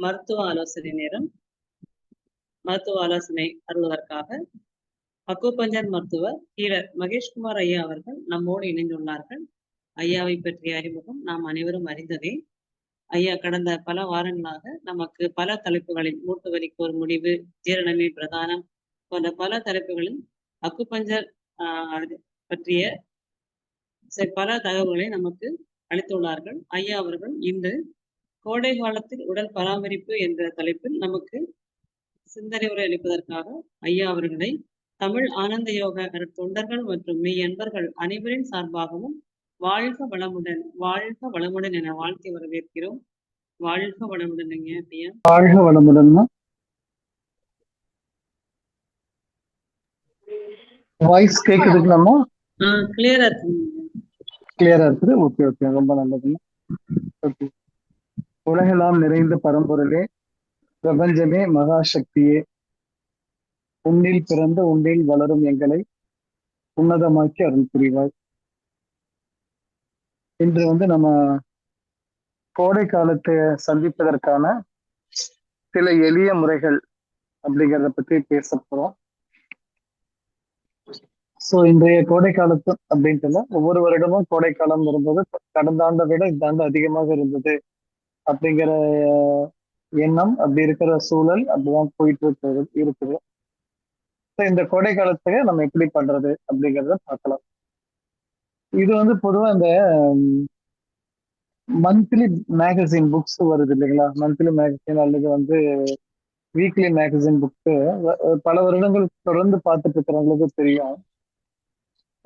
மருத்துவ ஆலோசனை நேரம். மருத்துவ ஆலோசனை அருள்வதற்காக அக்குபஞ்சர் மருத்துவர் ஹீலர் மகேஷ்குமார் ஐயா அவர்கள் நம்மோடு இணைந்துள்ளார்கள். ஐயாவை பற்றிய அறிமுகம் நாம் அனைவரும் அறிந்ததே. ஐயா கடந்த பல வாரங்களாக நமக்கு பல தலைப்புகளில் மூட்டு வலிக்கு ஒரு முடிவு, ஜீரணமே பிரதானம் போன்ற பல தலைப்புகளில் அக்குபஞ்சர் பற்றிய பல தகவல்களை நமக்கு அளித்துள்ளார்கள். ஐயா அவர்கள் இன்று கோடை காலத்தில் உடல் பராமரிப்பு என்ற தலைப்பில் நமக்கு சிந்தனை உரை அளிப்பதற்காக ஐயா அவர்களை தமிழ் ஆனந்த யோக தொண்டர்கள் மற்றும் மெய் என்பர்கள் அனைவரின் சார்பாகவும் வாழ்க வளமுடன், வாழ்க வளமுடன் என வாழ்த்தி வரவேற்கிறோம். வாழ்க வளமுடன் ஐயா. வாழ்க வளமுடன். வாய்ஸ் கேக்குதுங்களாமா? கிளியரா இருக்கு. கிளியரா இருக்குது. ஓகே ஓகே, ரொம்ப நல்லதுங்க. ஓகே. உலகெல்லாம் நிறைந்த பரம்பொருளே, பிரபஞ்சமே, மகாசக்தியே, உன்னில் பிறந்த உன்னில் வளரும் எங்களை உன்னதமாக்கி அருள் புரிவாய். இன்று நம்ம கோடை காலத்தை சந்திப்பதற்கான சில எளிய முறைகள் அப்படிங்கிறத பத்தி பேச போறோம். ஸோ இன்றைய கோடை காலத்து அப்படின்ட்டு ஒவ்வொரு வருடமும் கோடை காலம் வரும்போது கடந்த ஆண்டை விட இந்த ஆண்டு அதிகமாக இருந்தது அப்படிங்கிற எண்ணம், அப்படி இருக்கிற சூழல் அப்படிதான் போயிட்டு இருக்குது. இந்த கோடை காலத்துக்கு நம்ம எப்படி பண்றது அப்படிங்கிறத பார்க்கலாம். இது பொதுவா இந்த மந்த்லி மேகசின் புக்ஸ் வருது இல்லைங்களா? மந்த்லி மேகசின் அல்லது வீக்லி மேகசின் புக்ஸ் பல வருடங்கள் தொடர்ந்து பார்த்துட்டு இருக்கிறவங்களுக்கு தெரியும்.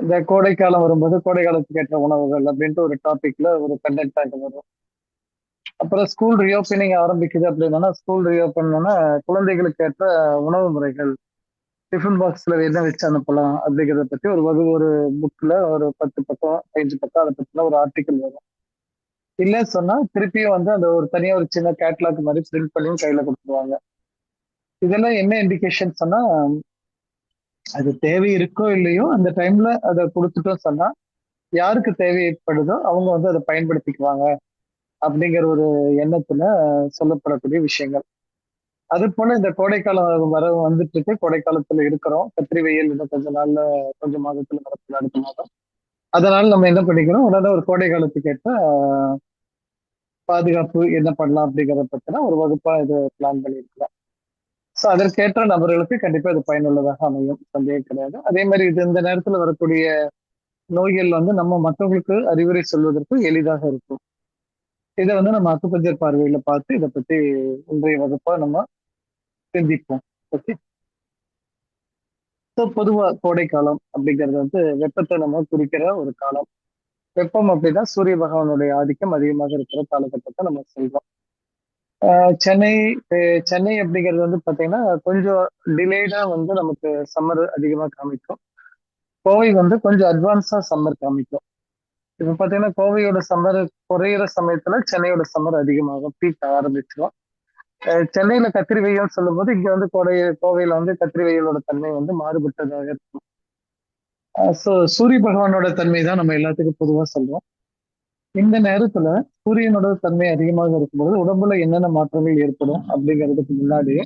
இந்த கோடை காலம் வரும்போது கோடை காலத்துக்கு ஏற்ற உணவுகள் அப்படின்ட்டு ஒரு டாபிக்ல ஒரு கண்டென்ட் ஆக வரும். அப்புறம் ஸ்கூல் ரீஓப்பனிங் ஆரம்பிக்குது அப்படின்னா, ஸ்கூல் ரீஓப்பன்னா குழந்தைகளுக்கு ஏற்ற உணவு முறைகள், டிஃபன் பாக்ஸ்ல என்ன வச்சு அனுப்பலாம் அப்படிங்கிறத பத்தி ஒரு புக்ல ஒரு 10 பக்கம் 5 பக்கம் அதை பத்தின ஒரு ஆர்டிக்கல் வரும். இல்ல சொன்னா திருப்பியும் அந்த ஒரு தனியா ஒரு சின்ன கேட்லாக் மாதிரி பிரிண்ட் பண்ணியும் கையில கொடுத்துருவாங்க. இதெல்லாம் என்ன இண்டிகேஷன் சொன்னா, அது தேவை இருக்கோ இல்லையோ அந்த டைம்ல அதை கொடுத்துட்டோம் சொன்னா யாருக்கு தேவைப்படுதோ அவங்க அதை பயன்படுத்திக்குவாங்க அப்படிங்கிற ஒரு எண்ணத்துல சொல்லப்படக்கூடிய விஷயங்கள். அது போல இந்த கோடைக்காலம் வந்துட்டு இருக்கு. கோடைக்காலத்துல இருக்கிறோம். கத்திரி வெயில் இன்னும் கொஞ்சம் மாதத்துல வரத்துல அடுத்த மாதம். அதனால நம்ம என்ன பண்ணிக்கிறோம், உடனே ஒரு கோடை காலத்துக்கு ஏற்ற பாதுகாப்பு என்ன பண்ணலாம் அப்படிங்கிறத பத்தினா ஒரு வகுப்பா இது பிளான் பண்ணியிருக்கிறோம். ஸோ அதற்கேற்ற நபர்களுக்கு கண்டிப்பா இது பயனுள்ளதாக அமையும், சந்தேகம் கிடையாது. அதே மாதிரி இந்த நேரத்துல வரக்கூடிய நோய்கள் நம்ம மற்றவங்களுக்கு அறிவுரை சொல்வதற்கு எளிதாக இருக்கும். இதை நம்ம அக்குபஞ்சர் பார்வையில பார்த்து இதை பத்தி இன்றைய வகுப்பா நம்ம சிந்திப்போம். ஓகே. ஸோ பொதுவா கோடை காலம் அப்படிங்கிறது வெப்பத்தை நம்ம குறிக்கிற ஒரு காலம். வெப்பம் அப்படின்னா சூரிய பகவானுடைய ஆதிக்கம் அதிகமாக இருக்கிற காலகட்டத்தை நம்ம சொல்றோம். சென்னை அப்படிங்கிறது பாத்தீங்கன்னா கொஞ்சம் டிலேடா நமக்கு சம்மர் அதிகமா காமிக்கும். கோவை கொஞ்சம் அட்வான்ஸா சம்மர் காமிக்கும். இப்ப பாத்தீங்கன்னா கோவையோட சம்மர் குறையிற சமயத்துல சென்னையோட சம்மர் அதிகமாகும், பீக் ஆரம்பிச்சிடும். சென்னையில கத்திரி வெயில் சொல்லும் போது இங்க கோவையில கத்திரி வெயிலோட தன்மை மாறுபட்டதாக இருக்கும். ஸோ சூரிய பகவானோட தன்மை தான் நம்ம எல்லாத்துக்கும் பொதுவா சொல்றோம். இந்த நேரத்துல சூரியனோட தன்மை அதிகமாக இருக்கும்போது உடம்புல என்னென்ன மாற்றங்கள் ஏற்படும் அப்படிங்கிறதுக்கு முன்னாடி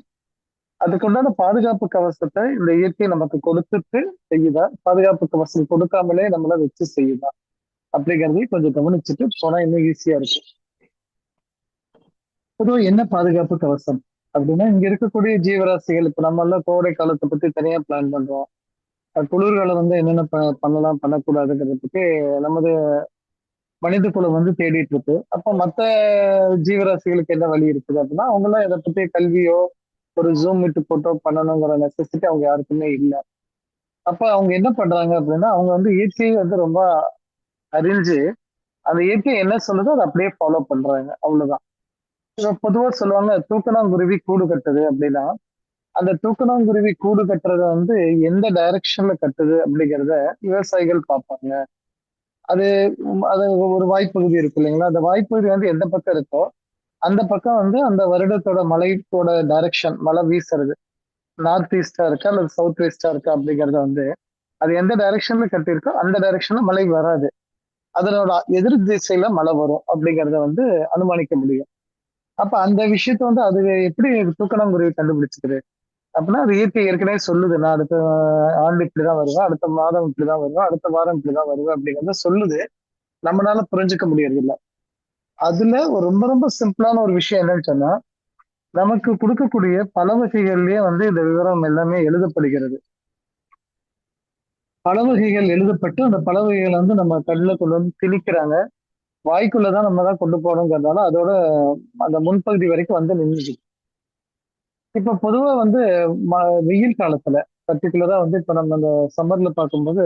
அதுக்குண்டான பாதுகாப்பு கவசத்தை இந்த இயற்கை நமக்கு கொடுத்துட்டு செய்யுதா, பாதுகாப்பு கவசம் கொடுக்காமலே நம்மள வச்சு செய்யுதா அப்படிங்கிறதையும் கொஞ்சம் கவனிச்சுட்டு போனா இன்னும் ஈஸியா இருக்கு. பொதுவா என்ன பாதுகாப்பு கவசம் அப்படின்னா, இங்க இருக்கக்கூடிய ஜீவராசிகள், இப்ப நம்ம எல்லாம் கோடை காலத்தை பத்தி தனியா பிளான் பண்றோம். குளிர்காலம் என்னென்ன பண்ணலாம் பண்ணக்கூடாதுங்கிறத பத்தி நமது மனித குலம் தேடிட்டு இருக்கு. அப்ப மத்த ஜீவராசிகளுக்கு என்ன வழி இருக்குது அப்படின்னா, அவங்க எல்லாம் இதை பத்தி கல்வியோ ஒரு ஜூம் மீட் போட்டோ பண்ணணுங்கிற நெசசிட்டி அவங்க யாருக்குமே இல்லை. அப்ப அவங்க என்ன பண்றாங்க அப்படின்னா, அவங்க இயற்கையை ரொம்ப அறிஞ்சு அந்த இயற்கை என்ன சொல்லுதோ அதை அப்படியே ஃபாலோ பண்றாங்க, அவ்வளவுதான். பொதுவா சொல்லுவாங்க தூக்கணாங்குருவி கூடு கட்டுது அப்படின்னா, அந்த தூக்கணாங்குருவி கூடு கட்டுறத எந்த டைரக்ஷன்ல கட்டுது அப்படிங்கிறத விவசாயிகள் பார்ப்பாங்க. அது ஒரு வாய்ப்பகுதி இருக்கு இல்லைங்களா? அந்த வாய்ப்பகுதி எந்த பக்கம் இருக்கோ அந்த பக்கம் அந்த வருடத்தோட மழையோட டைரக்ஷன், மழை வீசுறது நார்த் ஈஸ்டா இருக்கா அல்லது சவுத் வெஸ்டா இருக்கா அப்படிங்கறத அது எந்த டைரக்ஷன்ல கட்டியிருக்கோ அந்த டைரக்ஷன்ல மழை வராது, அதனோட எதிர் திசையில மழை வரும் அப்படிங்கறத அனுமானிக்க முடியும். அப்ப அந்த விஷயத்த வந்து அது எப்படி தூக்கணாங்குருவி கண்டுபிடிச்சுக்குது அப்படின்னா அது இயற்கை ஏற்கனவே சொல்லுது. நான் அடுத்த ஆண்டு இப்படிதான் வருவேன், அடுத்த மாதம் இப்படிதான் வருவேன், அடுத்த வாரம் இப்படிதான் வருவேன் அப்படிங்கறத சொல்லுது. நம்மளால புரிஞ்சுக்க முடியறது இல்ல. அதுல ஒரு ரொம்ப ரொம்ப சிம்பிளான ஒரு விஷயம் என்னன்னு சொன்னா, நமக்கு கொடுக்கக்கூடிய பல வகைகள்லயே வந்து இந்த விவரம் எல்லாமே எழுதப்படுகிறது. பல வகைகள் எழுதப்பட்டு அந்த பல வகைகளை வந்து நம்ம கண்ணுல கொண்டு வந்து திணிக்கிறாங்க. வாய்க்குள்ளதான் நம்ம தான் கொண்டு போகணுங்கிறதால அதோட அந்த முன்பகுதி வரைக்கும் வந்து நின்றுச்சு. இப்ப பொதுவா வந்து வெயில் காலத்துல பர்டிகுலரா வந்து இப்ப நம்ம அந்த சம்மர்ல பார்க்கும்போது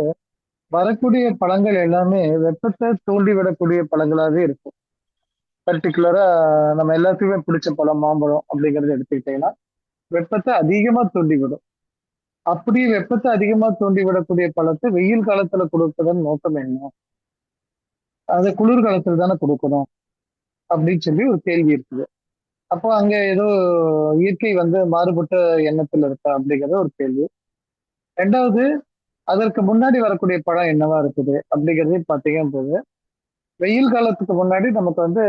வரக்கூடிய பழங்கள் எல்லாமே வெப்பத்தை தூண்டி விடக்கூடிய பழங்களாவே இருக்கும். பர்டிகுலரா நம்ம எல்லாத்துக்குமே பிடிச்ச பழம் மாம்பழம் அப்படிங்கறத எடுத்துக்கிட்டீங்கன்னா வெப்பத்தை அதிகமா தூண்டி விடும். அப்படி வெப்பத்தை அதிகமா தூண்டி விடக்கூடிய பழத்தை வெயில் காலத்துல கொடுப்பதன் நோக்கம் என்ன? அது குளிர் காலத்துல தானே கொடுக்கணும் அப்படின்னு சொல்லி ஒரு கேள்வி இருக்குது. அப்போ அங்க ஏதோ இயற்கை வந்து மாறுபட்ட எண்ணத்துல இருக்கா அப்படிங்கறது ஒரு கேள்வி. ரெண்டாவது, அதற்கு முன்னாடி வரக்கூடிய பழம் என்னவா இருக்குது அப்படிங்கறதையும் பாத்தீங்கன்னா போது வெயில் காலத்துக்கு முன்னாடி நமக்கு வந்து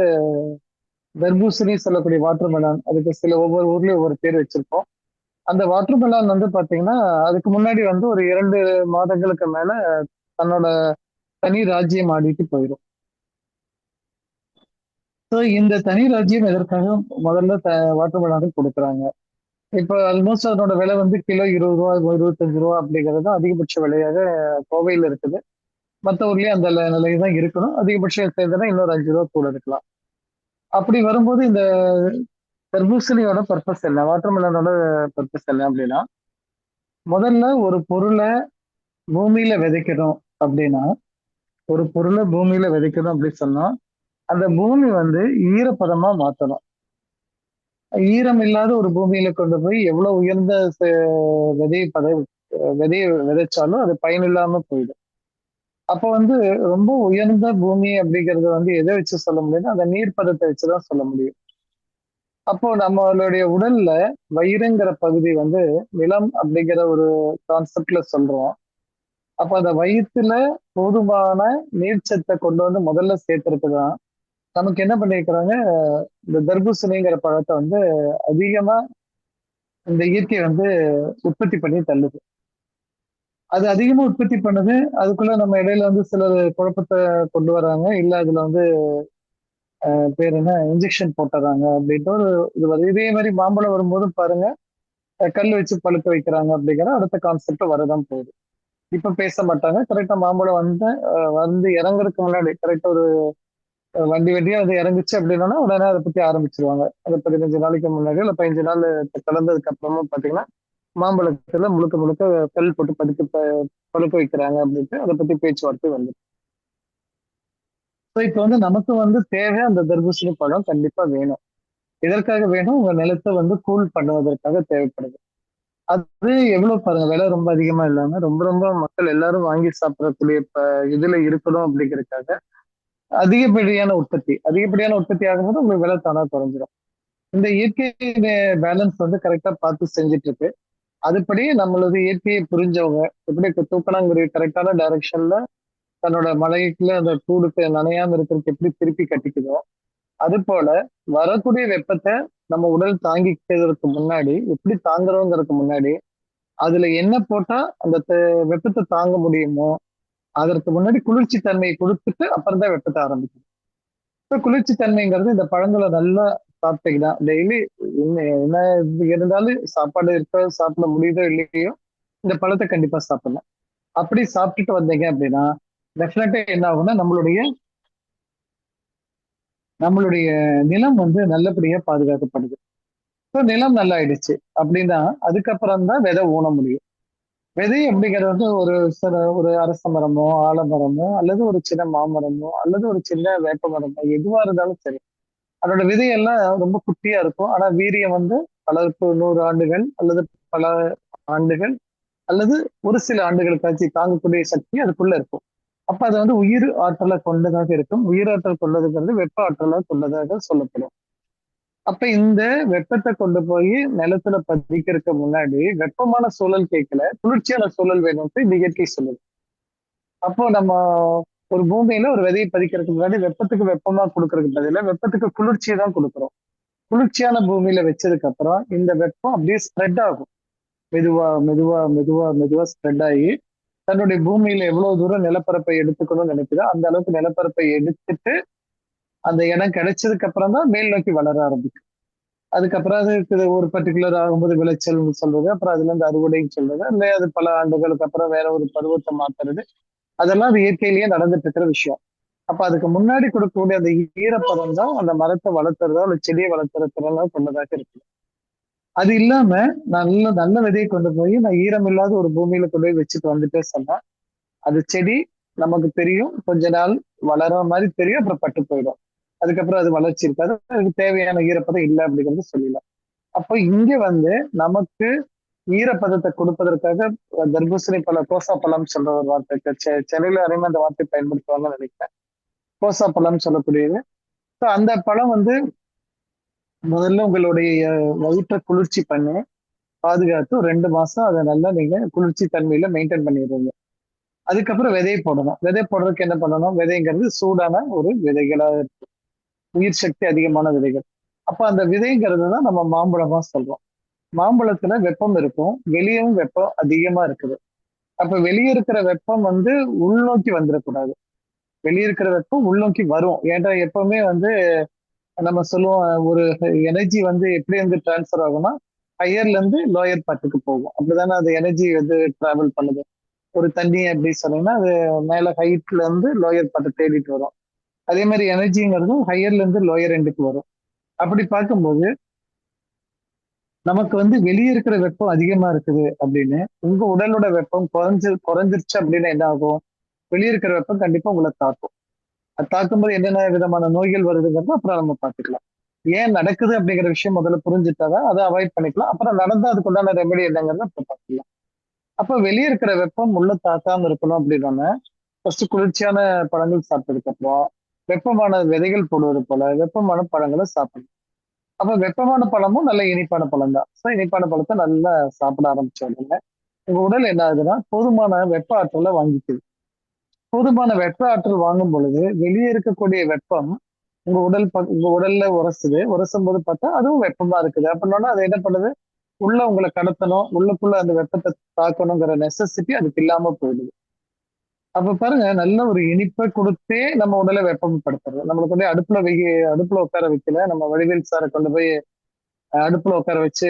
தர்பூசணி சொல்லக்கூடிய வாட்டர் மெலான், அதுக்கு சில ஒவ்வொரு ஊர்லயும் ஒவ்வொரு பேர் வச்சிருப்போம். அந்த வாட்டர் மெலான் வந்து பாத்தீங்கன்னா அதுக்கு முன்னாடி வந்து ஒரு 2 மாதங்களுக்கு மேல தன்னோட தனி ராஜ்யம் ஆடிட்டு போயிடும். ஸோ இந்த தனி ராஜ்யம் எதற்காக முதல்ல வாட்டர் மெலானுக்கு கொடுக்குறாங்க. இப்ப ஆல்மோஸ்ட் அதனோட விலை வந்து கிலோ 20 ரூபா, 25 ரூபா அப்படிங்கிறது தான் அதிகபட்ச விலையாக கோவையில் இருக்குது. மற்ற ஊர்லயும் அந்த நிலை தான் இருக்கணும். அதிகபட்சம் சேர்ந்தனா இன்னொரு 5 ரூபா கூட இருக்கலாம். அப்படி வரும்போது இந்த தர்பூசணியோட பர்பஸ் என்ன, வாட்டர் மெலனோட பர்பஸ் என்ன அப்படின்னா, முதல்ல ஒரு பொருளை பூமியில விதைக்கணும் அப்படின்னா, ஒரு பொருளை பூமியில விதைக்கணும் அப்படின்னு சொன்னா அந்த பூமி வந்து ஈரப்பதமா மாத்தணும். ஈரம் இல்லாத ஒரு பூமியில கொண்டு போய் எவ்வளவு உயர்ந்த விதை விதையை விதைச்சாலும் அது பயனில்லாம போயிடும். அப்ப வந்து ரொம்ப உயர்ந்த பூமி அப்படிங்கறத வந்து எதை வச்சு சொல்ல முடியும்னா அந்த நீர் பதத்தை வச்சுதான் சொல்ல முடியும். அப்போ நம்மளுடைய உடல்ல வயிறுங்கிற பகுதி வந்து நிலம் அப்படிங்கிற ஒரு கான்செப்ட்ல சொல்றோம். அப்ப அந்த வயிற்றுல போதுமான நீர்ச்சத்தை கொண்டு வந்து முதல்ல சேர்த்திருக்குதான் நமக்கு என்ன பண்ணிருக்கிறாங்க, இந்த தர்பூசணிங்கிற பழத்தை வந்து அதிகமா இந்த இயற்கை வந்து உற்பத்தி பண்ணி தள்ளுது. அது அதிகமா உற்பத்தி பண்ணுது. அதுக்குள்ள நம்ம இடையில வந்து சிலர் குழப்பத்தை கொண்டு வராங்க. இல்ல அதுல வந்து பேர் என்ன இன்ஜெக்ஷன் போட்டுறாங்க அப்படின்ட்டு ஒரு இது வருது. இதே மாதிரி மாம்பழம் வரும்போது பாருங்க, கல் வச்சு பழுக்க வைக்கிறாங்க அப்படிங்கிற அடுத்த கான்செப்ட் வரதான் போகுது. இப்ப பேச மாட்டாங்க. கரெக்டா மாம்பழம் வந்து இறங்குறதுக்கு முன்னாடி கரெக்டா ஒரு வண்டி வண்டியா அது இறங்குச்சு அப்படின்னா உடனே அதை பத்தி ஆரம்பிச்சிருவாங்க. அது 15 நாளைக்கு முன்னாடி இல்ல 15 நாள் கலந்ததுக்கு அப்புறமா பாத்தீங்கன்னா மாம்பழத்துல முழுக்க முழுக்க கல் போட்டு பழுக்க வைக்கிறாங்க அப்படின்ட்டு அதை பத்தி பேச்சுவார்த்தை வந்து. ஸோ இப்ப வந்து நமக்கு வந்து தேவை அந்த தர்பூசணி பழம் கண்டிப்பா வேணும். இதற்காக வேணும், உங்க நிலத்தை வந்து கூல் பண்ணுவதற்காக தேவைப்படுது. அது எவ்வளவு பாருங்க, விலை ரொம்ப அதிகமா இல்லாம ரொம்ப ரொம்ப மக்கள் எல்லாரும் வாங்கி சாப்பிடக்கூடிய இதுல இருக்கணும் அப்படிங்கிறதுக்காக அதிகப்படியான உற்பத்தி ஆகும்போது உங்களுக்கு விலை தானா குறைஞ்சிடும். இந்த இயற்கை பேலன்ஸ் வந்து கரெக்டா பார்த்து செஞ்சுட்டு இருக்கு. அதுபடி நம்மளது இயற்கையை புரிஞ்சவங்க எப்படி தூக்கணாங்குருவி கரெக்டான டைரக்ஷன்ல தன்னோட மலைக்குள்ள அந்த கூடுக்கு நனையாம இருக்கிறதுக்கு எப்படி திருப்பி கட்டிக்குதோ அது போல வரக்கூடிய வெப்பத்தை நம்ம உடல் தாங்கிக்கிறதுக்கு முன்னாடி எப்படி தாங்குறோங்கிறதுக்கு முன்னாடி அதுல என்ன போட்டா அந்த வெப்பத்தை தாங்க முடியுமோ அதற்கு முன்னாடி குளிர்ச்சி தன்மையை கொடுத்துட்டு அப்புறம் தான் வெப்பத்தை ஆரம்பிக்கும். இப்ப குளிர்ச்சி தன்மைங்கிறது இந்த பழங்களை நல்லா சாப்பிட்டீங்கன்னா டெய்லி என்ன இருந்தாலும் சாப்பாடு இருக்க சாப்பிட முடியுதோ இல்லையோ இந்த பழத்தை கண்டிப்பா சாப்பிடலாம். அப்படி சாப்பிட்டுட்டு வந்தீங்க அப்படின்னா டெஃபினட்டா என்ன ஆகும்னா நம்மளுடைய நிலம் வந்து நல்லபடியா பாதுகாக்கப்படுது. இப்போ நிலம் நல்லா ஆயிடுச்சு அப்படின்னா அதுக்கப்புறம் தான் விதை ஊன முடியும். விதை அப்படிங்கிறது வந்து ஒரு அரச மரமோ ஆலமரமோ அல்லது ஒரு சின்ன மாமரமோ அல்லது ஒரு சின்ன வேப்ப மரமோ எதுவா இருந்தாலும் சரி, அதோட விதையெல்லாம் ரொம்ப குட்டியா இருக்கும். ஆனா வீரியம் வந்து பலருக்கு 100 ஆண்டுகள் அல்லது பல ஆண்டுகள் அல்லது ஒரு சில ஆண்டுகளுக்காச்சு தாங்கக்கூடிய சக்தி அதுக்குள்ள இருக்கும். அப்ப அது வந்து உயிர் ஆற்றலை கொண்டதாக இருக்கும். உயிராற்றல் கொண்டதுங்கிறது வெப்ப ஆற்றலாக கொண்டதாக சொல்லப்படும். அப்ப இந்த வெப்பத்தை கொண்டு போய் நிலத்துல பதிக்கிறதுக்கு முன்னாடி வெப்பமான சூழல் கேட்கல, குளிர்ச்சியான சூழல் வேணும்ட்டு இந்த இயற்கை சொல்லுது. அப்போ நம்ம ஒரு பூமியில ஒரு விதையை பதிக்கிறதுக்கு முன்னாடி வெப்பத்துக்கு வெப்பமா கொடுக்கறதுக்கு பதிலா வெப்பத்துக்கு குளிர்ச்சியை தான் கொடுக்குறோம். குளிர்ச்சியான பூமியில வச்சதுக்கு அப்புறம் இந்த வெப்பம் அப்படியே ஸ்ப்ரெட் ஆகும். மெதுவா மெதுவா மெதுவா மெதுவா ஸ்ப்ரெட் ஆகி தன்னுடைய பூமியில எவ்வளவு தூரம் நிலப்பரப்பை எடுத்துக்கணும்னு நினைக்குதோ அந்த அளவுக்கு நிலப்பரப்பை எடுத்துட்டு அந்த இடம் கிடைச்சதுக்கு அப்புறம் தான் மேல் நோக்கி வளர ஆரம்பிக்கும். அதுக்கப்புறம் அதுக்கு ஒரு பர்டிகுலர் ஆகும்போது விளைச்சல்னு சொல்றது, அப்புறம் அதுல இருந்து அறுவடைன்னு சொல்றது, இல்லை அது பல ஆண்டுகளுக்கு அப்புறம் வேற ஒரு பருவத்தை மாத்துறது, அதெல்லாம் அது இயற்கையிலேயே நடந்துட்டு இருக்கிற விஷயம். அப்ப அதுக்கு முன்னாடி கொடுக்கக்கூடிய அந்த ஈரப்பதம் தான் அந்த மரத்தை வளர்த்துறதோ அல்ல செடியை வளர்த்துறதுல கொண்டதாக இருக்கு. அது இல்லாம நல்ல நல்ல விதையை கொண்டு போய் நான் ஈரம் இல்லாத ஒரு பூமியில கொண்டு போய் வச்சுட்டு வந்துட்டே சொன்னா அது செடி நமக்கு தெரியும், கொஞ்ச நாள் வளர மாதிரி தெரியும், அப்புறம் பட்டு போயிடும். அதுக்கப்புறம் அது வளர்ச்சி இருக்காது, அதுக்கு தேவையான ஈரப்பதம் இல்லை அப்படிங்கிறது சொல்லலாம். அப்போ இங்க வந்து நமக்கு ஈரப்பதத்தை கொடுப்பதற்காக தர்பூசணி பழம், கோசா பழம் சொல்ற ஒரு வார்த்தை சென்னையில அறிமை அந்த வார்த்தை பயன்படுத்துவாங்கன்னு நினைக்கிறேன். கோசா பழம் சொல்லக்கூடியது. அந்த பழம் வந்து முதல்ல உங்களுடைய வயிற்றை குளிர்ச்சி பண்ணி பாதுகாத்து 2 மாசம் அதை நல்லா நீங்க குளிர்ச்சி தன்மையில மெயின்டைன் பண்ணிடுறீங்க. அதுக்கப்புறம் விதை போடணும். விதை போடுறதுக்கு என்ன பண்ணணும்? விதைங்கிறது சூடான ஒரு விதைகளா இருக்கு, உயிர் சக்தி அதிகமான விதைகள். அப்ப அந்த விதைங்கிறது தான் நம்ம மாம்பழமா சொல்றோம். மாம்பழத்துல வெப்பம் இருக்கும், வெளியவும் வெப்பம் அதிகமா இருக்குது. அப்ப வெளியே இருக்கிற வெப்பம் வந்து உள்நோக்கி வந்துடக்கூடாது. வெளியே இருக்கிற வெப்பம் உள்நோக்கி வரும். ஏன்டா எப்பவுமே வந்து நம்ம சொல்லுவோம், ஒரு எனர்ஜி வந்து எப்படி வந்து டிரான்ஸ்ஃபர் ஆகும்னா ஹையர்ல இருந்து லோயர் பார்ட்டுக்கு போகும். அப்படிதானே அது எனர்ஜி வந்து டிராவல் பண்ணுது. ஒரு தண்ணி அப்படி சொன்னீங்கன்னா அது மேல ஹைட்ல இருந்து லோயர் பார்ட்டை தேடிட்டு வரும். அதே மாதிரி எனர்ஜிங்கிறதும் ஹையர்ல இருந்து லோயர் எண்டுக்கு வரும். அப்படி பார்க்கும்போது நமக்கு வந்து வெளியே இருக்கிற வெப்பம் அதிகமா இருக்குது அப்படின்னு உங்க உடலோட வெப்பம் குறைஞ்சிருச்சு அப்படின்னா என்ன ஆகும்? வெளியே இருக்கிற வெப்பம் கண்டிப்பா உங்களை தாக்கும். அது தாக்கும்போது என்னென்ன விதமான நோய்கள் வருதுங்கிறத அப்புறம் நம்ம பார்த்துக்கலாம். ஏன் நடக்குது அப்படிங்கிற விஷயம் முதல்ல புரிஞ்சுட்டாதான் அதை அவாய்ட் பண்ணிக்கலாம். அப்புறம் நடந்தா அதுக்குண்டான ரெமெடி என்னங்கிறத அப்புறம் பார்த்துக்கலாம். அப்ப வெளியே இருக்கிற வெப்பம் உள்ள தாக்காம இருக்கணும் அப்படின்னா ஃபர்ஸ்ட் குளிர்ச்சியான பழங்கள் சாப்பிட்டதுக்கு அப்புறம் வெப்பமான விதைகள் போடுவது போல வெப்பமான பழங்களை சாப்பிடணும். அப்ப வெப்பமான பழமும் நல்ல இனிப்பான பழம் தான். ஸோ இனிப்பான பழத்தை நல்லா சாப்பிட ஆரம்பிச்ச உடனே உங்க உடல் என்ன ஆகுதுன்னா போதுமான வெப்ப ஆற்றலை வாங்கிக்குது. போதுமான வெப்ப ஆற்றல் வாங்கும் பொழுது வெளியே இருக்கக்கூடிய வெப்பம் உங்க உடல்ல உரசும் போது பார்த்தா அதுவும் வெப்பமா இருக்குது. அப்படின்னா அது என்ன பண்ணுது? உள்ள உங்களை கடத்தணும், உள்ளுக்குள்ள அந்த வெப்பத்தை தாக்கணுங்கிற நெசசிட்டி அதுக்கு இல்லாம போயிடுது. அப்ப பாருங்க, நல்ல ஒரு இனிப்பை கொடுத்தே நம்ம உடலை வெப்பப்படுத்துறது. நம்மளுக்கு வந்து அடுப்புல உட்கார வைக்கல, நம்ம வடிவேல் சாரை கொண்டு போய் அடுப்புல உட்கார வச்சு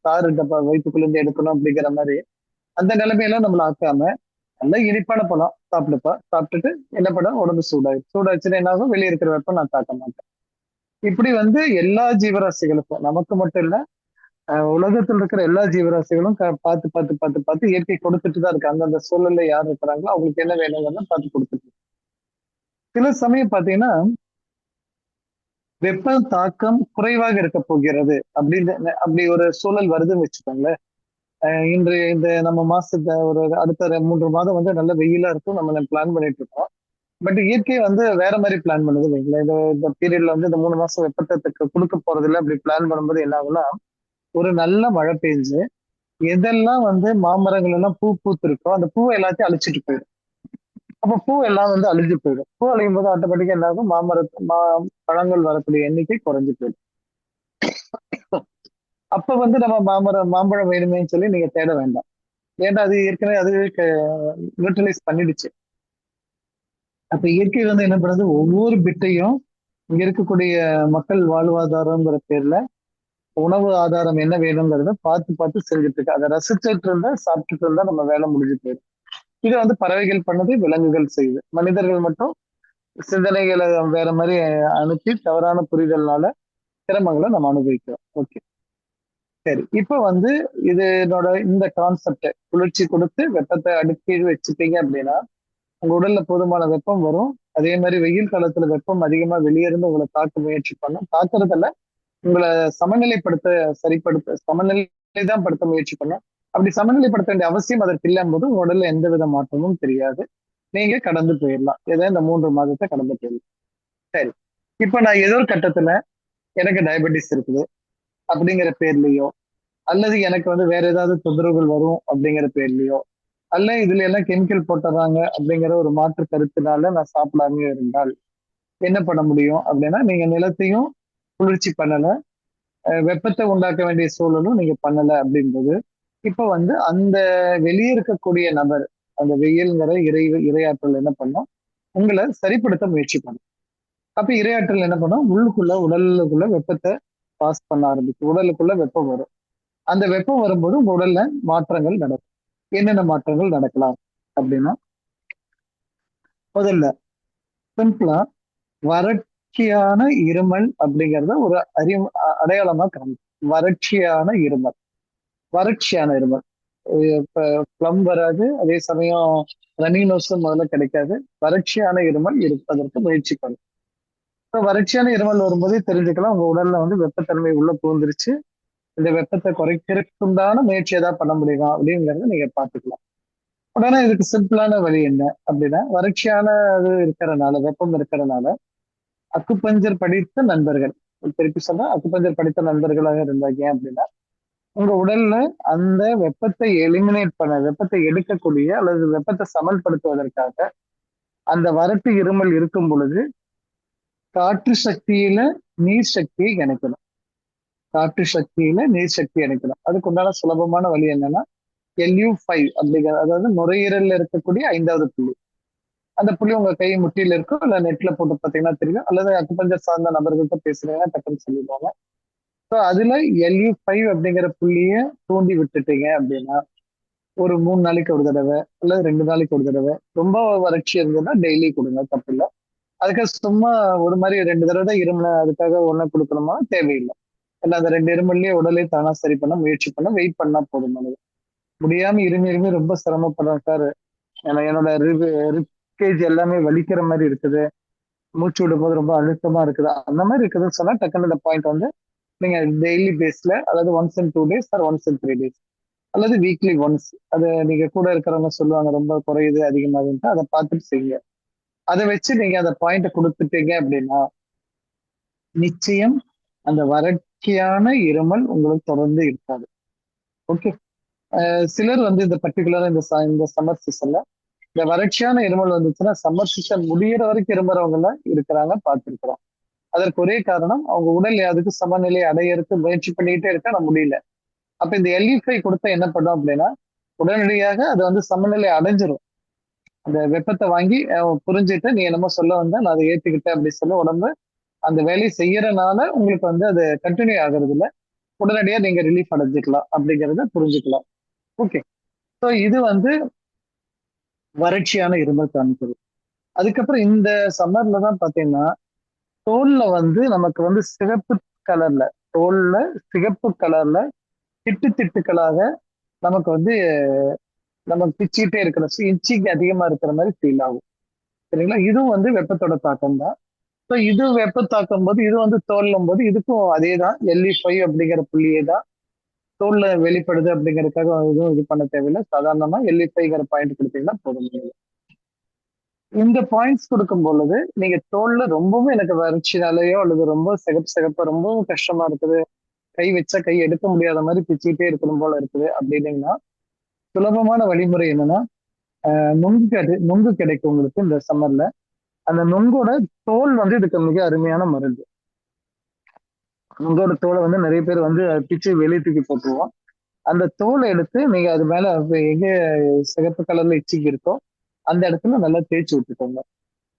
தாரு டப்பா வயிற்றுக்குள்ள இருந்து எடுக்கணும் அப்படிங்கிற மாதிரி அந்த நிலைமையெல்லாம் நம்மள ஆக்காம நல்ல இனிப்பான பழம் சாப்பிட்டுட்டு என்ன பண்ண உடம்பு சூடாச்சுன்னா என்ன ஆகும்? வெளியே இருக்கிற வெப்பம் நான் தாக்க மாட்டேன். இப்படி வந்து எல்லா ஜீவராசிகளுக்கும், நமக்கு மட்டும் இல்ல, உலகத்தில் இருக்கிற எல்லா ஜீவராசிகளும் பார்த்து பார்த்து பார்த்து பார்த்து இயற்கை கொடுத்துட்டு தான் இருக்கு. அந்தந்த சூழல்ல யார் இருக்கிறாங்களோ அவங்களுக்கு என்ன வேணுங்கிறத பார்த்து கொடுத்துட்டு. சில சமயம் பாத்தீங்கன்னா வெப்ப தாக்கம் குறைவாக இருக்க போகிறது அப்படின்னு அப்படி ஒரு சூழல் வருதுன்னு வச்சுக்கோங்களேன். இன்று இந்த நம்ம மாசத்தை ஒரு அடுத்த 3 மாதம் வந்து நல்ல வெயிலா இருக்கும், நம்ம பிளான் பண்ணிட்டு இருக்கோம். பட் இயற்கை வந்து வேற மாதிரி பிளான் பண்ணுது வைங்களேன். இந்த பீரியட்ல வந்து இந்த 3 மாசம் வெப்பத்தை கொடுக்க போறது இல்லை அப்படி பிளான் பண்ணும்போது என்ன ஆகும்னா ஒரு நல்ல மழை பெஞ்சு எதெல்லாம் வந்து மாமரங்கள் எல்லாம் பூ பூத்து இருக்கோ அந்த பூவை எல்லாத்தையும் அழிச்சிட்டு போயிடும். அப்ப பூ எல்லாம் வந்து அழிஞ்சு போயிடும். பூ அழியும் போது ஆட்டோமேட்டிக்கா என்ன ஆகும்? பழங்கள் வரக்கூடிய எண்ணிக்கை குறைஞ்சு போயிடும். அப்ப வந்து நம்ம மாம்பழம் வேணுமேன்னு சொல்லி நீங்க தேட வேண்டாம். ஏன்னா அது ஏற்கனவே அது நியூட்ரலைஸ் பண்ணிடுச்சு. அப்ப இயற்கை வந்து என்ன பண்ணுது? ஒவ்வொரு பிட்டையும் இங்க இருக்கக்கூடிய மக்கள் வாழ்வாதாரங்கிற பேர்ல உணவு ஆதாரம் என்ன வேணுங்கிறத பார்த்து பார்த்து செஞ்சுட்டு இருக்கு. அதை ரசிச்சுட்டு இருந்தா சாப்பிட்டுட்டு இருந்தா நம்ம வேலை முடிஞ்சு போயிடும். இது வந்து பறவைகள் பண்ணது, விலங்குகள் செய்யுது. மனிதர்கள் மட்டும் சிந்தனைகளை வேற மாதிரி அனுப்பி தவறான புரிதல்னால சிரமங்களை நம்ம அனுபவிக்கிறோம். ஓகே, சரி. இப்ப வந்து இதனோட இந்த கான்செப்ட் குளிர்ச்சி கொடுத்து வெப்பத்தை அடுக்கி வச்சுட்டீங்க அப்படின்னா உங்க உடல்ல போதுமான வெப்பம் வரும். அதே மாதிரி வெயில் காலத்துல வெப்பம் அதிகமா வெளியிருந்து உங்களை தாக்க முயற்சி பண்ணும். தாக்குறதுல உங்களை சமநிலை தான் படுத்த முயற்சி பண்ணும். அப்படி சமநிலைப்படுத்த வேண்டிய அவசியம் அதற்கு இல்லாம போது உங்க உடல்ல எந்த வித மாற்றமும் தெரியாது. நீங்க கடந்து போயிடலாம். ஏதோ இந்த 3 மாதத்தை கடந்து போயிடலாம். சரி, இப்ப நான் ஏதோ ஒரு கட்டத்துல எனக்கு டயபெட்டிஸ் இருக்குது அப்படிங்கிற பேர்லயோ அல்லது எனக்கு வந்து வேற ஏதாவது தொந்தரவுகள் வரும் அப்படிங்கிற பேர்லயோ அல்ல இதுல எல்லாம் கெமிக்கல் போட்டுறாங்க அப்படிங்கிற ஒரு மாற்று கருத்தினால நான் சாப்பிடாம இருந்தால் என்ன பண்ண முடியும் அப்படின்னா நீங்க நிலத்தையும் குளிர்ச்சி பண்ணல, வெப்பத்தை உண்டாக்க வேண்டிய சூழலும் நீங்க பண்ணல அப்படிங்கும்போது இப்ப வந்து அந்த வெளியே இருக்கக்கூடிய நபர் அந்த வெயில்ங்கிற இரையாற்றல் என்ன பண்ணும், உங்களை சரிப்படுத்த முயற்சி பண்ணும். அப்ப இரையாற்றல் என்ன பண்ணும், உடலுக்குள்ள வெப்பத்தை பாஸ் பண்ண ஆரம்பிக்கும். உடலுக்குள்ள வெப்பம் வரும். அந்த வெப்பம் வரும்போது உங்க உடல்ல மாற்றங்கள் நடக்கும். என்னென்ன மாற்றங்கள் நடக்கலாம் அப்படின்னா, முதல்ல சிம்பிளா வறட்சியான இருமல் அப்படிங்கறத ஒரு அடையாளமா காமிக்கும். வறட்சியான இருமல். இப்ப பிளம் வராது, அதே சமயம் ரனி நோஸும் முதல்ல கிடைக்காது. வறட்சியான இருமல் இருப்பதற்கு முயற்சி பண்ணும். இப்ப வறட்சியான இருமல் வரும்போதே தெரிஞ்சுக்கலாம் உங்க உடல்ல வந்து வெப்பத்தன்மை உள்ள புகுந்துருச்சு. இந்த வெப்பத்தை குறைக்கிறதுக்குண்டான முயற்சி ஏதாவது பண்ண முடியுமா அப்படிங்கறத நீங்க பாத்துக்கலாம். உடனே இதுக்கு சிம்பிளான வழி என்ன அப்படின்னா, வறட்சியான இது இருக்கிறனால, வெப்பம் இருக்கிறனால அக்குபஞ்சர் படித்த நண்பர்கள், திருப்பி சொன்னா அக்குபஞ்சர் படித்த நண்பர்களாக இருந்தாங்க அப்படின்னா, உங்க உடல்ல அந்த வெப்பத்தை வெப்பத்தை எடுக்கக்கூடிய அல்லது வெப்பத்தை சமன்படுத்துவதற்காக அந்த வறட்டு இருமல் இருக்கும் பொழுது காற்று சக்தியில நீர் சக்தியை இணைக்கணும். அதுக்கு உண்டான சுலபமான வழி என்னன்னா, LU5 அப்படிங்கிற, அதாவது நுரையீரல்ல இருக்கக்கூடிய 5வது புள்ளி. அந்த புள்ளி உங்க கை முட்டியில இருக்கும், இல்ல நெட்ல போட்டு பாத்தீங்கன்னா தெரியும், அல்லது அக்குபஞ்சர் சார்ந்த நபர்கள்ட்ட பேசுறீங்கன்னா டக்குன்னு சொல்லிடுவாங்க. ஸோ அதுல LU5 அப்படிங்கிற புள்ளிய தூண்டி விட்டுட்டீங்க அப்படின்னா, ஒரு 3 நாளைக்கு ஒரு தடவை அல்லது 2 நாளைக்கு ஒரு தடவை, ரொம்ப வறட்சி இருந்ததுன்னா டெய்லி கொடுங்க, தப்பு இல்லை. அதுக்காக சும்மா ஒரு மாதிரி 2 தடவை தான் இருமல அதுக்காக ஒண்ணு கொடுக்கணுமா, தேவையில்லை. இல்லை அந்த 2 இருமல்லயே உடலே தானா சரி பண்ண முயற்சி பண்ண வெயிட் பண்ணா போதுமானது. முடியாம இருமி ரொம்ப சிரமப்படுறேன் சார், என்னோட ரிப்கேஜ் எல்லாமே வலிக்கிற மாதிரி இருக்குது, மூச்சு விடும் போது ரொம்ப அழுத்தமா இருக்குது, அந்த மாதிரி இருக்குதுன்னு சொன்னா டக்குன்னு இந்த பாயிண்ட் வந்து நீங்க டெய்லி பேஸ்ல, அதாவது once in 2 days or once in 3 days அல்லது வீக்லி ஒன்ஸ், அதை நீங்க கூட இருக்கிறவங்க சொல்லுவாங்க ரொம்ப குறையுது அதிகமாகுன்ட்டு, அதை பார்த்துட்டு செய்யுங்க. அதை வச்சு நீங்க அந்த பாயிண்ட கொடுத்துட்டீங்க அப்படின்னா நிச்சயம் அந்த வறட்சியான இருமல் உங்களுக்கு தொடர்ந்து இருக்காது. ஓகே. சிலர் வந்து இந்த பர்டிகுலரா இந்த சம்மர் சீசன்ல இந்த வறட்சியான இருமல் வந்துச்சுன்னா சம்மர் சீசன் முடியிற வரைக்கும் இருமுறவங்க எல்லாம் இருக்கிறாங்க, பார்த்திருக்கிறோம். அதற்கு ஒரே காரணம் அவங்க உடல் அதுக்கு சமநிலை அடையறதுக்கு முயற்சி பண்ணிக்கிட்டே இருக்க, நான் முடியல. அப்ப இந்த LU5 கொடுத்தா என்ன பண்ணும் அப்படின்னா, உடனடியாக அது வந்து சமநிலை அடைஞ்சிரும். அந்த வெப்பத்தை வாங்கி புரிஞ்சுட்டு நீ என்னமோ சொல்ல வந்தா நான் அதை ஏத்துக்கிட்டேன் அப்படி சொல்ல உடம்பு அந்த வேலையை செய்யறதுனால உங்களுக்கு வந்து அது கண்டினியூ ஆகுறது இல்லை, உடனடியா நீங்க ரிலீஃப் அடைஞ்சுக்கலாம் அப்படிங்கறத புரிஞ்சுக்கலாம். ஓகே. ஸோ இது வந்து வறட்சியான இருமல் காமிக்கிறது. அதுக்கப்புறம் இந்த சம்மர்ல தான் பாத்தீங்கன்னா தோல்ல வந்து நமக்கு வந்து தோல்ல சிகப்பு கலர்ல திட்டுக்களாக நமக்கு வந்து நமக்கு பிச்சுக்கிட்டே இருக்கிற இச்சிங் அதிகமா இருக்கிற மாதிரி ஃபீல் ஆகும். சரிங்களா? இதுவும் வந்து வெப்பத்தோட தாக்கம் தான். ஸோ இது வெப்ப தாக்கும் போது இது வந்து தோல்லும் போது இதுக்கும் அதே தான், LU5 அப்படிங்கிற புள்ளியே தான் தோல்ல வெளிப்படுது அப்படிங்கறதுக்காக எதுவும் இது பண்ண தேவையில்லை. சாதாரணமா LU5ங்கிற பாயிண்ட் கொடுத்தீங்கன்னா போதும். இந்த பாயிண்ட்ஸ் கொடுக்கும் பொழுது நீங்க தோல்ல ரொம்பவும் எனக்கு வறட்சினாலேயோ அல்லது ரொம்ப சிகப்பா ரொம்பவும் கஷ்டமா இருக்குது, கை வச்சா கை எடுக்க முடியாத மாதிரி பிச்சுக்கிட்டே இருக்கணும் போல இருக்குது அப்படின்னீங்கன்னா, சுலபமான வழிமுறை என்னன்னா, நுங்கு கிடைக்கும் உங்களுக்கு இந்த சம்மர்ல. அந்த நுங்கோட தோல் வந்து இதுக்கு மிக அருமையான மருந்து. நுங்கோட தோலை வந்து நிறைய பேர் வந்து பிச்சு வெளியே தூக்கி போட்டுருவோம். அந்த தோலை எடுத்து நீங்க அது மேல எங்க சிகப்பு கலர்ல இச்சிக்கு இருக்கோ அந்த இடத்துல நல்லா தேய்ச்சி விட்டுக்கோங்க.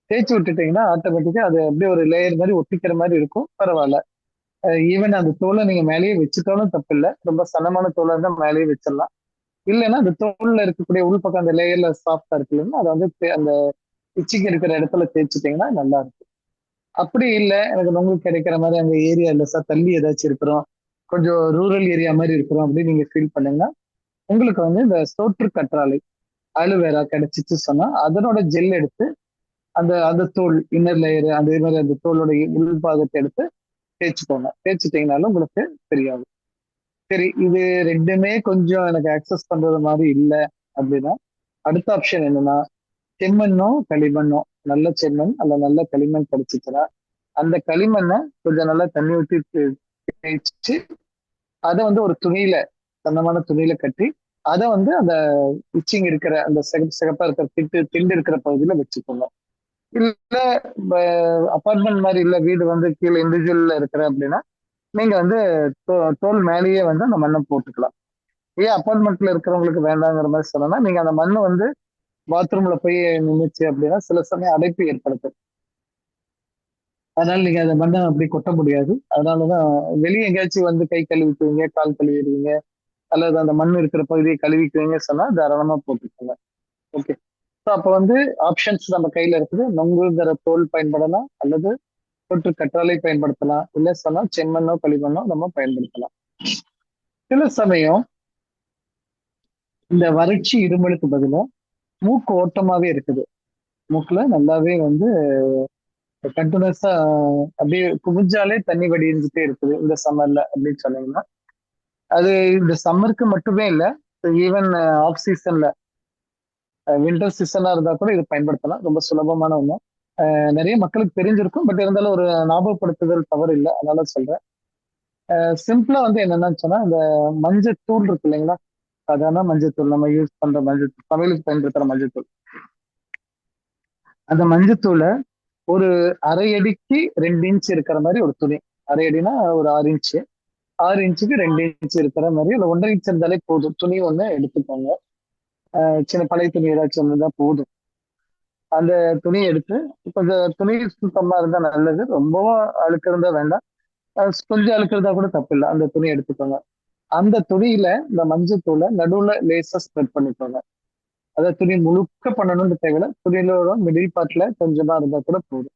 தேய்ச்சி விட்டுட்டீங்கன்னா ஆட்டோமேட்டிக்கா அது அப்படியே ஒரு லேயர் மாதிரி ஒட்டிக்கிற மாதிரி இருக்கும், பரவாயில்ல. ஈவன் அந்த தோலை நீங்க மேலேயே வச்சுட்டாலும் தப்பு இல்லை, ரொம்ப சன்னமான தோலை இருந்தா மேலேயே வச்சிடலாம். இல்லைன்னா அந்த தோல்ல இருக்கக்கூடிய உள்பக்கம் அந்த லேயர்ல சாஃப்டா இருக்கு இல்லைன்னா அதை வந்து அந்த இச்சிக்கு இருக்கிற இடத்துல தேய்ச்சிட்டீங்கன்னா நல்லா இருக்கும். அப்படி இல்லை எனக்கு நுங்கு கிடைக்கிற மாதிரி அந்த ஏரியா இல்லை சார், தள்ளி ஏதாச்சும் இருக்கிறோம், கொஞ்சம் ரூரல் ஏரியா மாதிரி இருக்கிறோம் அப்படின்னு நீங்க ஃபீல் பண்ணீங்கன்னா உங்களுக்கு வந்து இந்த சோற்று கற்றாழை அலுவேரா கிடைச்சிச்சு சொன்னா அதனோட ஜெல் எடுத்து அந்த அந்த தோல் இன்னர் லேயர் அதே மாதிரி அந்த தோலோட உள்பாகத்தை எடுத்து தேய்ச்சிக்கோங்க. தேய்ச்சிட்டீங்கனாலும் உங்களுக்கு தெரியாது. சரி, இது ரெண்டுமே கொஞ்சம் எனக்கு அக்சஸ் பண்றது மாதிரி இல்லை அப்படின்னா அடுத்த ஆப்ஷன் என்னன்னா, செம்மண்ணோ களிமண்ணோ, நல்ல செம்மண் அல்ல நல்ல களிமண் கிடைச்சிச்சுன்னா அந்த களிமண்ணை கொஞ்சம் நல்லா தண்ணி ஊற்றி தேய்ச்சி அதை வந்து ஒரு துணியில சன்னமான துணியில கட்டி அதை வந்து அந்த இச்சிங் இருக்கிற அந்த சிகப்பா இருக்கிற திண்டு இருக்கிற பகுதியில வச்சுக்கோங்க. இல்ல அபார்ட்மெண்ட் மாதிரி இல்ல வீடு வந்து கீழே இண்டிவிஜுவல்ல இருக்கிற அப்படின்னா நீங்க வந்து தோல் மேலேயே வந்து அந்த மண்ணை போட்டுக்கலாம். ஏன் அப்பார்ட்மெண்ட்ல இருக்கிறவங்களுக்கு வேண்டாங்கிற மாதிரி சொன்னா, நீங்க அந்த மண்ணை வந்து பாத்ரூம்ல போய் நின்னுச்சு அப்படின்னா சில சமயம் அடைப்பு ஏற்படுத்தும். அதனால நீங்க அந்த மண்ணை அப்படி கொட்ட முடியாது. அதனாலதான் வெளியே எங்கேயாச்சும் வந்து கை கழுவிக்குவீங்க, கால் கழுவிடுவீங்க, அல்லது அந்த மண் இருக்கிற பகுதியை கழுவிக்குவீங்க சொன்னா தாராளமா போட்டுக்கோங்க. ஓகே. ஸோ அப்ப வந்து ஆப்ஷன்ஸ் நம்ம கையில இருக்குது. நொங்குங்கிற தோல் பயன்படலாம், அல்லது தொற்று கற்றாழை பயன்படுத்தலாம், இல்ல சொன்னா செம்மண்ணோ களிமண்ணோ நம்ம பயன்படுத்தலாம். சில சமயம் இந்த வறட்சி இருமலுக்கு பதிலா மூக்கு ஓட்டமாவே இருக்குது. மூக்குல நல்லாவே வந்து கண்டினியூஸா அப்படியே குமிஞ்சாலே தண்ணி வடிஞ்சுட்டே இருக்குது இந்த சம்மர்ல அப்படின்னு சொன்னீங்கன்னா, அது இந்த சம்மருக்கு மட்டுமே இல்ல, ஈவன் ஆஃப் சீசன்ல வின்டர் சீசனா இருந்தா கூட இது பயன்படுத்தலாம். ரொம்ப சுலபமான ஒண்ணு. நிறைய மக்களுக்கு தெரிஞ்சிருக்கும். பட் இருந்தாலும் ஒரு ஞாபகப்படுத்துதல் தவறு இல்ல. அதனால சொல்றேன். சிம்பிளா வந்து என்னன்னு சொன்னா, இந்த மஞ்சத்தூள் இருக்கு இல்லைங்களா? சாதாரண மஞ்சத்தூள் நம்ம யூஸ் பண்ற மஞ்சத்தூள், சமையலுக்கு பயன்படுத்துற மஞ்சத்தூள். அந்த மஞ்சத்தூள ஒரு 1/2 அடிக்கு 2 இன்ச் இருக்கிற மாதிரி ஒரு துணி. 1/2 அடினா ஒரு 6 இன்ச். 6 இன்ச்சுக்கு 2 இன்ச் இருக்கிற மாதிரி, இல்ல 1 1/2 இன்ச் இருந்தாலே போதும். துணி ஒண்ணு எடுத்துக்கோங்க. சின்ன பழைய துணி ஏதாச்சும் ஒண்ணுதான் போதும். அந்த துணியை எடுத்து கொஞ்சம் துணி சுத்தமா இருந்தா நல்லது. ரொம்பவும் அழுக்கு இருந்தா வேண்டாம். கொஞ்சம் அழுக்கு இருந்தா கூட தப்பு இல்லை. அந்த துணியை எடுத்துக்கோங்க. அந்த துணியில இந்த மஞ்சத்தூளை நடுவுல லேசா ஸ்ப்ரெட் பண்ணிக்கோங்க. அதாவது துணி முழுக்க பண்ணணும்னு தேவையில்ல. துணியிலோட மிடில் பார்ட்ல கொஞ்சமா இருந்தா கூட போதும்.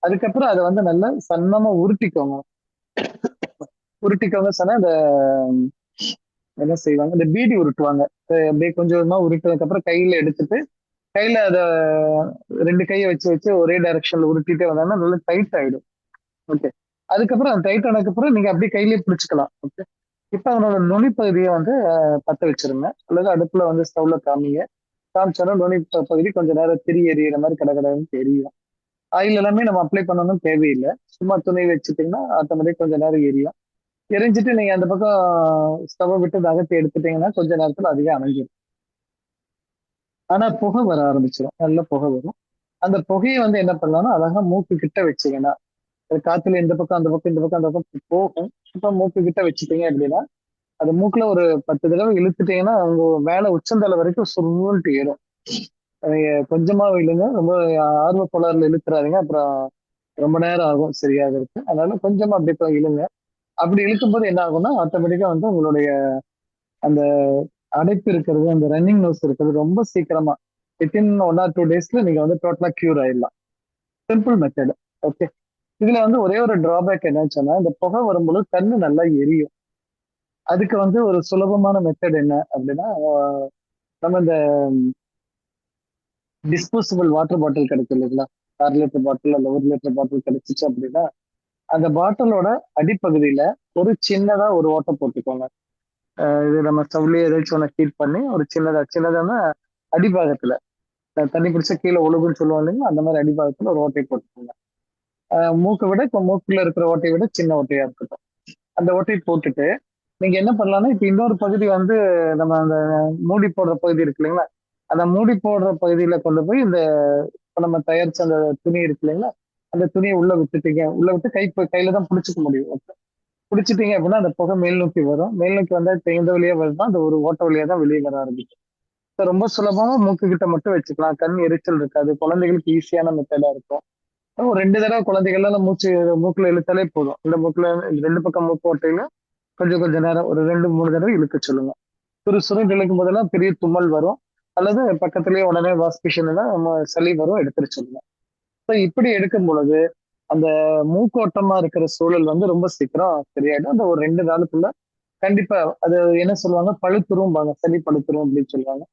அதுக்கப்புறம் அதை வந்து நல்லா சன்னமா உருட்டிக்கோங்க. உருட்டிக்கோங்க சொன்னா அந்த என்ன செய்வாங்க, இந்த பீடி உருட்டுவாங்க. அப்படியே கொஞ்சம் கொஞ்சமா உருட்டினதுக்கு அப்புறம் கையில எடுத்துட்டு, கையில அத 2 கையை வச்சு வச்சு ஒரே டைரக்ஷன்ல உருட்டிட்டே வந்தாங்கன்னா நல்லா டைட் ஆயிடும். ஓகே. அதுக்கப்புறம் அந்த டைட் ஆனதுக்கு அப்புறம் நீங்க அப்படியே கையிலேயே பிடிச்சுக்கலாம். ஓகே. இப்ப அதனோட நுனி பகுதியை வந்து பத்த வச்சிருங்க, அல்லது அடுப்புல வந்து ஸ்டவ்ல காமிங்க. காமிச்சாலும் நுனி பகுதி கொஞ்ச நேரம் திரி எரியிற மாதிரி கடகடன்னு எரியும். ஆயில் எல்லாமே நம்ம அப்ளை பண்ணணும்னு தேவையில்லை. சும்மா துணி வச்சுட்டீங்கன்னா ஆட்டோமேட்டிக் கொஞ்ச நேரம் எரியும். எரிஞ்சிட்டு நீங்க அந்த பக்கம் ஸ்டவ் விட்டு நகர்த்தி எடுத்துட்டீங்கன்னா கொஞ்ச நேரத்துல அதுவே அணைஞ்சிடும். ஆனா புகை வர ஆரம்பிச்சிடும். நல்ல புகை வரும். அந்த புகையை வந்து என்ன பண்ணலாம்னா அழகா மூக்கு கிட்ட வச்சீங்கன்னா, அது காத்துல இந்த பக்கம் அந்த பக்கம் இந்த பக்கம் அந்த பக்கம் போகும். இப்ப மூக்கு கிட்ட வச்சுட்டீங்க அப்படின்னா, அது மூக்குல ஒரு 10 தடவை இழுத்துட்டீங்கன்னா உங்க மேல உச்சந்தலை வரைக்கும் சுருன்ட்டு ஏறும். நீங்க கொஞ்சமா இழுங்க. ரொம்ப ஆர்வ கோளாறுல இழுத்துறாதீங்க. அப்புறம் ரொம்ப நேரம் ஆகும் சரியாகிறதுக்கு. அதனால கொஞ்சமா அப்படியே போய் இழுங்க. அப்படி இழுக்கும்போது என்ன ஆகும்னா, ஆட்டோமேட்டிக்கா வந்து உங்களுடைய அந்த அடைப்பு இருக்கிறது, அந்த ரன்னிங் நோஸ் இருக்கிறது ரொம்ப சீக்கிரமா வித்தின் 1 ஆர் 2 டேஸ்ல நீங்க வந்து டோட்டலா கியூர் ஆயிடலாம். Simple method. ஓகே. இதுல வந்து ஒரே ஒரு டிராபேக் என்னன்னு சொன்னா, இந்த புகை வரும்போது கண்ணு நல்லா எரியும். அதுக்கு வந்து ஒரு சுலபமான மெத்தட் என்ன அப்படின்னா, நம்ம இந்த டிஸ்போசபிள் வாட்டர் பாட்டில் கிடைக்கும் இல்லைங்களா? 6 லிட்டர் பாட்டில் அல்ல 1 லிட்டர் பாட்டில் கிடைச்சிச்சு அப்படின்னா, அந்த பாட்டிலோட அடிப்பகுதியில ஒரு சின்னதா ஒரு ஓட்டை போட்டுக்கோங்க. இது நம்ம ஸ்டவ்லயே ஏதாச்சும் ஒண்ணு ஹீட் பண்ணி ஒரு சின்னதான அடிபாகத்துல தண்ணி பிடிச்சா கீழே ஒழுகுன்னு சொல்லுவோம் இல்லைங்களா? அந்த மாதிரி அடிபாகத்துல ஒரு ஓட்டை போட்டுக்கோங்க. மூக்கை விட இப்ப மூக்குல இருக்கிற ஓட்டையை விட சின்ன ஓட்டையா இருக்கட்டும். அந்த ஓட்டையை போட்டுட்டு நீங்க என்ன பண்ணலாம்னா, இப்ப இன்னொரு பகுதி வந்து நம்ம அந்த மூடி போடுற பகுதி இருக்கு இல்லைங்களா? அந்த மூடி போடுற பகுதியில கொண்டு போய் இந்த இப்ப நம்ம தயாரிச்ச அந்த துணி இருக்கு இல்லைங்களா? அந்த துணியை உள்ள விட்டுட்டீங்க. உள்ள விட்டு கையில தான் பிடிச்சிக்க முடியும். பிடிச்சிட்டீங்க அப்படின்னா அந்த புகை மேல் நோக்கி வரும். மேல் நோக்கி வந்தா இப்ப எந்த வழியா வருதோ அந்த ஒரு ஓட்ட வழியா தான் வெளியே வர ஆரம்பிக்கும். இப்ப ரொம்ப சுலபமா மூக்கு கிட்ட மட்டும் வச்சுக்கலாம். கண் எரிச்சல் இருக்காது. குழந்தைகளுக்கு ஈஸியான மெத்தடா இருக்கும். ஒரு 2 தடவை குழந்தைகள்லாம் மூக்குல இழுத்தாலே போதும். இந்த மூக்குல 2 பக்கம் மூக்கு ஓட்டையில கொஞ்சம் கொஞ்ச நேரம் ஒரு 2, 3 தடவை இழுக்க சொல்லுங்க. சுறுசுறுன்னு இழுக்கும் போதெல்லாம் பெரிய தும்மல் வரும். அல்லது பக்கத்திலேயே உடனே வாஷ்பேஷன் நம்ம சளி வரும், எடுத்துட சொல்லுங்க. இப்ப இப்படி எடுக்கும் பொழுது அந்த மூக்கோட்டமா இருக்கிற சூழல் வந்து ரொம்ப சீக்கிரம் சரியாயிடும். அந்த ஒரு 2 நாளுக்குள்ள கண்டிப்பா அது என்ன சொல்லுவாங்க, பழுத்துரும்பாங்க. சளி பழுத்துரும் அப்படின்னு சொல்லுவாங்க.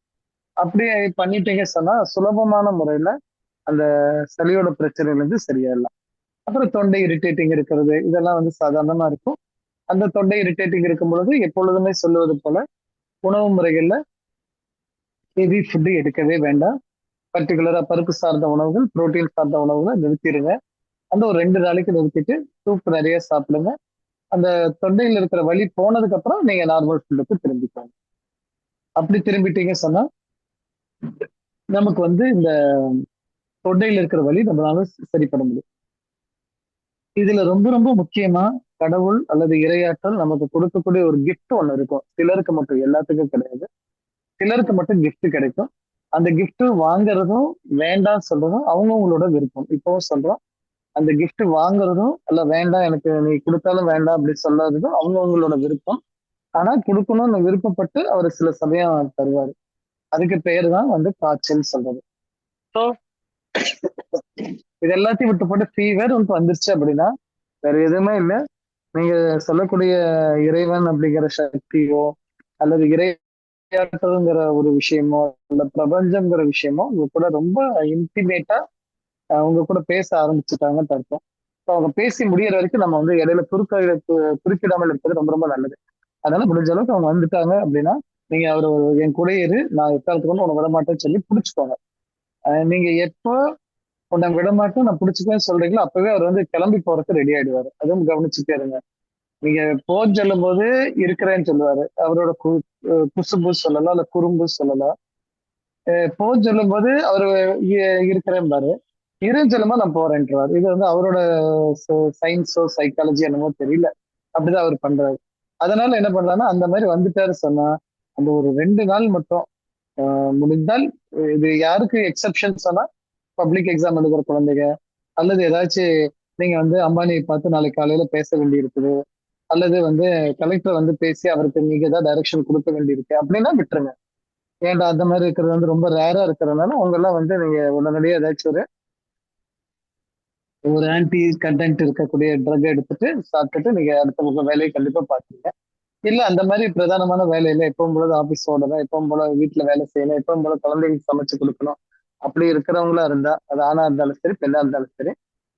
அப்படியே பண்ணிட்டீங்க சொன்னா சுலபமான முறையில அந்த சளியோட பிரச்சனையில இருந்து சரியாயிடலாம். அப்புறம் தொண்டை இரிட்டேட்டிங் இருக்கிறது இதெல்லாம் வந்து சாதாரணமா இருக்கும். அந்த தொண்டை இரிட்டேட்டிங் இருக்கும் பொழுது எப்பொழுதுமே சொல்லுவது போல உணவு முறைகள்ல ஹெவி ஃபுட் எடுக்கவே வேண்டாம். பர்டிகுலரா பருப்பு சார்ந்த உணவுகள், புரோட்டீன் சார்ந்த உணவுகளை நிறுத்திடுங்க. அந்த ஒரு 2 நாளைக்கு நிறுத்திட்டு சூப் நிறைய சாப்பிடுங்க. அந்த தொண்டையில இருக்கிற வலி போனதுக்கு அப்புறம் நீங்க நார்மல் ஃபுட்டுக்கு திரும்பிக்கோங்க. அப்படி திரும்பிட்டீங்க சொன்னா நமக்கு வந்து இந்த தொண்டையில இருக்கிற வலி நம்மளால சரி பண்ண முடியும். இதுல ரொம்ப ரொம்ப முக்கியமா கடவுள் அல்லது இறையாற்றல் நமக்கு கொடுக்கக்கூடிய ஒரு gift ஒண்ணு இருக்கும். சிலருக்கு மட்டும், எல்லாத்துக்கும் கிடையாது. சிலருக்கு மட்டும் gift கிடைக்கும். அந்த gift வாங்குறதும் வேண்டாம் சொல்றதும் அவங்கவங்களோட விருப்பம். இப்பவும் சொல்றோம், அந்த gift வாங்குறதும் இல்ல வேண்டாம் எனக்கு நீ கொடுத்தாலும் வேண்டாம் அப்படி சொல்லாததும் அவங்கவங்களோட விருப்பம். ஆனா கொடுக்கணும்னு விருப்பப்பட்டு அவர் சில சமயம் தருவாரு. அதுக்கு பேரு தான் வந்து காய்ச்சல் சொல்றது. ஸோ இது எல்லாத்தையும் விட்டு போட்டு ஃபீவர் வந்துருச்சு அப்படின்னா வேற எதுவுமே இல்லை. நீங்க சொல்லக்கூடிய இறைவன் அப்படிங்கிற சக்தியோ அல்லது இறையாற்றல்ங்கிற ஒரு விஷயமோ இல்ல பிரபஞ்சம்ங்கிற விஷயமோ உங்க கூட ரொம்ப இன்டிமேட்டா உங்க கூட பேச ஆரம்பிச்சுட்டாங்கன்னு அர்த்தம். ஸோ அவங்க பேசி முடியற வரைக்கும் நம்ம வந்து இடையில குறுக்கிடாமல் இருப்பது ரொம்ப ரொம்ப நல்லது. அதனால முடிஞ்ச அளவுக்கு அவங்க வந்துட்டாங்க அப்படின்னா நீங்க அவர் என் கூட இரு, நான் எக்காலத்துக்கு வந்து உனக்கு விட மாட்டேன்னு சொல்லி பிடிச்சுக்கோங்க. நீங்க எப்போ உன்னை விட மாட்டேன் நான் பிடிச்சிக்குவேன்னு சொல்றீங்களோ அப்பவே அவர் வந்து கிளம்பி போறதுக்கு ரெடி ஆயிடுவாரு. அதுவும் கவனிச்சுட்டே இருங்க. நீங்க போன்னு சொல்லும் போது இருக்கிறேன்னு சொல்லுவாரு. அவரோட குசும்பு சொல்லலாம் இல்ல குறும்பு சொல்லலாம். போன்னு சொல்லும் போது அவரு இருக்கிறேன் பாரு, இருன்னு சொல்லும் போது நான் போறேன்றாரு. இது வந்து அவரோட சயின்ஸோ சைக்காலஜி என்னமோ தெரியல, அப்படிதான் அவர் பண்றாரு. அதனால என்ன பண்றாருன்னா அந்த மாதிரி வந்துட்டாரு சொன்னா அந்த ஒரு 2 நாள் மட்டும் முடிந்தால், இது யாருக்கு எக்ஸெப்ஷன் சொன்னா பப்ளிக் எக்ஸாம் எழுதுற குழந்தைங்க அல்லது ஏதாச்சும் நீங்க வந்து அம்பானியை பார்த்து நாளைக்கு காலையில பேச வேண்டி இருக்குது அல்லது வந்து கலெக்டர் வந்து பேசி அவருக்கு நீங்க ஏதாவது டைரக்ஷன் கொடுக்க வேண்டி இருக்கு அப்படின்னா விட்டுருங்க. ஏன்டா அந்த மாதிரி இருக்கிறது வந்து ரொம்ப ரேரா இருக்கிறதுனால உங்க எல்லாம் வந்து நீங்க உடனடியே ஏதாச்சும் ஒரு ஆன்டி கண்டென்ட் இருக்கக்கூடிய ட்ரக் எடுத்துட்டு சாப்பிட்டுட்டு நீங்க அடுத்த உங்க வேலையை கண்டிப்பா பாத்தீங்க. இல்ல அந்த மாதிரி பிரதானமான வேலையில எப்பவும் போல ஆபீஸ் ஓடணும், எப்பவும் போல வீட்டுல வேலை செய்யணும், எப்பவும் போல குழந்தைங்களுக்கு சமைச்சு கொடுக்கணும் அப்படி இருக்கிறவங்களா இருந்தா அது ஆணா இருந்தாலும் சரி பெண்ணா இருந்தாலும் சரி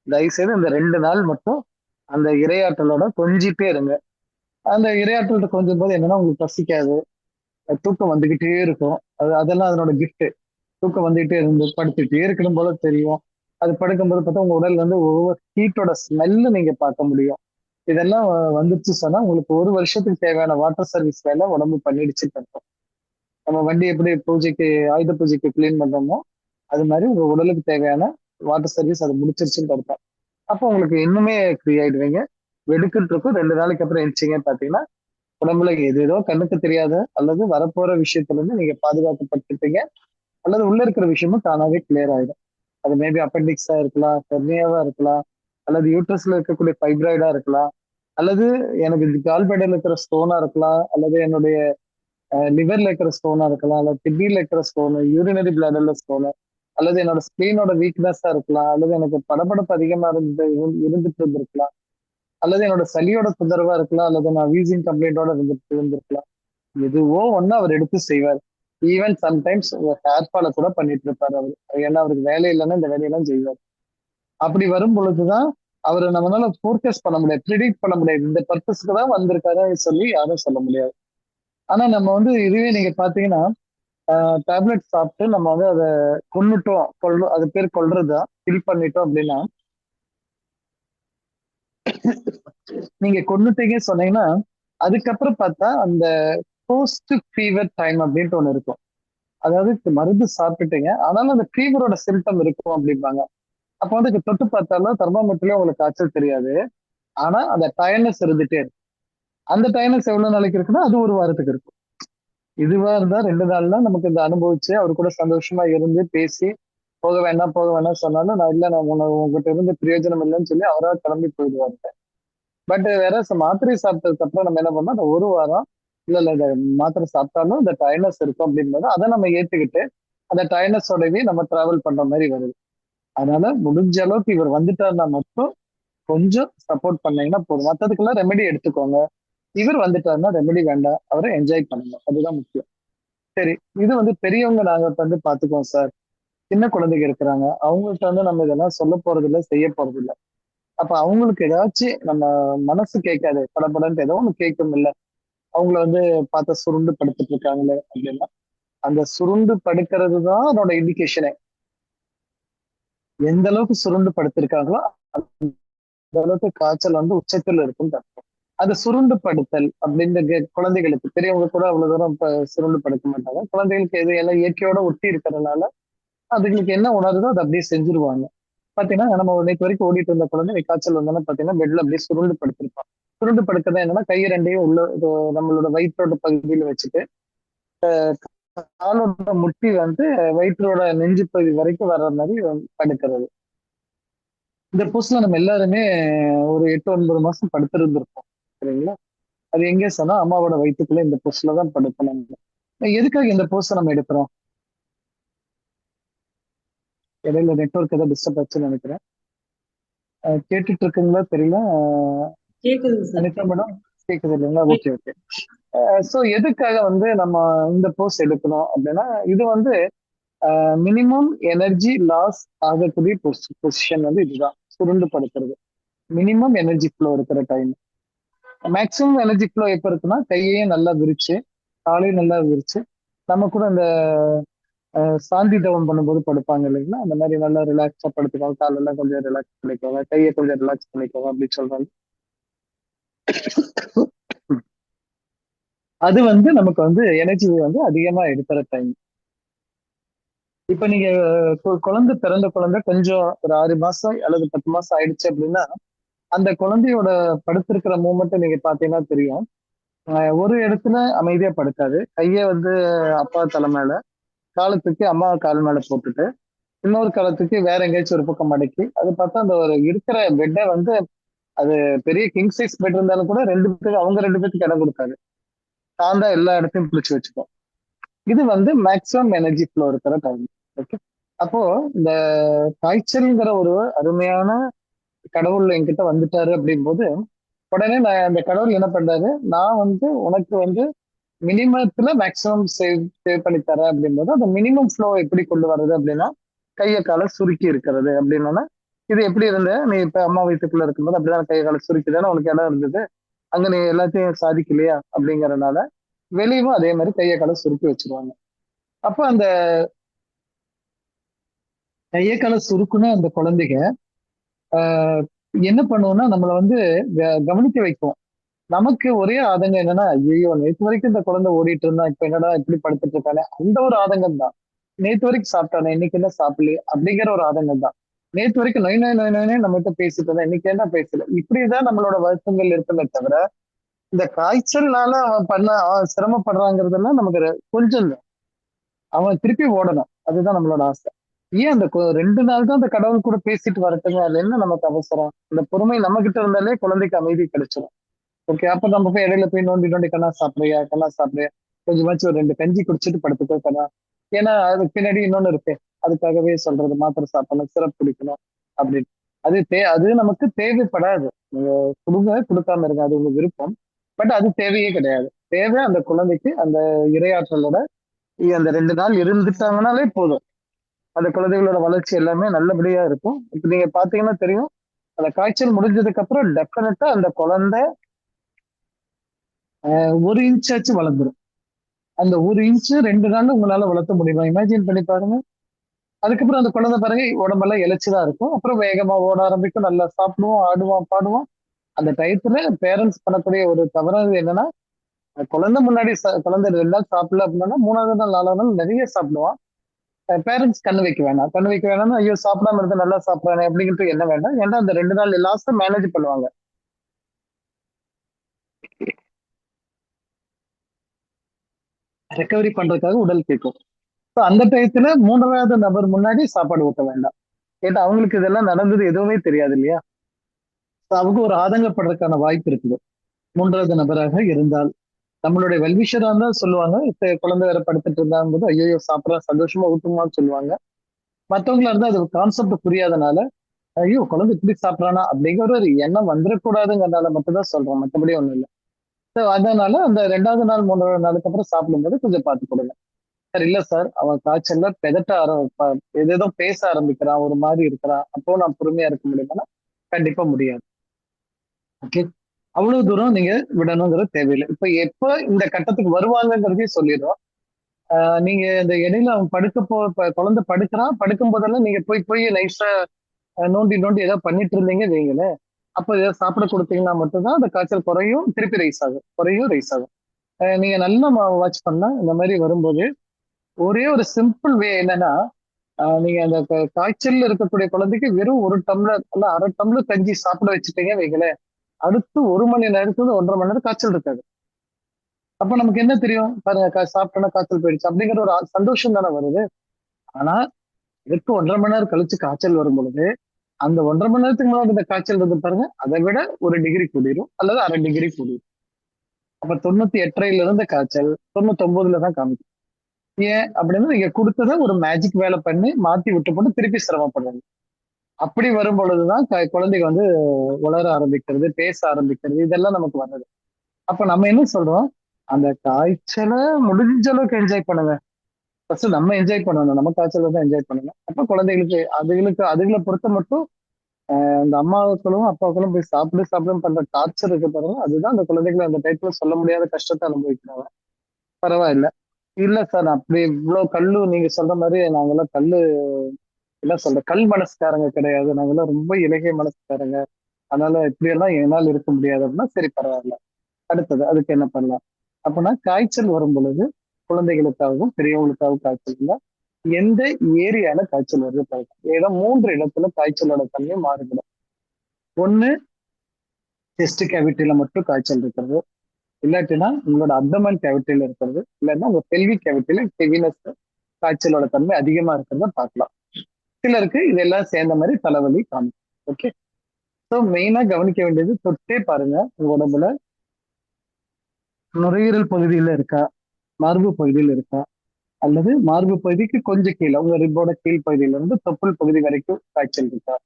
தயவுசெய்து இந்த 2 நாள் மட்டும் அந்த இரையாற்றலோட கொஞ்சிட்டே இருங்க. அந்த இரையாற்றல்கிட்ட கொஞ்சம் போது என்னன்னா உங்களுக்கு பசிக்காது, தூக்கம் வந்துகிட்டே இருக்கும். அதெல்லாம் அதனோட கிஃப்ட். தூக்கம் வந்துகிட்டே இருந்து படுத்துட்டே இருக்கணும் போல தெரியும். அது படுக்கும்போது பார்த்தா உங்க உடல்ல வந்து ஒவ்வொரு ஹீட்டோட ஸ்மெல்லு நீங்க பார்க்க முடியும். இதெல்லாம் வந்துருச்சு சொன்னா உங்களுக்கு 1 வருஷத்துக்கு தேவையான வாட்டர் சர்வீஸ் வேலை உடம்பு பண்ணிடுச்சுன்னு அர்த்தம். நம்ம வண்டி எப்படி பூஜைக்கு ஆயுத பூஜைக்கு கிளீன் பண்றோமோ அது மாதிரி உங்க உடலுக்கு தேவையான வாட்டர் சர்வீஸ் அது முடிச்சிருச்சுன்னு அர்த்தம். அப்போ உங்களுக்கு இன்னுமே ஃப்ரீ ஆயிடுவீங்க. வெடுக்கிட்டு இருக்கும் 2 நாளைக்கு அப்புறம் எந்திரிச்சிங்கன்னு பாத்தீங்கன்னா உடம்புல ஏதேதோ கண்ணுக்கு தெரியாத அல்லது வரப்போற விஷயத்துல இருந்து நீங்க பாதுகாக்கப்பட்டிருப்பீங்க. அல்லது உள்ள இருக்கிற விஷயமும் தானாவே கிளியர் ஆயிடும். அது மேபி அப்பெண்டிக்ஸா இருக்கலாம், ஹெர்னியாவா இருக்கலாம், அல்லது யூட்ரஸ்ல இருக்கக்கூடிய ஃபைப்ராய்டா இருக்கலாம், அல்லது எனக்கு கால்பேடர்ல இருக்கிற ஸ்டோனா இருக்கலாம், அல்லது என்னுடைய லிவர்ல இருக்கிற ஸ்டோனா இருக்கலாம், அல்லது கிட்னில இருக்கிற ஸ்டோனு, யூரினரி பிளாடர்ல ஸ்டோனு, அல்லது என்னோட ஸ்கிரீனோட வீக்னஸா இருக்கலாம், அல்லது எனக்கு படபடப்பு அதிகமா இருந்துட்டு இருந்திருக்கலாம், அல்லது என்னோட சளியோட தொந்தரவா இருக்கலாம், அல்லது நான் வீசிங் கம்ப்ளைண்டோட இருந்திருக்கலாம். எதுவோ ஒண்ணு அவர் எடுத்து செய்வார். ஈவன் சம்டைம்ஸ் ஹேர் ஃபால கூட பண்ணிட்டு இருப்பாரு அவரு. ஏன்னா அவருக்கு வேலை இல்லைன்னா இந்த வேலையெல்லாம் செய்வார். அப்படி வரும் பொழுதுதான் அவரை நம்மளால ஃபோர்காஸ்ட் பண்ண முடியாது, ப்ரிடிக்ட் பண்ண முடியாது. இந்த பர்பஸ்க்கு தான் வந்திருக்காரு சொல்லி யாரும் சொல்ல முடியாது. ஆனா நம்ம வந்து இதுவே நீங்க பாத்தீங்கன்னா டேப்லெட் சாப்பிட்டு நம்ம வந்து அதை அது பேர் கொல்றதுதான் கில் பண்ணிட்டோம் அப்படின்னா நீங்க கொன்னுட்டீங்க சொன்னீங்கன்னா அதுக்கப்புறம் பார்த்தா அந்த போஸ்ட் ஃபீவர் டைம் அப்படின்ட்டு ஒண்ணு இருக்கும். அதாவது மருந்து சாப்பிட்டுட்டீங்க ஆனாலும் அந்த ஃபீவரோட சிம்டம் இருக்கும் அப்படிம்பாங்க. அப்ப வந்து தொட்டு பார்த்தாலும் தெர்மாமீட்டர்லயும் உங்களுக்கு காய்ச்சல் தெரியாது. ஆனா அந்த டயர்னஸ் இருந்துட்டே இருக்கு. அந்த டயர்னஸ் எவ்வளவு நாளைக்கு இருக்குன்னா அது 1 வாரத்துக்கு இருக்கும். இதுவா இருந்தா 2 நாள்ல நமக்கு இந்த அனுபவிச்சு அவர் கூட சந்தோஷமா இருந்து பேசி போக வேண்டாம் சொன்னாலும் நான் இல்ல நான் உங்ககிட்ட இருந்து பிரயோஜனம் இல்லைன்னு சொல்லி அவரா கிளம்பி போயிடுவாங்க. பட் வேற மாத்திரை சாப்பிட்டதுக்கு அப்புறம் நம்ம என்ன பண்ணோம் அந்த 1 வாரம் இல்ல இந்த மாத்திரை சாப்பிட்டாலும் இந்த டயர்னஸ் இருக்கும் அப்படின்றது அதை நம்ம ஏத்துக்கிட்டு அந்த டயர்னஸோடவே நம்ம டிராவல் பண்ற மாதிரி வருது. அதனால முடிஞ்ச அளவுக்கு இவர் வந்துட்டாருன்னா மட்டும் கொஞ்சம் சப்போர்ட் பண்ணீங்கன்னா போதும். மற்றதுக்கெல்லாம் ரெமெடி எடுத்துக்கோங்க. இவர் வந்துட்டாருன்னா ரெமெடி வேண்டாம், அவரை என்ஜாய் பண்ணுங்க, அதுதான் முக்கியம். சரி, இது வந்து பெரியவங்க நாங்க வந்து பாத்துக்கோம் சார். சின்ன குழந்தைங்க இருக்கிறாங்க, அவங்கள்ட்ட வந்து நம்ம இதெல்லாம் சொல்ல போறது இல்லை, செய்ய போறது இல்லை. அப்ப அவங்களுக்கு ஏதாச்சும் நம்ம மனசு கேட்காது, படப்படன்ட்டு ஏதோ ஒண்ணு கேட்கும் இல்ல, அவங்கள வந்து பார்த்த சுருண்டு படுத்துட்டு இருக்காங்களே அப்படின்னா அந்த சுருண்டு படுக்கிறது தான் அதோட இண்டிகேஷனே. எந்த அளவுக்கு சுருண்டு படுத்திருக்காங்களோ அந்த அளவுக்கு காய்ச்சல் வந்து உச்சத்தில் இருக்குன்னு அர்த்தம். அது சுருண்டு படுத்தல் அப்படின்ற குழந்தைகளுக்கு, பெரியவங்க கூட அவ்வளவு தூரம் சுருண்டு படுக்க மாட்டாங்க. குழந்தைகளுக்கு எது எல்லாம் இயற்கையோட ஒட்டி இருக்கிறதுனால அதுங்களுக்கு என்ன உணருதோ அதை அப்படியே செஞ்சிருவாங்க. பாத்தீங்கன்னா நம்ம நேற்று வரைக்கும் ஓடிட்டு இருந்த குழந்தை காய்ச்சல் வந்தாலும் பாத்தீங்கன்னா பெட்ல அப்படியே சுருண்டு படுத்திருப்பான். சுருண்டு படுக்கிறது என்னன்னா கையை ரெண்டையும் உள்ள நம்மளோட வயிற்றோட பகுதியில வச்சுட்டு காலோட முட்டி வந்து வயிற்றோட நெஞ்சு பகுதி வரைக்கும் வர்ற மாதிரி படுக்கிறது. இந்த போஸ்ட்ல நம்ம எல்லாருமே ஒரு 8-9 மாசம் படுத்திருந்திருப்போம். சரிங்களா? அது எங்கே சொன்னா அம்மாவோட வயிற்றுக்குள்ள இந்த போஸ்ட்ல தான் படுக்கணும். எதுக்காக இந்த போஸ்ட் நம்ம எடுக்கிறோம்? இடையில நெட்வொர்க் ஏதாவது டிஸ்டர்ப் ஆச்சுன்னு நினைக்கிறேன். கேட்டுட்டு இருக்குங்களா தெரியல. கேக்குதுங்க சார். அனிதா மேடம் கேக்குது இல்லைங்களா? Okay okay. ஸோ எதுக்காக வந்து நம்ம இந்த போஸ்ட் எடுக்கணும் அப்படின்னா, இது வந்து மினிமம் எனர்ஜி லாஸ் ஆகக்கூடிய பொசிஷன் வந்து இதுதான், சுருண்டு படுக்கிறது. மினிமம் எனர்ஜி ஃப்ளோ இருக்கிற டைம். மேக்சிமம் எனர்ஜி ஃப்ளோ எப்ப இருக்குன்னா கையையும் நல்லா விரிச்சு, காலையும் நல்லா விரிச்சு, நம்ம கூட இந்த சாந்தி தவம் பண்ணும்போது படுப்பாங்க இல்லைங்களா? அந்த மாதிரி நல்லா ரிலாக்ஸா படுத்துக்கோங்க, காலெல்லாம் கொஞ்சம் ரிலாக்ஸ் பண்ணிக்கோங்க, கையை கொஞ்சம் ரிலாக்ஸ் பண்ணிக்கோங்க அப்படின்னு சொல்றாங்க. அது வந்து நமக்கு வந்து எனர்ஜி வந்து அதிகமா எடுக்கிற டைம். இப்ப நீங்க குழந்தை பிறந்த குழந்தை கொஞ்சம் ஒரு 6 மாசம் அல்லது 10 மாசம் ஆயிடுச்சு அப்படின்னா, அந்த குழந்தையோட படுத்திருக்கிற மூமெண்ட் நீங்க பாத்தீங்கன்னா தெரியும். ஒரு இடத்துல அமைதியா படுக்காது. கைய வந்து அப்பா தலை மேல, காலத்துக்கு அம்மா கால் மேல போட்டுட்டு, இன்னொரு காலத்துக்கு வேற எங்கேயாச்சும் ஒரு பக்கம் மடக்கி, அது பார்த்தா அந்த ஒரு இருக்கிற பெட்டை வந்து அது பெரிய கிங் சைஸ் பெட் இருந்தாலும் கூட 2 பேருக்கு அவங்க 2 பேருக்கு இடம் கொடுக்காது. தான் தான் எல்லா இடத்தையும் பிடிச்சு வச்சுக்கும். இது வந்து மேக்ஸிமம் எனர்ஜி ஃப்ளோ இருக்கிற டைம். ஓகே. அப்போ இந்த காய்ச்சல்ங்கிற ஒரு அருமையான கடவுள் என்கிட்ட வந்துட்டாரு அப்படிங்கும்போது, உடனே நான் அந்த கடவுள் என்ன பண்றாரு, நான் வந்து உனக்கு வந்து மினிமத்துல மேக்ஸிமம் சேவ் பண்ணி தரேன் அப்படிங்கும்போது, அந்த மினிமம் ஃப்ளோ எப்படி கொண்டு வர்றது அப்படின்னா, கையை காலை சுருக்கி இருக்கிறது அப்படின்னா, இது எப்படி இருந்த நீ இப்ப அம்மா வயிற்றுக்குள்ள இருக்கும்போது அப்படிதான் கையை காலை சுருக்கி தானே உனக்கு இடம் இருந்தது, அங்க நீ எல்லாத்தையும் சாதிக்கலையா அப்படிங்கறதுனால வெளியவும் அதே மாதிரி கையை காலை சுருக்கி வச்சிருவாங்க. அப்ப அந்த கையை காலை சுருக்குன்னு அந்த குழந்தைங்க ஆஹ் என்ன பண்ணுவோம்னா நம்மள வந்து கவனிக்க வைக்கும். நமக்கு ஒரே ஆதங்கம் என்னன்னா, ஐயோ நேற்று வரைக்கும் இந்த குழந்தை ஓடிட்டு இருந்தா இப்ப என்னடா இப்படி படுத்துட்டு இருக்கானே, அந்த ஒரு ஆதங்கம் தான். நேற்று வரைக்கும் சாப்பிட்டானே இன்னைக்கு என்ன சாப்பிடலையே அப்படிங்கிற ஒரு ஆதங்கம் தான். நேற்று வரைக்கும் நொய் நொய் நொய் நொய்னே நம்ம கிட்ட பேசிட்டு இருந்தா இன்னைக்கு என்ன பேசல, இப்படிதான் நம்மளோட வருத்தங்கள் இருக்குமே தவிர, இந்த காய்ச்சல்னால அவன் சிரமப்படுறாங்கிறதெல்லாம் நமக்கு கொஞ்சம் தான். அவன் திருப்பி ஓடணும், அதுதான் நம்மளோட ஆசை. ஏன் அந்த 2 நாள் தான் அந்த கடவுள் கூட பேசிட்டு வரட்டுங்க, அதுல என்ன நமக்கு அவசரம்? அந்த பொறுமை நம்ம கிட்ட இருந்தாலே குழந்தைக்கு அமைதி கிடைச்சிடும். ஓகே. அப்ப நம்ம போய் இடையில போய் நோண்டி நோண்டி கண்ணா சாப்பிடுறியா கண்ணா சாப்பிடுறியா, கொஞ்சமாச்சும் ஒரு 2 கஞ்சி குடிச்சிட்டு படுத்துக்கோ கண்ணா. ஏன்னா அதுக்கு பின்னாடி இன்னொன்னு இருக்கு. அதுக்காகவே சொல்றது மாத்திரை சாப்பிடணும், சிரப் குடிக்கணும் அப்படின்னு. அது நமக்கு தேவைப்படாது. நீங்க கொடுங்க, கொடுக்காம இருங்க, அது உங்க விருப்பம். பட் அது தேவையே கிடையாது. தேவை அந்த குழந்தைக்கு அந்த இரையாற்றலோட அந்த 2 நாள் இருந்துட்டாங்கனாலே போதும். அந்த குழந்தைகளோட வளர்ச்சி எல்லாமே நல்லபடியா இருக்கும். இப்ப நீங்க பாத்தீங்கன்னா தெரியும், அந்த காய்ச்சல் முடிஞ்சதுக்கு அப்புறம் டெஃபினட்டா அந்த குழந்தை 1 இன்ச்சாச்சும் வளர்ந்துரும். அந்த 1 இன்ச்சு 2 நாள்ல உங்களால வளர்த்த முடியுமா? இமேஜின் பண்ணி பாருங்க. அதுக்கப்புறம் அந்த குழந்தை பாருங்க உடம்பெல்லாம் இளைச்சுதான் இருக்கும். அப்புறம் வேகமா ஓட ஆரம்பிக்கும், நல்லா சாப்பிடுவோம், ஆடுவான், பாடுவான். அந்த டயத்துல பேரண்ட்ஸ் பண்ணக்கூடிய ஒரு தவறானது என்னன்னா, குழந்தை முன்னாடி குழந்தை 2 நாள் சாப்பிடல அப்படின்னா 3வது நாள் 4வது நாள் நிறைய சாப்பிடுவான். பேரண்ட்ஸ் கண்ணு வைக்க வேணாம். கண்ணு வைக்க வேணாம்னா, ஐயோ சாப்பிடாம இருந்தா நல்லா சாப்பிடுறானே அப்படிங்கிறது என்ன வேண்டாம். ஏன்னா அந்த 2 நாள் லாஸ்ட் மேனேஜ் பண்ணுவாங்க. ரெக்கவரி பண்றதுக்காக உடல் கேட்கும். அந்த டயத்துல 3வது நபர் முன்னாடி சாப்பாடு ஊட்ட வேண்டாம். ஏன்னா அவங்களுக்கு இதெல்லாம் நடந்தது எதுவுமே தெரியாது இல்லையா? அவங்க ஒரு ஆதங்கப்படுறதுக்கான வாய்ப்பு இருக்குது. 3வது நபராக இருந்தால் நம்மளுடைய வெல்விஷரா இருந்தா சொல்லுவாங்க, இப்ப குழந்தை வேற படுத்துட்டு இருந்தாங்கும்போது ஐயோ சாப்பிடறா சந்தோஷமா ஊட்டுமான்னு சொல்லுவாங்க. மத்தவங்களா இருந்தா அது கான்செப்ட் புரியாதனால, ஐயோ குழந்தை இப்படி சாப்பிடறானா அப்படிங்கிற ஒரு எண்ணம் வந்துடக்கூடாதுங்கிறதுனால மட்டும் தான் சொல்றோம், மற்றபடி ஒண்ணும் இல்லை. அதனால அந்த 2வது நாள் 3வது நாளுக்கு அப்புறம் சாப்பிடும்போது கொஞ்சம் பார்த்து கொடுங்க. சார் இல்ல சார் அவன் காய்ச்சல்ல பெதட்ட ஏதேதோ பேச ஆரம்பிக்கிறான், ஒரு மாதிரி இருக்கிறான், அப்போ நான் பொறுமையா இருக்க முடியுமானா கண்டிப்பா முடியாது. ஓகே. அவ்வளவு தூரம் நீங்க விடணுங்கிறது தேவையில்லை. இப்ப எப்ப இந்த கட்டத்துக்கு வருவாங்கங்கிறதையும் சொல்லிடுறோம். நீங்க இந்த இடையில அவன் குழந்தை படுக்கிறான், படுக்கும் போதெல்லாம் நீங்க போய் போய் நைஸா நோண்டி நோண்டி ஏதாவது பண்ணிட்டு இருந்தீங்க வைங்களேன், அப்ப ஏதாவது சாப்பிட கொடுத்தீங்கன்னா மட்டும்தான் அந்த காய்ச்சல் குறையும், திருப்பி ரைஸ் ஆகும், குறையும் ரைஸ் ஆகும். நீங்க நல்லா வாட்ச் பண்ணா இந்த மாதிரி வரும்போது ஒரே ஒரு சிம்பிள் வே என்னன்னா, நீங்க அந்த காய்ச்சல்ல இருக்கக்கூடிய குழந்தைக்கு வெறும் 1 டம்ளர் இல்ல 1/2 டம்ளர் கஞ்சி சாப்பிட வச்சுட்டீங்க வைங்களேன், அடுத்து 1 மணி நேரத்துல 1.5 மணி நேரம் காய்ச்சல் இருக்காது. அப்ப நமக்கு என்ன தெரியும் பாருங்க, சாப்பிட்டோன்னா காய்ச்சல் போயிடுச்சு அப்படிங்கிற ஒரு சந்தோஷம் தானே வருது. ஆனா இதுக்கு 1.5 மணி நேரம் கழிச்சு காய்ச்சல் வரும் பொழுது அந்த 1.5 மணி நேரத்துக்கு முன்னாடி இந்த காய்ச்சல் இருந்து பாருங்க, அதை விட 1 டிகிரி கூடிரும் அல்லது அரை 1/2 டிகிரி கூடிரும். அப்ப 98.5ல இருந்த காய்ச்சல் 99ல தான் காமிக்கும். ஏன் அப்படின்னா நீங்க கொடுத்ததை ஒரு மேஜிக் வேலை பண்ணி மாத்தி விட்டு போட்டு திருப்பி சிரமப்படுறாங்க. அப்படி வரும் பொழுதுதான் குழந்தைங்க வந்து உளர ஆரம்பிக்கிறது, பேச ஆரம்பிக்கிறது, இதெல்லாம் நமக்கு வர்றது. அப்ப நம்ம என்ன சொல்றோம், அந்த காய்ச்சலை முடிஞ்ச அளவுக்கு என்ஜாய் பண்ணுங்க. ஃபர்ஸ்ட் நம்ம என்ஜாய் பண்ணணும், நம்ம காய்ச்சலை தான் என்ஜாய் பண்ணணும். அப்ப குழந்தைகளுக்கு அதுகளை பொறுத்த மட்டும் அந்த அம்மாக்களும் அப்பாக்களும் போய் சாப்பிடு சாப்பிடுன்னு பண்ற டார்ச்சர் இருக்கு பாருங்க, அதுதான் அந்த குழந்தைகளை அந்த டைத்துல சொல்ல முடியாத கஷ்டத்தை அனுபவிக்கிறாங்க. பரவாயில்ல. இல்ல சார் அப்படி இவ்வளவு நீங்க சொல்ற மாதிரி நாங்கெல்லாம் என்ன சொல்ற கல் மனசுக்காரங்க கிடையாது, நாங்கெல்லாம் ரொம்ப இலகிய மனசுக்காரங்க, அதனால இப்படி எல்லாம் என்னால் இருக்க முடியாது அப்படின்னா சரி பரவாயில்ல. அடுத்தது அதுக்கு என்ன பண்ணலாம் அப்படின்னா, காய்ச்சல் வரும் பொழுது குழந்தைகளுக்காகவும் பெரியவங்களுக்காகவும் காய்ச்சல் இல்லை, எந்த ஏரியால காய்ச்சல் வருது பாருங்க. ஏதோ 3 இடத்துல காய்ச்சலோட தன்மை மாறுபடும். ஒண்ணு செஸ்ட் கேவிட்டில மட்டும் காய்ச்சல் இருக்கிறது, இல்லாட்டினா உங்களோட அப்டமன் கேவிட்டில இருக்கிறது, இல்லைன்னா உங்க பெல்விக் கேவிட்டில ஹெவினஸ் காய்ச்சலோட தன்மை அதிகமா இருக்கிறத பார்க்கலாம். சிலருக்கு இதெல்லாம் சேர்ந்த மாதிரி தலைவலி காமிக்கும். ஓகே, ஸோ மெயினா கவனிக்க வேண்டியது, தொட்டே பாருங்க உங்க உடம்புல நுரையீரல் பகுதியில இருக்கா, மார்பு பகுதியில் இருக்கா, அல்லது மார்பு பகுதிக்கு கொஞ்சம் கீழே உங்க ரிப்போட கீழ் பகுதியில இருந்து தொப்புள் பகுதி வரைக்கும் காய்ச்சல் இருக்கா,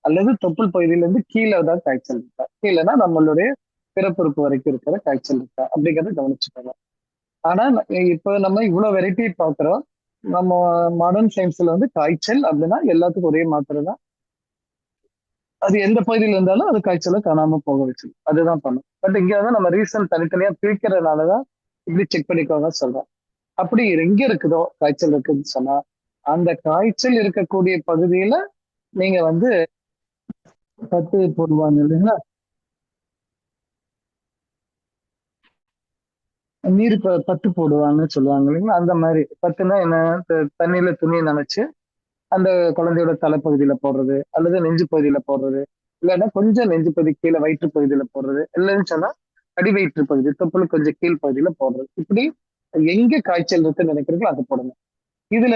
அல்லது தொப்புள் பகுதியில இருந்து கீழே தான் காய்ச்சல் இருக்கா, கீழேனா நம்மளுடைய பிறப்புறுப்பு வரைக்கும் இருக்கிற காய்ச்சல் இருக்கா அப்படிங்கறத கவனிச்சுக்கோங்க. ஆனா இப்ப நம்ம இவ்வளவு வெரைட்டி பாக்குறோம். நம்ம மாடர்ன் சயின்ஸ்ல வந்து காய்ச்சல் அப்படின்னா எல்லாத்துக்கும் ஒரே மாத்திரை தான், அது எந்த பகுதியில இருந்தாலும் அது காய்ச்சலை காணாம போக வச்சு அதுதான் பண்ணும். பட் இங்க வந்து நம்ம ரீசன் தனித்தனியா பிரிக்கிறதுனாலதான் இப்படி செக் பண்ணிக்கோங்க சொல்றோம். அப்படி எங்க இருக்குதோ காய்ச்சல் இருக்குன்னு சொன்னா அந்த காய்ச்சல் இருக்கக்கூடிய பகுதியில நீங்க வந்து பத்து போடுவாங்க இல்லைங்களா, நீர் பத்து போடுவாங்கன்னு சொல்லுவாங்க இல்லைங்களா, அந்த மாதிரி பத்துனா என்ன, தண்ணியில துணியை நனைச்சு அந்த குழந்தையோட தலைப்பகுதியில போடுறது, அல்லது நெஞ்சு பகுதியில போடுறது, இல்லைன்னா கொஞ்சம் நெஞ்சு பகுதி கீழே வயிற்று பகுதியில போடுறது, இல்லைன்னு சொன்னா அடி வயிற்று பகுதி தொப்புள் கொஞ்சம் கீழ் பகுதியில போடுறது. இப்படி எங்க காய்ச்சல் இருக்குன்னு நினைக்கிறீங்களோ அது போடுங்க. இதுல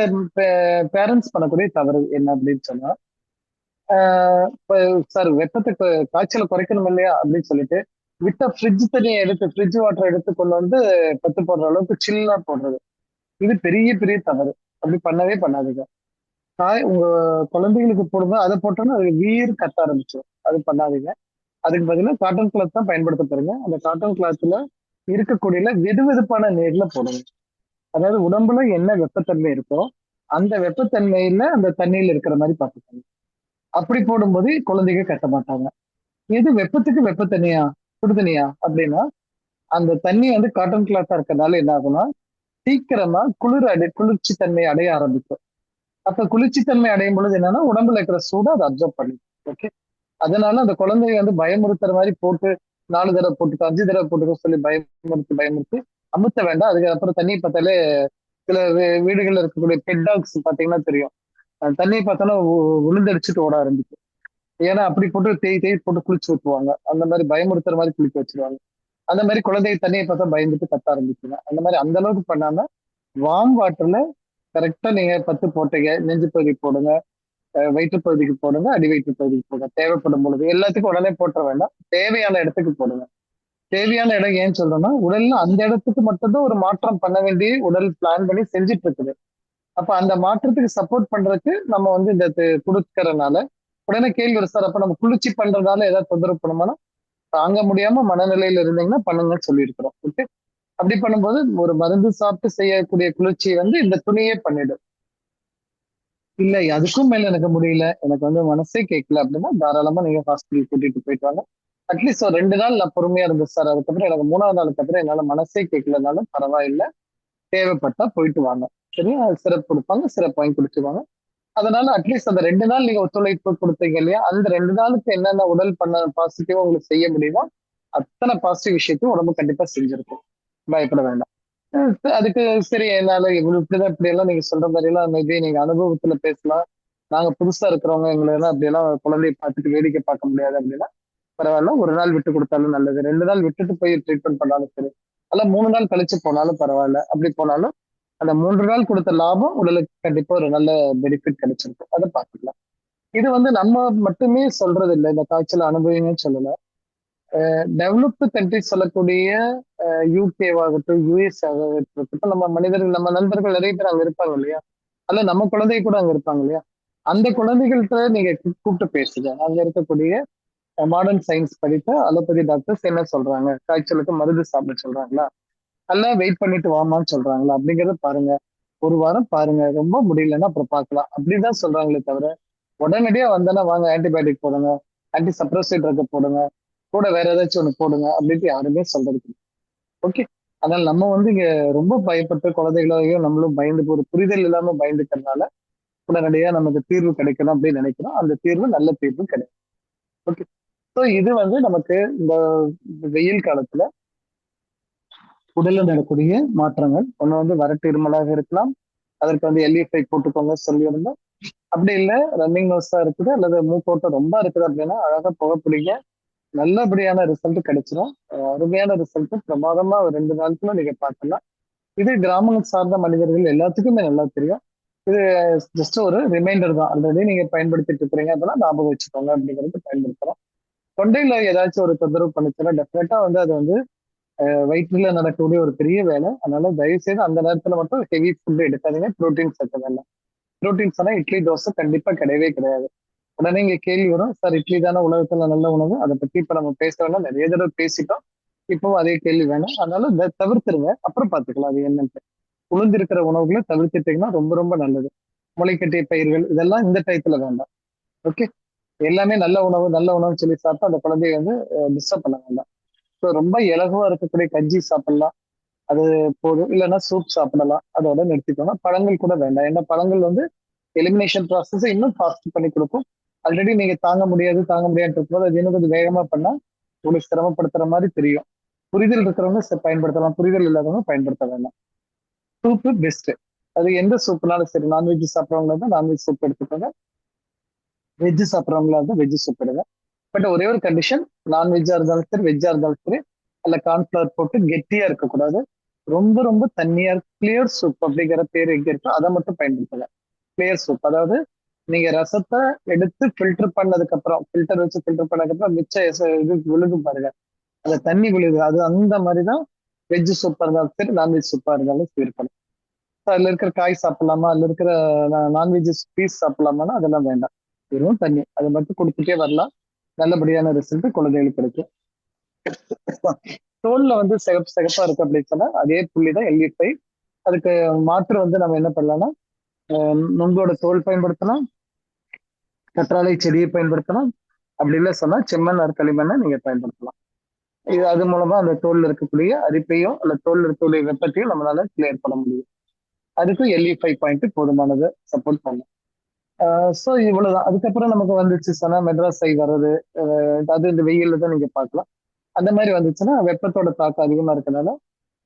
பேரண்ட்ஸ் பண்ணக்கூடிய தவறு என்ன அப்படின்னு சொன்னா, சார் வெப்பத்தை காய்ச்சலை குறைக்கணும் இல்லையா அப்படின்னு சொல்லிட்டு விட்ட ஃப்ரிட்ஜ் தண்ணியை எடுத்து ஃப்ரிட்ஜ் வாட்டர் எடுத்து கொண்டு வந்து பத்து போடுற அளவுக்கு சில்லா போடுறது, இது பெரிய பெரிய தவறு. அப்படி பண்ணவே பண்ணாதீங்க. உங்க குழந்தைகளுக்கு போடுங்க, அதை போட்டோம்னா அது வீர் கத்த ஆரம்பிச்சிடும், அது பண்ணாதீங்க. அதுக்கு பதிலா காட்டன் கிளாத் தான் பயன்படுத்த பாருங்க. அந்த காட்டன் கிளாத்ல இருக்கக்கூடிய வெது வெதுப்பான நீர்ல போடுங்க. அதாவது உடம்புல என்ன வெப்பத்தன்மை இருக்கோ அந்த வெப்பத்தன்மையில அந்த தண்ணியில இருக்கிற மாதிரி பார்த்துக்கோங்க. அப்படி போடும்போது குழந்தைங்க கட்ட மாட்டாங்க. எது வெப்பத்துக்கு வெப்ப தண்ணியா சுடு தண்ணியா அப்படின்னா, அந்த தண்ணி வந்து காட்டன் கிளாத்தா இருக்கிறதுனால என்ன ஆகும்னா சீக்கிரமா குளிர்ச்சி தன்மை அடைய ஆரம்பிக்கும். அப்ப குளிர்ச்சி தன்மை அடையும் பொழுது என்னன்னா உடம்புல இருக்கிற சூடு அதை அப்சர்வ் பண்ணும். ஓகே, அதனால அந்த குழந்தைய வந்து பயமுறுத்துற மாதிரி போட்டு 4 தடவை போட்டுக்கோ 5 தடவை போட்டுக்கோ சொல்லி பயமுறுத்தி அமுத்த வேண்டாம். அதுக்கப்புறம் தண்ணி பார்த்தாலே சில வீடுகள்ல இருக்கக்கூடிய பெட் டாக்ஸ் பாத்தீங்கன்னா தெரியும், தண்ணியை பார்த்தாலும் விழுந்தடிச்சுட்டு ஓட ஆரம்பிக்கும். ஏன்னா அப்படி போட்டு தேய் போட்டு குளிச்சு விட்டுருவாங்க, அந்த மாதிரி பயமுறுத்துற மாதிரி குளிக்க வச்சிருவாங்க. அந்த மாதிரி குழந்தை தண்ணியை பார்த்தா பயந்துட்டு கத்த ஆரம்பிச்சுங்க. அந்த மாதிரி அந்த அளவுக்கு பண்ணாம வார்ம் வாட்டர்ல கரெக்டா நீங்க பத்து போட்டீங்க, நெஞ்சு பகுதி போடுங்க, வயிற்று பகுதிக்கு போடுங்க, அடி வயிற்று பகுதிக்கு போடுங்க. தேவைப்படும் பொழுது எல்லாத்துக்கும் உடனே போட்ட வேண்டாம், தேவையான இடத்துக்கு போடுங்க. தேவையான இடம் ஏன்னு சொல்றோம்னா உடல்ல அந்த இடத்துக்கு மட்டும்தான் ஒரு மாற்றம் பண்ண வேண்டிய உடல் பிளான் பண்ணி செஞ்சுட்டு இருக்குது. அப்ப அந்த மாற்றத்துக்கு சப்போர்ட் பண்றதுக்கு நம்ம வந்து இந்த கொடுக்கறதுனால உடனே கேள்வி வரும், சார் அப்ப நம்ம குளிர்ச்சி பண்றதுனால ஏதாவது தொந்தரவு பண்ணுமானா தாங்க முடியாம மனநிலையில இருந்தீங்கன்னா பண்ணுங்கன்னு சொல்லியிருக்கிறோம். ஓகே, அப்படி பண்ணும்போது ஒரு மருந்து சாப்பிட்டு செய்யக்கூடிய குளிர்ச்சியை வந்து இந்த துணியே பண்ணிடும். இல்ல அதுக்கும் மேல எனக்கு முடியல, எனக்கு வந்து மனசே கேட்கல அப்படின்னா தாராளமா நீங்க ஹாஸ்பிட்டல் கூட்டிட்டு போயிட்டு வாங்க. அட்லீஸ்ட் ஒரு 2 நாள் நான் பொறுமையா இருந்தேன் சார், அதுக்கப்புறம் எனக்கு 3ஆவது நாளுக்கு அப்புறம் என்னால மனசே கேட்கலனாலும் பரவாயில்ல, தேவைப்பட்டா போயிட்டு வாங்க. சரியா, சிரப் கொடுப்பாங்க, சிரப் வாங்கி குடிச்சுவாங்க. அதனால அட்லீஸ்ட் அந்த 2 நாள் நீங்க ஒத்துழைப்பு கொடுத்தீங்க இல்லையா, அந்த 2 நாளுக்கு என்னென்ன உடல் பண்ண பாசிட்டிவா உங்களுக்கு செய்ய முடியுமோ அத்தனை பாசிட்டிவ் விஷயத்தையும் உடம்பு கண்டிப்பா செஞ்சிருக்கும். பயப்பட வேண்டாம். அதுக்கு சரி என்னால இவ்வளவு இப்படிதான் இப்படி எல்லாம் நீங்க சொல்ற மாதிரி எல்லாம் மேபி நீங்க அனுபவத்துல பேசலாம், நாங்க புதுசா இருக்கிறவங்க எங்களை எல்லாம் அப்படி எல்லாம் குழந்தைய பார்த்துட்டு வேடிக்கை பார்க்க முடியாது அப்படின்னா பரவாயில்ல, ஒரு நாள் விட்டு கொடுத்தாலும் நல்லது, 2 நாள் விட்டுட்டு போய் ட்ரீட்மெண்ட் பண்ணாலும் சரி, அல்ல 3 நாள் கழிச்சு போனாலும் பரவாயில்ல. அப்படி போனாலும் அந்த 3 நாள் கொடுத்த லாபம் உடலுக்கு கண்டிப்பா ஒரு நல்ல பெனிஃபிட் கிடைச்சிருக்கும். அதை பார்த்துக்கலாம். இது வந்து நம்ம மட்டுமே சொல்றது இல்லை, இந்த காய்ச்சல் அனுபவிங்கன்னு சொல்லல. டெவலப்டு கண்ட்ரிஸ் சொல்லக்கூடிய யூகேவாகட்டும், யூஎஸ் ஆகட்டும், நம்ம மனிதர்கள், நம்ம நண்பர்கள் நிறைய பேர் அங்க இருப்பாங்க இல்லையா, அல்ல நம்ம குழந்தை கூட அங்க இருப்பாங்க இல்லையா, அந்த குழந்தைகள்கிட்ட நீங்க கூப்பிட்டு பேசுங்க. அங்க இருக்கக்கூடிய மாடர்ன் சயின்ஸ் படித்த அலோபதி டாக்டர்ஸ் என்ன சொல்றாங்க, காய்ச்சலுக்கு மருந்து சாப்பிட சொல்றாங்களா, அல்ல வெயிட் பண்ணிட்டு வாமான்னு சொல்றாங்களா அப்படிங்கறத பாருங்க. ஒரு வாரம் பாருங்க, ரொம்ப முடியலன்னா அப்புறம் பார்க்கலாம் அப்படிதான் சொல்றாங்களே தவிர, உடனடியா வந்தேன்னா வாங்க ஆன்டிபயோட்டிக் போடுங்க, ஆன்டி சப்ரசிவ் ட்ரக் போடுங்க, கூட வேற ஏதாச்சும் ஒண்ணு போடுங்க அப்படின்ட்டு யாருமே சொல்றது. ஓகே. அதனால நம்ம வந்து இங்க ரொம்ப பயப்பட்டு குழந்தைகளையும் நம்மளும் பயந்து, ஒரு புரிதல் இல்லாம பயந்துக்கிறதுனால உடனடியா நமக்கு தீர்வு கிடைக்கணும் அப்படின்னு நினைக்கிறோம். அந்த தீர்வு நல்ல தீர்வு கிடைக்கும். ஓகே. ஸோ இது வந்து நமக்கு இந்த வெயில் காலத்துல உடல்ல நடக்கூடிய மாற்றங்கள். ஒண்ணு வந்து வறட்டு இருமலாக இருக்கலாம், அதற்கு வந்து எல்இஎஃப்ஐ போட்டுக்கோங்க சொல்லியிருந்தோம். அப்படி இல்லை ரன்னிங் நோஸா இருக்குது அல்லது மூக்கோட்டம் ரொம்ப இருக்குது அப்படின்னா அழகா புகை பிடிங்க, நல்லபடியான ரிசல்ட் கிடைச்சிடும். அருமையான ரிசல்ட் பிரமாதமா ஒரு 2 நாளுக்குள்ள நீங்க பார்க்கலாம். இது கிராமங்கள் சார்ந்த மனிதர்கள் எல்லாத்துக்குமே நல்லா தெரியும். இது ஜஸ்ட் ஒரு ரிமைண்டர் தான். ஆல்ரெடி நீங்க பயன்படுத்திட்டு இருக்கிறீங்க அப்படின்னா ஞாபகம் வச்சுக்கோங்க அப்படிங்கிறது பயன்படுத்துறோம். தொண்டையில ஏதாச்சும் ஒரு தொந்தரவு பண்ணுச்சுன்னா டெஃபினட்டா வந்து அது வந்து வயிற்றுல நடக்கக்கூடிய ஒரு பெரிய வேலை. அதனால தயவு செய்து அந்த நேரத்துல மட்டும் ஹெவி ஃபுட் எடுக்காதீங்க, புரோட்டீன் சேர்க்க வேண்டாம். புரோட்டீன் சொன்னா இட்லி தோசை கண்டிப்பா கிடையவே கிடையாது. உடனே இங்க கேள்வி வரும், சார் இட்லி தானே உலகத்துல நல்ல உணவு, அதை பத்தி இப்ப நம்ம பேச வேண்டாம், நிறைய தடவை பேசிட்டோம், இப்பவும் அதே கேள்வி வேணாம். அதனால இதை தவிர்த்துருங்க, அப்புறம் பாத்துக்கலாம் அது என்னன்ட்டு. உளுந்து இருக்கிற உணவுகளை தவிர்த்துட்டீங்கன்னா ரொம்ப ரொம்ப நல்லது. முளைக்கட்டிய பயிர்கள் இதெல்லாம் இந்த டயத்துல வேண்டாம். ஓகே. எல்லாமே நல்ல உணவு நல்ல உணவுன்னு சொல்லி சாப்பிட்டு அந்த குழந்தைய வந்து டிஸ்டர்ப் பண்ண வேண்டாம். ஸோ ரொம்ப இலகுவா இருக்கக்கூடிய கஞ்சி சாப்பிடலாம், அது போதும். இல்லைன்னா சூப் சாப்பிடலாம், அதோட நிறுத்திக்கோங்க. பழங்கள் கூட வேண்டாம், ஏன்னா பழங்கள் வந்து எலிமினேஷன் ப்ராசஸ் இன்னும் ஃபாஸ்ட் பண்ணி கொடுக்கும். ஆல்ரெடி நீங்க தாங்க முடியாது தாங்க முடியாது இருக்கும்போது அது இன்னும் கொஞ்சம் வேகமா பண்ணா உங்களுக்கு சிரமப்படுத்துற மாதிரி தெரியும். புரிதல் இருக்கிறவங்க பயன்படுத்தலாம், புரிதல் இல்லாதவங்க பயன்படுத்த வேண்டாம். Soup best. அது எந்த சூப்னாலும் சரி, நான்வெஜ் சாப்பிட்றவங்களா இருந்தால் நான்வெஜ் சூப் எடுத்துக்கோங்க, வெஜ் சாப்பிட்றவங்களா இருந்தால் வெஜ் சூப் எடுங்க. பட் ஒரே ஒரு கண்டிஷன், நான்வெஜ்ஜா இருந்தாலும் சரி வெஜ்ஜா இருந்தாலும் சரி, அல்ல கார்ன்ஃபிளவர் போட்டு கெட்டியா இருக்கக்கூடாது. ரொம்ப ரொம்ப தண்ணியா கிளியர் சூப் அப்படிங்கிற பேர் எங்க இருக்கோ அதை மட்டும் பயன்படுத்துங்க. கிளியர் சூப், அதாவது நீங்க ரசத்தை எடுத்து ஃபில்டர் பண்ணதுக்கு அப்புறம், ஃபில்டர் வச்சு ஃபில்டர் பண்ணதுக்கு அப்புறம் மிச்சம் இது விழுகும் பாருங்க, அந்த தண்ணி விழுது, அது அந்த மாதிரிதான் வெஜ் சூப்பா இருந்தாலும் சரி நான்வெஜ் சூப்பா இருந்தாலும் இருக்கணும். அதுல இருக்கிற காய் சாப்பிடலாமா, அதுல இருக்கிற நான்வெஜ் பீஸ் சாப்பிடலாமான்னா அதெல்லாம் வேண்டாம். வெறும் தண்ணி அதை மட்டும் கொடுத்துட்டே வரலாம், நல்லபடியான ரிசல்ட் குழந்தைகளுக்கு கிடைக்கும். தோல்ல வந்து சிகப்பு சிகப்பா இருக்கு அப்படின்னு சொன்னா அதே புள்ளிதான் எல்இஎஃப்ஐ. அதுக்கு மாற்று வந்து நம்ம என்ன பண்ணலாம்னா நுங்கோட தோல் பயன்படுத்தலாம், கற்றாழை செடியை பயன்படுத்தலாம், அப்படி இல்லை சொன்னா செம்மண் களிமண்ணை நீங்க பயன்படுத்தலாம். இது அது மூலமா அந்த தோல்ல இருக்கக்கூடிய அரிப்பையும் அல்ல தோல்ல இருக்கக்கூடிய வெப்பத்தையும் நம்மளால கிளியர் பண்ண முடியும். அதுக்கு எல்இ5 போதுமானது, சப்போர்ட் பண்ணும். ஸோ இவ்வளவுதான். அதுக்கப்புறம் நமக்கு வந்துச்சு சொன்னா மெட்ராஸ் ஐ வர்றது, அது இந்த வெயில்ல தான் நீங்க பார்க்கலாம். அந்த மாதிரி வந்துச்சுன்னா வெப்பத்தோட தாக்கம் அதிகமா இருக்கனால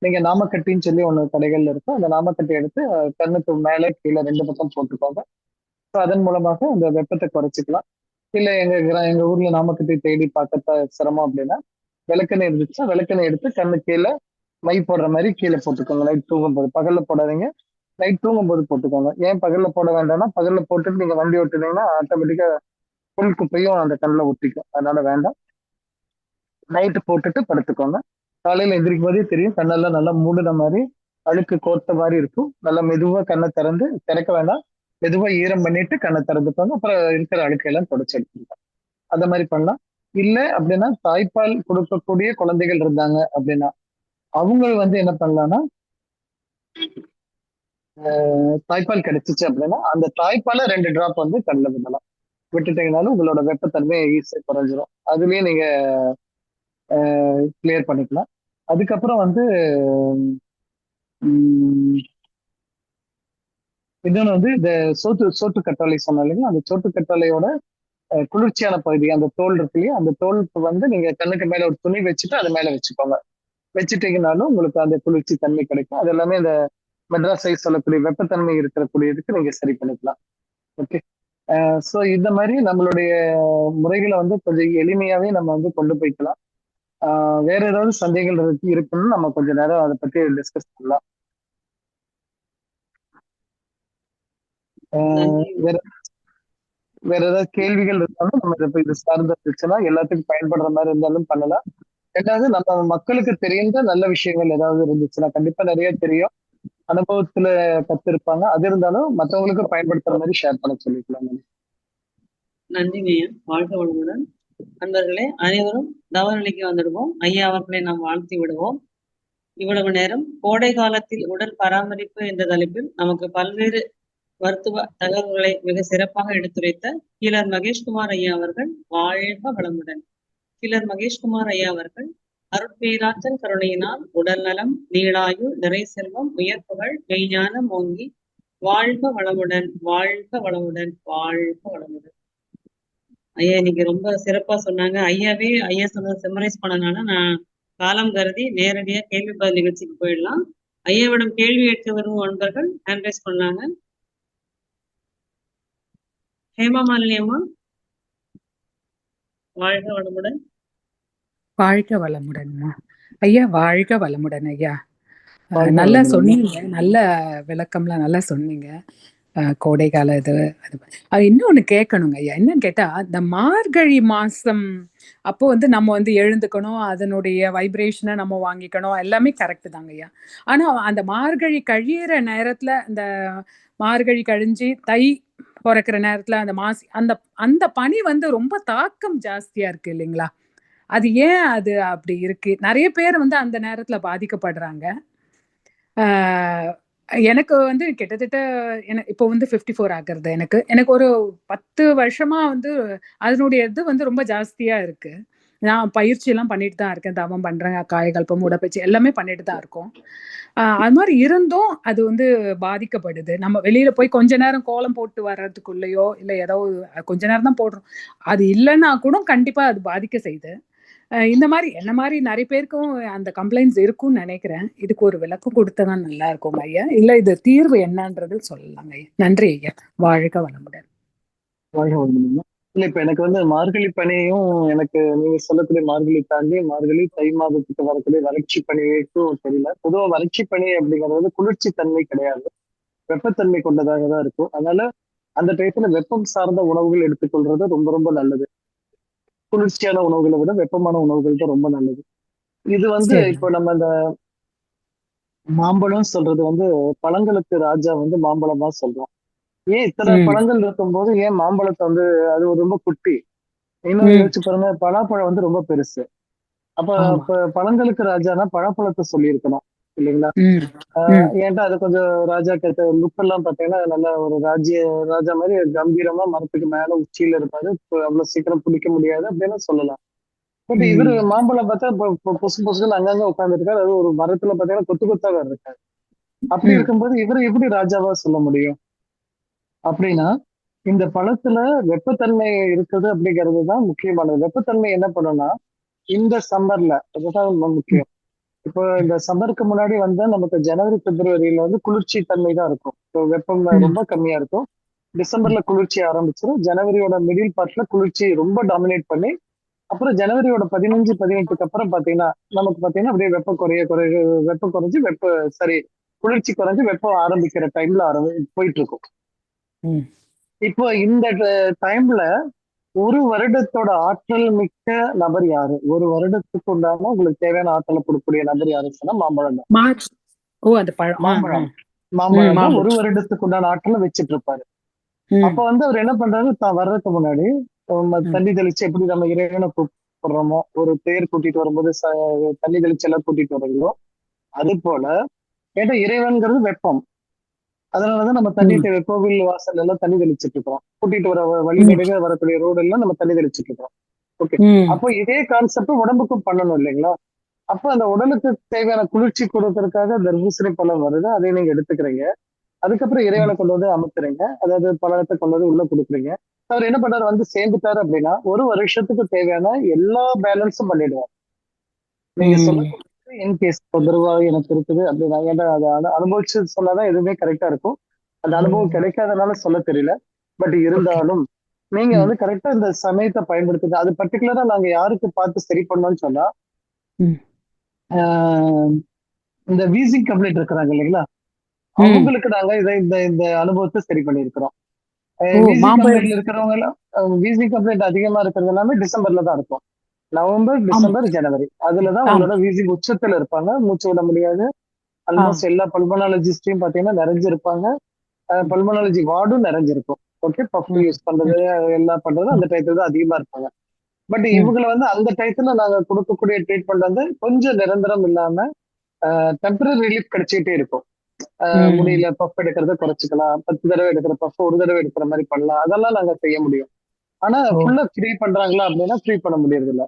நீங்க நாமக்கட்டின்னு சொல்லி ஒண்ணு கடைகள்ல இருக்கும், அந்த நாமக்கட்டி எடுத்து கண்ணுக்கு மேல கீழே 2 பக்கம் போட்டுக்கோங்க. ஸோ அதன் மூலமாக அந்த வெப்பத்தை குறைச்சிக்கலாம். இல்ல எங்க ஊர்ல நாமக்கட்டி தேடி பார்க்க சிரமம் அப்படின்னா விளக்கெண்ணெய் இருந்துச்சுன்னா விளக்கெண்ணெய் எடுத்து கண்ணு கீழே மை போடுற மாதிரி கீழே போட்டுக்கோங்க. நைட் தூங்கும்போது, பகல்ல போடாதீங்க, நைட் தூங்கும்போது போட்டுக்கோங்க. ஏன் பகல்ல போட வேண்டாம்னா பகல்ல போட்டுட்டு நீங்க வண்டி ஓட்டுனீங்கன்னா ஆட்டோமேட்டிக்கா புல் குப்பையும் அந்த கண்ணில் ஒட்டிக்கும், அதனால வேண்டாம். நைட்டு போட்டுட்டு படுத்துக்கோங்க. காலையில எந்திரிக்கும் போதே தெரியும் கண்ணெல்லாம் நல்லா மூடின மாதிரி அழுக்கு கோர்த்த மாதிரி இருக்கும். நல்லா மெதுவா கண்ணை திறக்க வேண்டாம், மெதுவா ஈரம் பண்ணிட்டு கண்ணை திறந்துக்கோங்க. அப்புறம் இருக்கிற அழுக்கையெல்லாம் தொடச்சு எடுத்துக்கலாம். அந்த மாதிரி பண்ணலாம். இல்ல அப்படின்னா தாய்ப்பால் கொடுக்கக்கூடிய குழந்தைகள் இருந்தாங்க அப்படின்னா அவங்க வந்து என்ன பண்ணலாம்னா, தாய்ப்பால் கிடைச்சிச்சு அப்படின்னா அந்த தாய்ப்பால 2 டிராப் வந்து கண்ணில் விடலாம். விட்டுட்டீங்கனாலும் உங்களோட வெப்பத்தன்மை ஈஸியா குறைஞ்சிரும். அதுலயே நீங்க கிளியர் பண்ணிக்கலாம். அதுக்கப்புறம் வந்து இன்னொன்று வந்து இந்த சோட்டு கற்றாழை சொன்ன இல்லைங்களா, அந்த சோட்டு கற்றாழையோட குளிர்ச்சியான பகுதி அந்த தோல் இருக்கு இல்லையா, அந்த தோலுக்கு வந்து நீங்க கண்ணுக்கு மேல ஒரு துணி வச்சுட்டு அது மேல வச்சுக்கோங்க. வச்சுட்டீங்கனாலும் உங்களுக்கு அந்த குளிர்ச்சி தன்மை கிடைக்கும். அது எல்லாமே இந்த மெட்ராஸ் சைஸ் சொல்லக்கூடிய வெப்பத்தன்மை இருக்கக்கூடியதுக்கு நீங்க சரி பண்ணிக்கலாம். ஓகே. ஸோ இந்த மாதிரி நம்மளுடைய முறைகளை வந்து கொஞ்சம் எளிமையாவே நம்ம வந்து கொண்டு போய்க்கலாம். வேற ஏதாவது சந்தேகங்கள் இருக்குன்னு நம்ம கொஞ்ச நேரம் அதை பத்தி டிஸ்கஸ் பண்ணலாம். நன்றி. வேற வேற ஏதாவது கேள்விகள் இருந்தாலும் நம்ம இது சார்ந்து இருந்துச்சுன்னா எல்லாத்துக்கும் பயன்படுற மாதிரி இருந்தாலும் பண்ணலாம். ரெண்டாவது நம்ம மக்களுக்கு தெரிந்த நல்ல விஷயங்கள் ஏதாவது இருந்துச்சுன்னா, கண்டிப்பா நிறைய தெரியும், அனுபவத்துல கத்திருப்பாங்க, அது இருந்தாலும் மற்றவங்களுக்கு பயன்படுத்துற மாதிரி ஷேர் பண்ண சொல்லிக்கலாம். நன்றிங்க ஐயா. வாழ்க வளமுடன். நண்பர்களே, அனைவரும் தவநிலைக்கு வந்துடுவோம். ஐயா அவர்களை நாம் வாழ்த்தி விடுவோம். இவ்வளவு நேரம் கோடை காலத்தில் உடல் பராமரிப்பு என்ற தலைப்பில் நமக்கு பல்வேறு மருத்துவ தகவல்களை மிக சிறப்பாக எடுத்துரைத்த கீழர் மகேஷ்குமார் ஐயா அவர்கள் வாழ்க வளமுடன். கீழர் மகேஷ்குமார் ஐயா அவர்கள் அருட்பேராற்றல் கருணையினால் உடல் நலம், நீளாயுள், நிறை செல்வம், உயர்ப்புகள், மெய்ஞானம் ஓங்கி வாழ்க வளமுடன், வாழ்க வளமுடன், வாழ்க வளமுடன். ஐயா இன்னைக்கு ரொம்ப சிறப்பா சொன்னாங்க. ஐயா சொன்னதை செம்மரைஸ் பண்ணனால நான் காலம் கருதி நேரடியா கேள்வி பதில் நிகழ்ச்சிக்கு போயிடலாம். ஐயாவிடம் கேள்வி கேட்க வரும் நண்பர்கள் ஹேண்ட் ரைஸ் பண்ணாங்க. ஹேமா மாலினி அம்மா, வாழ்க வளமுடன். வாழ்க வளமுடன்மா ஐயா. வாழ்க வளமுடன் ஐயா. வாழ்க நல்லா வளமுடன். சொன்னீங்க, நல்ல விளக்கம்லாம் நல்லா சொன்னீங்க. கோடை கால இது அது இன்னொன்னு கேட்கணுங்க ஐயா. என்னன்னு கேட்டா, இந்த மார்கழி மாசம் அப்போ வந்து நம்ம வந்து எழுந்துக்கணும், அதனுடைய வைப்ரேஷனை நம்ம வாங்கிக்கணும், எல்லாமே கரெக்ட் தாங்க ஐயா. ஆனா அந்த மார்கழி கழியிற நேரத்துல, இந்த மார்கழி கழிஞ்சு தை பிறக்கிற நேரத்துல அந்த அந்த அந்த பனி வந்து ரொம்ப தாக்கம் ஜாஸ்தியா இருக்கு இல்லைங்களா? அது ஏன் அது அப்படி இருக்கு? நிறைய பேர் வந்து அந்த நேரத்துல பாதிக்கப்படுறாங்க. எனக்கு வந்து கிட்டத்தட்ட இப்போ வந்து 54 ஆகுறது. எனக்கு எனக்கு ஒரு 10 வருஷமா வந்து அதனுடைய இது வந்து ரொம்ப ஜாஸ்தியா இருக்கு. நான் பயிற்சி எல்லாம் பண்ணிட்டு தான் இருக்கேன், தவம் பண்றேன், காயகல்பம், உடற்பயிற்சி எல்லாமே பண்ணிட்டு தான் இருக்கோம். அது மாதிரி இருந்தும் அது வந்து பாதிக்கப்படுது. நம்ம வெளியில போய் கொஞ்ச நேரம் கோலம் போட்டு வர்றதுக்குள்ளேயோ இல்ல ஏதோ கொஞ்ச நேரம் தான் போடுறோம், அது இல்லைன்னா கூட கண்டிப்பா அது பாதிக்க செய்யுது. இந்த மாதிரி என்ன மாதிரி நிறைய பேருக்கும் அந்த கம்ப்ளைண்ட்ஸ் இருக்கும்னு நினைக்கிறேன். இதுக்கு ஒரு விளக்கம் கொடுத்தா நல்லா இருக்கும் ஐயா. இல்ல இது தீர்வு என்னன்றது சொல்லலாங்க ஐயா. நன்றி ஐயா. வாழ்க வளமுடன். வாழ்க வளமுடன். இல்ல இப்ப எனக்கு வந்து மார்கழி பனியும், எனக்கு நீங்க சொல்லக்கூடிய மார்கழி தாண்டி மார்கழி தை மாதத்துக்கு வரக்கூடிய வறட்சி பனிக்கும் தெரியல. பொதுவா வறட்சி பனி அப்படிங்கிறது வந்து குளிர்ச்சி தன்மை கிடையாது, வெப்பத்தன்மை கொண்டதாக தான் இருக்கும். அதனால அந்த டயத்துல வெப்பம் சார்ந்த உணவுகள் எடுத்துக்கொள்றது ரொம்ப ரொம்ப நல்லது. குளிர்ச்சியான உணவுகளை விட வெப்பமான உணவுகள் தான் ரொம்ப நல்லது. இது வந்து சரி. இப்போ நம்ம இந்த மாம்பழம் சொல்றது வந்து பழங்களுக்கு ராஜா வந்து மாம்பழம் தான் சொல்றோம். ஏன் இத்தனை பழங்கள் இருக்கும்போது ஏன் மாம்பழத்தை வந்து அது ரொம்ப குட்டி. இன்னும் யோசிச்சு பாருங்க, பலாப்பழம் வந்து ரொம்ப பெருசு. அப்ப பழங்களுக்கு ராஜானா பழப்பழத்தை சொல்லியிருக்கணும் இல்லைங்களா? ஏன்டா அது கொஞ்சம் ராஜா கேட்ட லுக் எல்லாம் பாத்தீங்கன்னா நல்ல ஒரு ராஜா மாதிரி கம்பீரமா மரத்துக்கு மேல உச்சியில இருப்பாரு. அவ்வளவு சீக்கிரம் பிடிக்க முடியாது அப்படின்னு சொல்லலாம். பட் இவரு மாம்பழம் பார்த்தா பொசு பொசுன்னு அங்கங்க உட்கார்ந்துருக்காரு. அது ஒரு மரத்துல பாத்தீங்கன்னா கொத்து கொத்தா வேற இருக்காரு. அப்படி இருக்கும்போது இவரு எப்படி ராஜாவா சொல்ல முடியும் அப்படின்னா, இந்த பழத்துல வெப்பத்தன்மை இருக்குது அப்படிங்கிறது தான் முக்கியமானது. வெப்பத்தன்மை என்ன பண்ணும்னா, இந்த சம்மர்ல அதுதான் ரொம்ப முக்கியம். இப்போ இந்த சம்மருக்கு முன்னாடி வந்து நமக்கு ஜனவரி பிப்ரவரியில வந்து குளிர்ச்சி தன்மை தான் இருக்கும். இப்போ வெப்பம் ரொம்ப கம்மியா இருக்கும். டிசம்பர்ல குளிர்ச்சி ஆரம்பிச்சிடும். ஜனவரியோட மிடில் பார்ட்ல குளிர்ச்சி ரொம்ப டாமினேட் பண்ணி, அப்புறம் ஜனவரியோட 15, 18க்கு அப்புறம் பாத்தீங்கன்னா நமக்கு பாத்தீங்கன்னா அப்படியே வெப்பம் வெப்பம் குறைஞ்சு சரி குளிர்ச்சி குறைஞ்சு வெப்பம் ஆரம்பிக்கிற டைம்ல போயிட்டு இருக்கும். இப்போ இந்த டைம்ல ஒரு வருடத்தோட ஆற்றல் மிக்க நபர் யாரு? ஒரு வருடத்துக்கு உண்டான உங்களுக்கு தேவையான ஆற்றலை கொடுக்கக்கூடிய நபர் யாருன்னு சொன்னா மாம்பழம் தான். மாம்பழம் தான் ஒரு வருடத்துக்கு உண்டான ஆற்றலை வச்சுட்டு இருப்பாரு. அப்ப வந்து அவர் என்ன பண்றாரு, தான் வர்றதுக்கு முன்னாடி தண்ணி தெளிச்சு எப்படி நம்ம இறைவனை கூப்பிடுறோமோ, ஒரு தேர் கூட்டிட்டு வரும்போது தண்ணி தெளிச்சு எல்லாம் கூட்டிட்டு வர்றீங்களோ, அது போல கேட்ட இறைவன்கிறது வெப்பம். அதனாலதான் நம்ம தண்ணி கோவில் வாசல் எல்லாம் தண்ணி தெளிச்சிட்டு இருக்கோம். கூட்டிட்டு வர வழிநெடுக வரக்கூடிய ரோடு எல்லாம் நம்ம தண்ணி தெளிச்சிட்டு இருக்கோம். ஓகே, அப்போ இதே கான்செப்ட் உடம்புக்கும் பண்ணணும் இல்லைங்களா? அப்ப அந்த உடலுக்கு தேவையான குளிர்ச்சி கொடுக்கறதுக்காக தர்பூசணி பழம் வருது, அதை நீங்க எடுத்துக்கிறீங்க. அதுக்கப்புறம் இறைவனை கொண்டு வந்து அமுத்துறீங்க, அதாவது பழத்தை கொண்டு வந்து உள்ள கொடுக்குறீங்க. அவர் என்ன பண்றாரு, வந்து சேர்ந்துட்டாரு அப்படின்னா ஒரு வருஷத்துக்கு தேவையான எல்லா பேலன்ஸும் பண்ணிடுவார். நீங்க சொல்ல இன்கேஸ் தொந்தரவா எனக்கு இருக்குது அப்படின்னா, ஏன்னா அதை அனுபவிச்சு சொன்னாதான் எதுவுமே கரெக்டா இருக்கும். அந்த அனுபவம் கிடைக்காதனால சொல்ல தெரியல. But okay. இருந்தாலும் நீங்க ம். வந்து கரெக்டா இந்த சமயத்தை பயன்படுத்துங்க. அது பர்டிகுலரா நாங்க யாருக்கு பார்த்து சரி பண்ணோம்னு சொன்னா, ம். ஆஹ் இந்த வீசிங் கம்ப்ளைண்ட் இருக்கிறாங்க இல்லைங்களா, ம். அவங்களுக்கு நாங்க இதை இந்த இந்த அனுபவத்தை சரி பண்ணியிருக்கிறோம். ஓ வீசிங் மாம்பழம். கம்ப்ளைண்ட்ல இருக்கிறவங்க எல்லாம் வீசிங் கம்ப்ளைண்ட் அதிகமா இருக்கிறது எல்லாமே டிசம்பர்ல தான் இருக்கும். நவம்பர், ஆமா. டிசம்பர், ஜனவரி அதுலதான் ஆமா. உங்களோட வீசிங் உச்சத்துல இருப்பாங்க. மூச்சு விட முடியாது. ஆ. ஆல்மோஸ்ட் எல்லா பல்மனாலஜிஸ்டையும் பாத்தீங்கன்னா நிறைஞ்சிருப்பாங்க. ம். பல்மனாலஜி வார்டும் நிறைஞ்சிருக்கும். ஓகே, பஃப் ம். யூஸ் பண்றது எல்லாம் பண்றது ம். அந்த டயத்துல தான் அதிகமா இருப்பாங்க. பட் ம். இவங்களை வந்து அந்த டயத்துல நாங்க கொடுக்கக்கூடிய ட்ரீட்மெண்ட் வந்து கொஞ்சம் நிரந்தரம் இல்லாம டெம்பரரி ரிலீஃப் கிடைச்சிட்டே இருக்கும். ம். முடியல, பஃப் எடுக்கிறத குறைச்சிக்கலாம், 10 தடவை எடுக்கிற பஃப் ஒரு தடவை எடுக்கிற மாதிரி பண்ணலாம், அதெல்லாம் நாங்க செய்ய முடியும். ஆனா ஓ. ஃபுல்லா ஃப்ரீ பண்றாங்களா அப்படின்னா ஃப்ரீ பண்ண முடியறது இல்ல.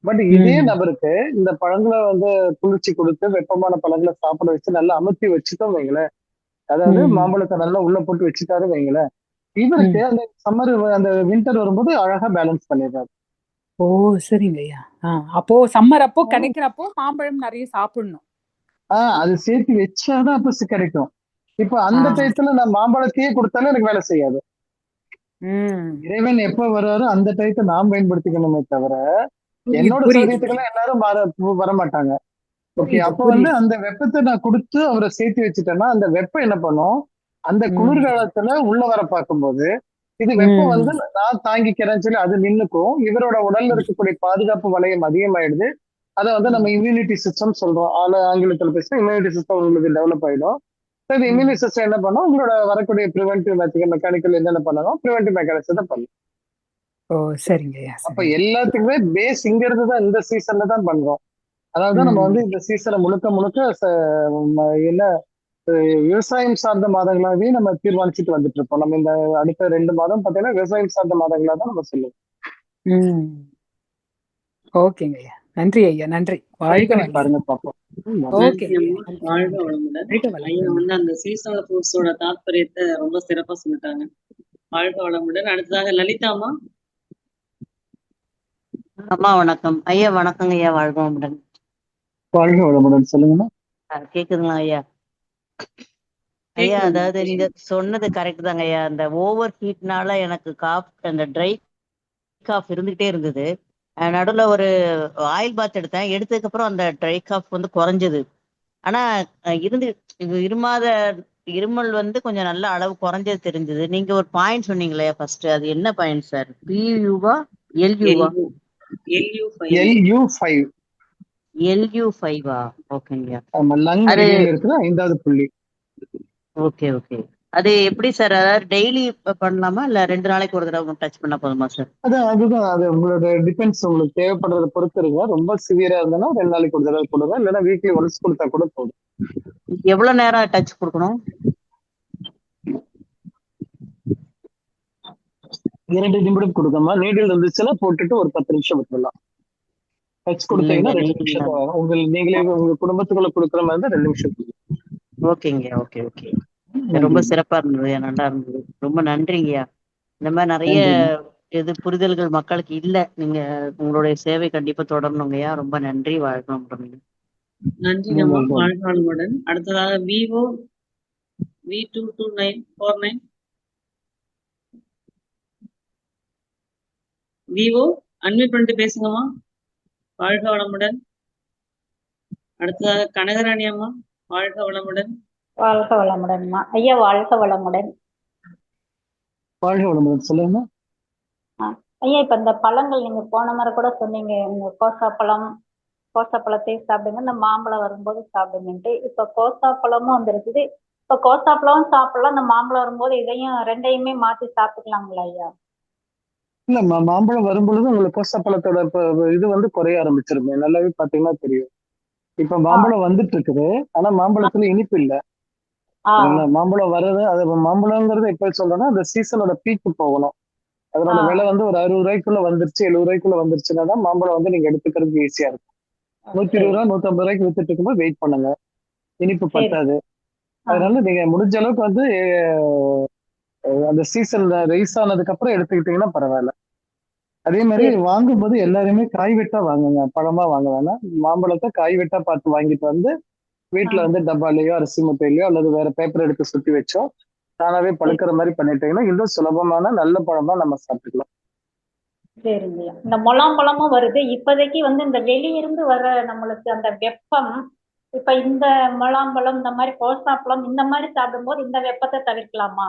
பட் இதே ம். நபருக்கு இந்த பழங்களை வந்து குளிர்ச்சி கொடுத்து வெப்பமான பழங்களை சாப்பிட வச்சு நல்லா அமுத்தி வச்சுட்டோம் வைங்களேன், அதாவது ம். மாம்பழத்தை நல்லா உள்ள போட்டு வச்சுட்டாரு வைங்களேன், இவருக்கு ம். அந்த சம்மர் அந்த வின்டர் வரும்போது அழகா பேலன்ஸ் பண்ணிடுறாரு. ஓ சரிங்க ஐயா. அப்போ சம்மர் அப்போ கிடைக்கிறப்போ மாம்பழம் நிறைய சாப்பிடணும். அது சேர்த்து வச்சாதான் அப்ப கிடைக்கும். இப்ப ஆ. அந்த டயத்துல நான் மாம்பழத்தையே கொடுத்தாலும் எனக்கு வேலை செய்யாது. ம். இறைவன் எப்ப வர்றாரோ அந்த டயத்தை நாம் பயன்படுத்திக்கணுமே தவிர புரியுது என்னோட புரியுதுங்க. சௌரியத்துக்கெல்லாம் எல்லாரும் வர மாட்டாங்க. ஓகே, புரியுது அப்ப வந்து புரியுது. அந்த வெப்பத்தை நான் கொடுத்து அவரை சேர்த்து வச்சுட்டேன்னா அந்த வெப்பம் என்ன பண்ணும், அந்த ம். குளிர்காலத்துல உள்ள வர பார்க்கும்போது இது வெப்பம் ம். வந்து நான் தாங்கிக்கிறேன்னு சொல்லி அது நின்னுக்கும். இவரோட உடல்ல ம். இருக்கக்கூடிய பாதுகாப்பு வளையம் அதிகமாயிடுது. அதை வந்து நம்ம ம். இம்யூனிட்டி சிஸ்டம் சொல்றோம். ஆங்கிலத்துல பேசினா இம்யூனிட்டி சிஸ்டம் உங்களுக்கு டெவலப் ஆயிடும். இந்த ம். இம்யூனிட்டி சிஸ்டம் என்ன பண்ணும், உங்களோட வரக்கூடிய ப்ரிவென்டிவ் மெக்கானிக்கல் என்னென்ன பண்ணணும், ப்ரிவென்டிவ் மெக்கானிசத்தை பண்ணும். ஓ சரிங்க ஐயா அப்ப சரிங்க. எல்லாத்துக்குமே பேஸ் இங்க இருந்து தான் இந்த சீசன்ல தான் பண்றோம். அதாவது நம்ம ம். வந்து இந்த சீசனை முழுக்க முழுக்க என்ன விவசாயம் சார்ந்த மாதங்களாவே நம்ம தீர்மானிச்சுட்டு வந்துட்டு இருப்போம். நம்ம இந்த அடுத்த 2 மாதம் பாத்தீங்கன்னா விவசாயம் சார்ந்த மாதங்களா தான் நம்ம சொல்லுவோம். ம். ஓகேங்க ஐயா. நன்றி ஐயா. நன்றி. ட்ரை வாழ்க பண்ணி வளமுடன். பாருங்க பார்ப்போம். ஓகே நன்றி ஐயா. அம்மா. நன்றி வாழ்க நன்றி. வளமுடன். வாழ்க ஐயா வளமுடன். வந்து அந்த சீசனல் ஃப்ரூட்ஸோட தாத்பரியத்தை ரொம்ப சிறப்பா சொல்லிட்டாங்க. வாழ்க வளமுடன். அடுத்ததாக லலிதாம்மா. அம்மா வணக்கம். ஐயா வணக்கங்க ஐயா. வாழ்க வளமுடன். வாழ்க வளமுடன். சொல்லுங்கம்மா. கேக்குதுங்களா ஐயா? ஐயா கேக்குதும்மா. அதாவது நீங்க சொன்னது கரெக்ட் தாங்க ஐயா. அந்த ஓவர் ஹீட்னால எனக்கு காஃப், அந்த ட்ரை காஃப் இருந்துகிட்டே இருந்தது. நடுவுல ஒரு ஆயில் பாத் எடுத்தேன். எடுத்ததுக்கு அப்புறம் அந்த ட்ரை காஃப் வந்து குறைஞ்சது. ஆனா இது இருமல் வந்து கொஞ்சம் நல்ல அளவு குறைஞ்சது தெரிஞ்சது. நீங்க ஒரு பாயிண்ட் சொன்னீங்களே ஃபர்ஸ்ட், அது என்ன பாயிண்ட் சார்? பியூவா எல்யூவா? LU5. LU5. LU5ஆ? ஓகேங்க. நம்ம லங் அது அருகில் இருக்கிற 5வது புள்ளி. Okay okay. அது எப்படி சார்? அதாவது டெய்லி பண்ணலாமா இல்ல 2 நாளைக்கு ஒரு தடவை டச் பண்ணா போதுமா சார்? அதுதான் அது உங்களோட டிபெண்ட்ஸ், உங்களுக்கு தேவைப்படுறத பொறுத்து இருங்க. ரொம்ப சிவியரா இருந்ததுன்னா 2 நாளைக்கு ஒரு தடவை கொடுங்க, இல்லைன்னா வீக்லி ஒன்ஸ் கொடுத்தா கூட போதும். எவ்வளவு நேரம் டச் கொடுக்கணும்? 2 நிமிடம் கொடுக்கமா. நீடில் இருந்துச்சுன்னா போட்டுட்டு ஒரு 10 நிமிஷம் விட்டுடலாம். டச் கொடுத்தீங்கன்னா இல்லைங்க 2 நீங்க. நிமிஷம் நீங்களே உங்க குடும்பத்துக்குள்ள கொடுக்குற மாதிரி தான் 2 நிமிஷம் கொடுக்கும். ஓகேங்க. Okay okay. ரொம்ப நன்றி. சிறப்பா இருந்தது, நல்லா இருந்தது. ரொம்ப நன்றிங்கய்யா. இந்த மாதிரி நிறைய நன்றி. புரிதல்கள் மக்களுக்கு இல்ல. நீங்க உங்களுடைய சேவை கண்டிப்பா தொடரணுங்கய்யா. ரொம்ப நன்றி. வாழ்க்கணும். நன்றிங்கம்மா. வாழ்க வளமுடன். அடுத்ததாக விவோ V22949. விவோ அன்மியூட் பண்ணிட்டு பேசுங்கம்மா. வாழ்க வளமுடன். அடுத்ததாக கனகராணி அம்மா. வாழ்க வளமுடன். வாழ்க வளமுடன்மா. ஐயா வாழ்க வளமுடன். வாழ்க வளமுடன். சொல்லுங்க. ஐயா இப்ப இந்த பழங்கள் நீங்க போன முறை கூட சொன்னீங்க, இந்த கோசாப்பழத்தையும் சாப்பிடுங்க, இந்த மாம்பழம் வரும்போது சாப்பிடுங்கன்ட்டு. இப்ப கோசாப்பழமும் வந்துருக்குது. இப்ப கோசாப்பழமும் சாப்பிடலாம், இந்த மாம்பழம் வரும்போது இதையும் 2யுமே மாத்தி சாப்பிட்டுக்கலாங்களா ஐயா? இல்ல, மாம்பழம் வரும்பொழுது உங்களுக்கு கோசப்பழத்தோட இது வந்து குறைய ஆரம்பிச்சிருமே, நல்லாவே பாத்தீங்கன்னா தெரியும். இப்ப மாம்பழம் வந்துட்டு இருக்குது, ஆனா மாம்பழத்துல இனிப்பு இல்ல. சரிங்களா? மாம்பழம் வர்றது, அது மாம்பழங்கிறது எப்ப சொல்றேன்னா அந்த சீசனோட பீக்கு போகணும். அதனோட விலை வந்து ஒரு 60 ரூபாய்க்குள்ள வந்துருச்சு, 70 ரூபாய்க்குள்ள வந்துருச்சுன்னா தான் மாம்பழம் வந்து நீங்க எடுத்துக்கிறதுக்கு ஈஸியா இருக்கும். 120 ரூபா 150 ரூபாய்க்கு வித்துட்டு இருக்கும்போது வெயிட் பண்ணுங்க, இனிப்பு பத்தாது. அதனால நீங்க முடிஞ்ச அளவுக்கு வந்து அந்த சீசன் ரைஸ் ஆனதுக்கு அப்புறம் எடுத்துக்கிட்டீங்கன்னா பரவாயில்ல. அதே மாதிரி வாங்கும்போது எல்லாருமே காய் வெட்டா வாங்குங்க, பழமா வாங்க வேணாம். மாம்பழத்தை காய் வெட்டா பார்த்து வாங்கிட்டு வந்து வீட்டுல வந்து டப்பாலையோ அரிசி மூட்டையிலயோ அல்லது வேற பேப்பர் எடுத்து சுத்தி வச்சோ தானாவே பழுக்கிற மாதிரி பண்ணிட்டீங்கன்னா இன்னும் சுலபமான நல்ல பழமா நம்ம சாப்பிட்டுக்கலாம். சரிங்கய்யா. இந்த முலாம்பழமும் வருது. இப்போதைக்கு வந்து இந்த வெளியிருந்து வர நம்மளுக்கு அந்த வெப்பம், இப்ப இந்த முலாம்பழம், இந்த மாதிரி கோசாப்பழம், இந்த மாதிரி சாப்பிடும்போது இந்த வெப்பத்தை தவிர்க்கலாமா?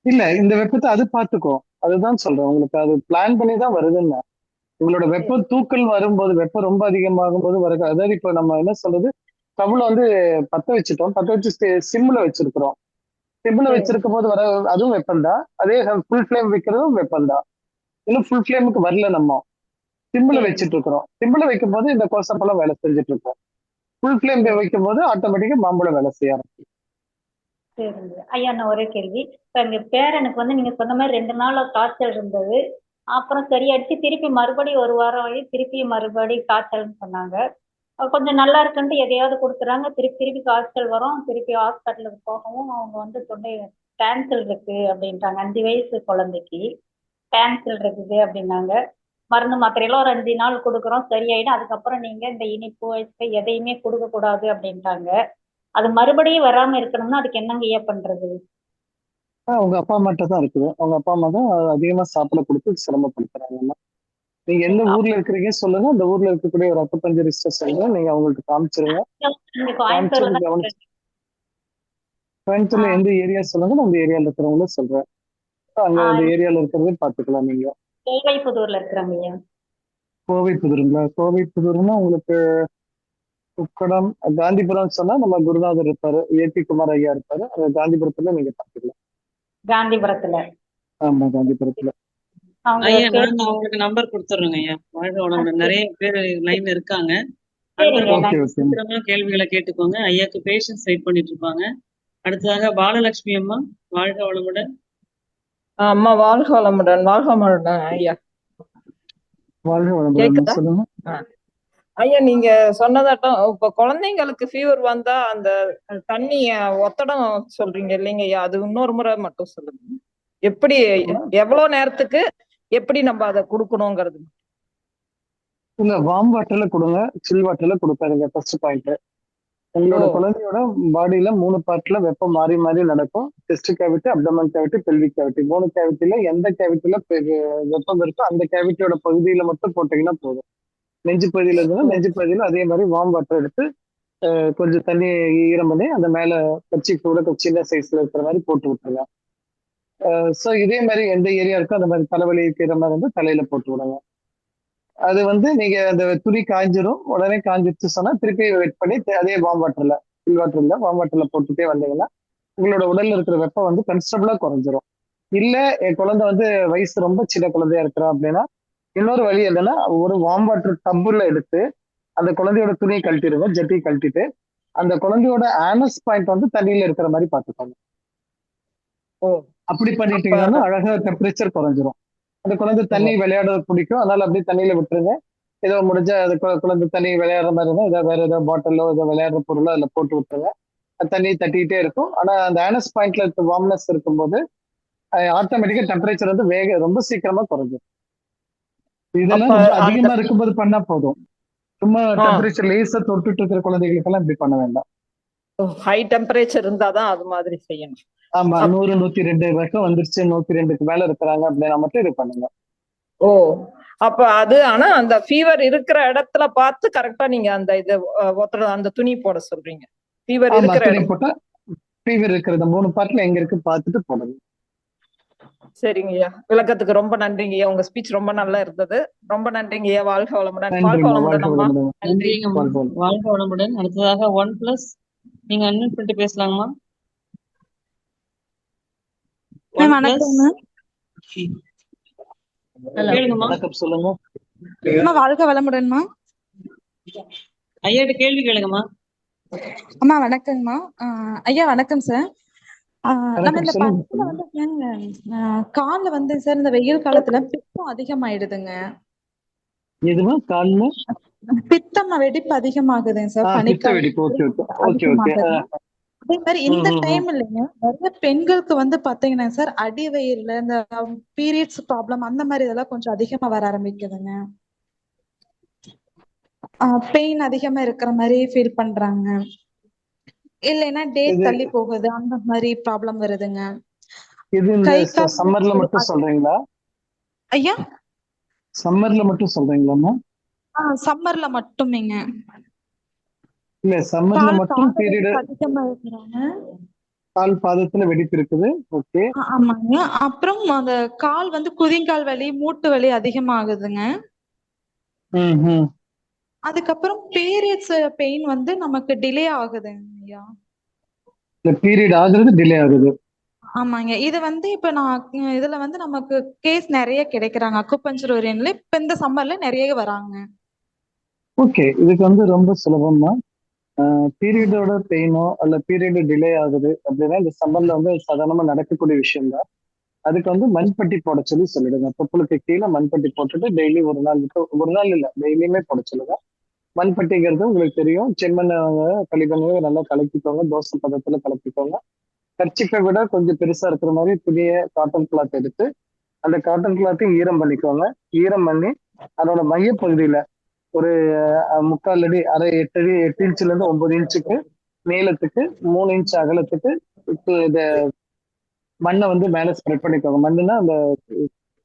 இல்ல இந்த வெப்பத்தை அது பார்த்துக்கும். அதுதான் சொல்றேன் உங்களுக்கு, அது பிளான் பண்ணி தான் வருதுன்னு. உங்களோட வெப்பம் தூக்கல் வரும்போது, வெப்பம் ரொம்ப அதிகமாகும் போது வர, அதாவது இப்ப நம்ம என்ன சொல்றது, ஸ்டவ்ல வந்து பத்த வச்சுட்டோம், பத்த வச்சு சிம்ல வச்சிருக்கிறோம். சிம்ல சரி. வச்சிருக்கும் போது வர அதுவும் வெப்பம் தான். அதே ஃபுல் ஃபிளேம் வைக்கிறதும் வெப்பம் தான். இன்னும் ஃபுல் ஃபிளேமுக்கு வரல, நம்ம சிம்ல சரி. வச்சுட்டு இருக்கிறோம். சிம்ல வைக்கும் போது இந்த கோசப்பழம் வேலை செஞ்சுட்டு இருக்கோம். ஃபுல் ஃபிளேம் சரி. வைக்கும் போது ஆட்டோமேட்டிக்கா மாம்பழம் வேலை செய்ய ஆரம்பிக்கும். சரிங்க ஐயா. நான் ஒரே கேள்வி. இப்ப எங்க பேரனுக்கு வந்து நீங்க சொன்ன மாதிரி 2 நாள் காய்ச்சல் இருந்தது. அப்புறம் சரியாயிடுச்சு. திருப்பி மறுபடியும் 1 வாரம் ஆகி திருப்பி மறுபடியும் காய்ச்சல்னு சொன்னாங்க. கொஞ்சம் நல்லா இருக்குன்ட்டு எதையாவது கொடுக்குறாங்க. திருப்பி திருப்பி காய்ச்சல் வரும். திருப்பி ஹாஸ்பிட்டலுக்கு போகவும் அவங்க வந்து தொண்டை கேன்சல் இருக்கு அப்படின்ட்டாங்க. 5 வயசு குழந்தைக்கு கேன்சல் இருக்குது அப்படின்னாங்க. மருந்து மாத்திரையெல்லாம் ஒரு 5 நாள் கொடுக்குறோம், சரியாயிடும். அதுக்கப்புறம் நீங்க இந்த இனிப்பு ஐஸ் எதையுமே கொடுக்க கூடாது அப்படின்ட்டாங்க. அது மறுபடியும் வராம இருக்கணும்னா அதுக்கு என்னங்க ஐயா பண்றது? அவங்க அப்பா அம்மாட்ட தான் இருக்குது. அவங்க அப்பா அம்மா தான் அதிகமா சாப்பிட கொடுத்து சிரமப்படுத்துறாங்க. நீங்க எந்த ஊர்ல இருக்கிறீங்க சொல்லுங்க, அந்த ஊர்ல இருக்கக்கூடிய ஒரு அக்குபஞ்சரிஸ்ட சொல்லுங்க, நீங்க அவங்களுக்கு காமிச்சிருங்க. இங்க கோயம்புத்தூர்ல தான் காமிச்சு கோயம்புத்தூர்ல எந்த ஏரியா சொல்லுங்க, நான் அந்த ஏரியால இருக்கிறவங்களும் சொல்றேன். அங்க அந்த ஏரியால இருக்கிறதே பாத்துக்கலாம். நீங்க கோவைப்புதூர்ல இருக்கிறாங்க ஐயா. கோவை புதூருங்களா? கோவை புதூர்னா உங்களுக்கு உக்கடம், காந்திபுரம் சொன்னா நம்ம குருநாதர் இருப்பாரு, ஏபி குமார் ஐயா இருப்பாரு. அது காந்திபுரத்துல நீங்க பாத்துக்கலாம். காந்திபுரத்துல. ஆமா, காந்திபுரத்துல. அவங்க ஐயா பேர் நாங்க உங்களுக்கு நம்பர் கொடுத்துறோங்க ஐயா. வாழ்க வளமுடன். நிறைய பேர் லைன்ல இருக்காங்க. சரிங்க. Okay, okay. சீக்கிரமா கேள்விகளை கேட்டுக்கோங்க. ஐயாக்கு பேஷன்ஸ் வெயிட் பண்ணிட்டு இருப்பாங்க. அடுத்ததாக பாலலட்சுமி அம்மா, வாழ்க வளமுடன். அம்மா வாழ்க வளமுடன். வாழ்க வளமுடன் ஐயா. வாழ்க வளமுடன். கேக்குதா? சொல்லுங்க. ஐயா நீங்க சொன்னதாட்டம் இப்ப குழந்தைங்களுக்கு ஃபீவர் வந்தா அந்த தண்ணிய ஒத்தடம் சொல்றீங்க இல்லைங்க ஐயா, அது இன்னொரு முறை மட்டும் சொல்லுங்க. எப்படி எவ்வளவு நேரத்துக்கு எப்படி நம்ம அதை கொடுக்கணுங்கிறது? இல்ல, வார்ம் வாட்டர்ல கொடுங்க, சில் வாட்டர்ல கொடுக்காதீங்க. First point. உங்களோட குழந்தையோட பாடியில 3 பார்ட்ல வெப்பம் மாறி மாறி நடக்கும். Chest cavity, abdomen cavity, pelvic cavity. 3 கேவிட்டில எந்த கேவிட்டில வெப்பம் இருக்கோ அந்த கேவிட்டியோட பகுதியில மட்டும் போட்டீங்கன்னா போதும். நெஞ்சு பகுதியில இருந்தாலும் நெஞ்சு பகுதியில அதே மாதிரி வார்ம் வாட்டர் எடுத்து கொஞ்சம் தண்ணி ஈரம் பண்ணி அந்த மேல கச்சி கூட சின்ன சைஸ்ல இருக்கிற மாதிரி போட்டு விட்டுருங்க. ஸோ இதே மாதிரி எந்த ஏரியா இருக்கோ அந்த மாதிரி தலைவலி இருக்கிற மாதிரி வந்து தலையில போட்டு விடுங்க. அது வந்து நீங்க அந்த துணி காய்ஞ்சிரும், உடனே காய்ஞ்சிச்சு சொன்னா திருப்பி வெயிட் பண்ணி அதே வார்ம் வாட்டர்ல, சில் வாட்டர்ல வார்ம் வாட்டர்ல போட்டுட்டே வந்தீங்கன்னா உங்களோட உடல்ல இருக்கிற வெப்பம் வந்து கன்ஸ்டபிளா குறைஞ்சிரும். இல்ல என் குழந்தை வந்து வயசு ரொம்ப சின்ன குழந்தையா இருக்கிறா அப்படின்னா இன்னொரு வழி என்னன்னா, ஒரு வார்ம் வாட்டர் டப்புல எடுத்து அந்த குழந்தையோட துணியை கழட்டிடுங்க, ஜட்டியை கழட்டிட்டு அந்த குழந்தையோட ஆனஸ் பாயிண்ட் வந்து தண்ணியில இருக்கிற மாதிரி பாத்துக்கோங்க. அப்படி பண்ணிட்டீங்கன்னா அழகா டெம்பரேச்சர் குறைஞ்சிரும். அந்த குழந்தை தண்ணி விளையாட பிடிக்கும், அதனால அப்படியே தண்ணியில விட்டுருங்க. ஏதோ முடிஞ்ச அது குழந்தை தண்ணி விளையாடுற மாதிரி இருந்தா ஏதாவது வேற ஏதாவது பாட்டிலோ ஏதோ விளையாடுற பொருளோ அதுல போட்டு விட்டுருங்க. தண்ணி தட்டிக்கிட்டே இருக்கும். ஆனா அந்த ஆனஸ் பாயிண்ட்ல இருக்க வார்ம்னஸ் இருக்கும்போது ஆட்டோமேட்டிக்கா டெம்பரேச்சர் வந்து ரொம்ப சீக்கிரமா குறைஞ்சிடும். இதெல்லாம் ரொம்ப அதிகமா இருக்கும்போது பண்ணா போதும். சும்மா டெம்பரேச்சர் லேசா தொட்டுட்டு இருக்கிற குழந்தைகளுக்கு எல்லாம் இப்படி பண்ண வேண்டாம். ஹை டெம்பரேச்சர் இருந்தாதான் அது மாதிரி செய்யணும். ஆமா, 100, 102 வரைக்கும் வந்துருச்சு, 102க்கு மேல இருக்கிறாங்க அப்படின்னா மட்டும் இது பண்ணுங்க. அப்ப அது ஆனா அந்த ஃபீவர் இருக்கிற இடத்துல பார்த்து கரெக்டா நீங்க அந்த இது அந்த துணி போட சொல்றீங்க. ஃபீவர் இருக்கிற இடம் போட்டா ஃபீவர் இருக்கிற 3 பார்ட்ல எங்க இருக்கு பார்த்துட்டு போடுங்க. சரிங்கய்யா, விளக்கத்துக்கு ரொம்ப நன்றிங்கய்யா. உங்க ஸ்பீச் ரொம்ப நல்லா இருந்தது. ரொம்ப நன்றிங்கய்யா. வாழ்க வளமுடன். வாழ்க வளமுடன் அம்மா. வாழ்க வளமுடன். அடுத்ததாக 1+ நீங்க அன்மியூட் பண்ணிட்டு பேசலாமா? வணக்கம், சொல்லுங்க. வாழ்க வளமுடன்மா. ஐயாட்ட கேள்வி கேளுங்கம்மா. அம்மா வணக்கங்கம்மா. ஐயா வணக்கம் சார். நம்ம இந்த படத்துல வந்து கால்ல வந்து சார் இந்த வெயில் காலத்துல பித்தம் அதிகமாயிடுதுங்க. எதுமா கால்ல பித்தம் வெடிப்பு அதிகமாகுதுங்க சார். அதே மாதிரி இந்த டைம் இல்லைங்க, நிறைய பெண்களுக்கு வந்து பாத்தீங்கன்னா சார் அடி வயிறுல இந்த பீரியட்ஸ் ப்ராப்ளம் அந்த மாதிரி இதெல்லாம் கொஞ்சம் அதிகமா வர ஆரம்பிக்குதுங்க. பெயின் அதிகமா இருக்கிற மாதிரி ஃபீல் பண்றாங்க. இல்லைன்னா டேட் இது தள்ளி போகுது, அந்த மாதிரி ப்ராப்ளம் வருதுங்க. இது இந்த கை கால் சம்மர்ல மட்டும் சொல்றீங்களா? ஐயா சம்மர்ல மட்டும் சொல்றீங்களாம்மா? சம்மர்ல மட்டுமேங்க. இல்ல சம்மர்ல கால் மட்டும் பாத பீரியட் வெடிப்பு அதிகமா இருக்கிறாங்க. கால் பாதத்துல வெடிப்பு இருக்குது. ஓகே. ஆமாங்க. அப்புறம் அந்த கால் வந்து குதிங்கால் வலி, மூட்டு வலி அதிகமாகுதுங்க. ம். அதுக்கப்புறம் பீரியட்ஸ் பெயின் வந்து நமக்கு டிலே ஆகுதுங்க ஐயா. இந்த பீரியட் ஆகுறது டிலே ஆகுது. ஆமாங்க. இது வந்து இப்ப நான் இதுல வந்து நமக்கு கேஸ் நெறைய கிடைக்கிறாங்க. அக்குபஞ்சர் ஓரியன்ட்ல இப்ப இந்த சம்மர்ல நெறைய வராங்க. ஓகே. இதுக்கு வந்து ரொம்ப சுலபம் தான். பீரியடோட பெயினோ அல்ல பீரியட் டிலே ஆகுது அப்படின்னா இந்த சம்மர்ல வந்து சாதாரணமா நடக்கக்கூடிய விஷயம் தான். அதுக்கு வந்து மண்பட்டி போட சொல்லி சொல்லிடுங்க. தொப்புளுக்கு கீழே மண்பட்டி போட்டுட்டு டெய்லி ஒரு நாள் விட்டு ஒரு நாள் இல்ல டெய்லியுமே போட சொல்லுங்க. மண்பட்டிங்கிறது உங்களுக்கு தெரியும். செம்மண்ணை களிமண்ணை நல்லா கலக்கிக்கோங்க. தோசை பதத்துல கலக்கிக்கோங்க. கர்ச்சிப்பை விட கொஞ்சம் பெருசா இருக்கிற மாதிரி புதிய காட்டன் கிளாத் எடுத்து அந்த காட்டன் கிளாத்தையும் ஈரம் பண்ணிக்கோங்க. ஈரம் பண்ணி அதோட மையப்பகுதியில ஒரு 3/4 அடி, அரை 8 அடி, 8 இன்ச்ல இருந்து 9 இன்ச்சுக்கு நீளத்துக்கு 3 இன்ச் அகலத்துக்கு இத மண்ணை வந்து மேல ஸ்ப்ரெட் பண்ணிக்கோங்க. மண்ணுன்னா அந்த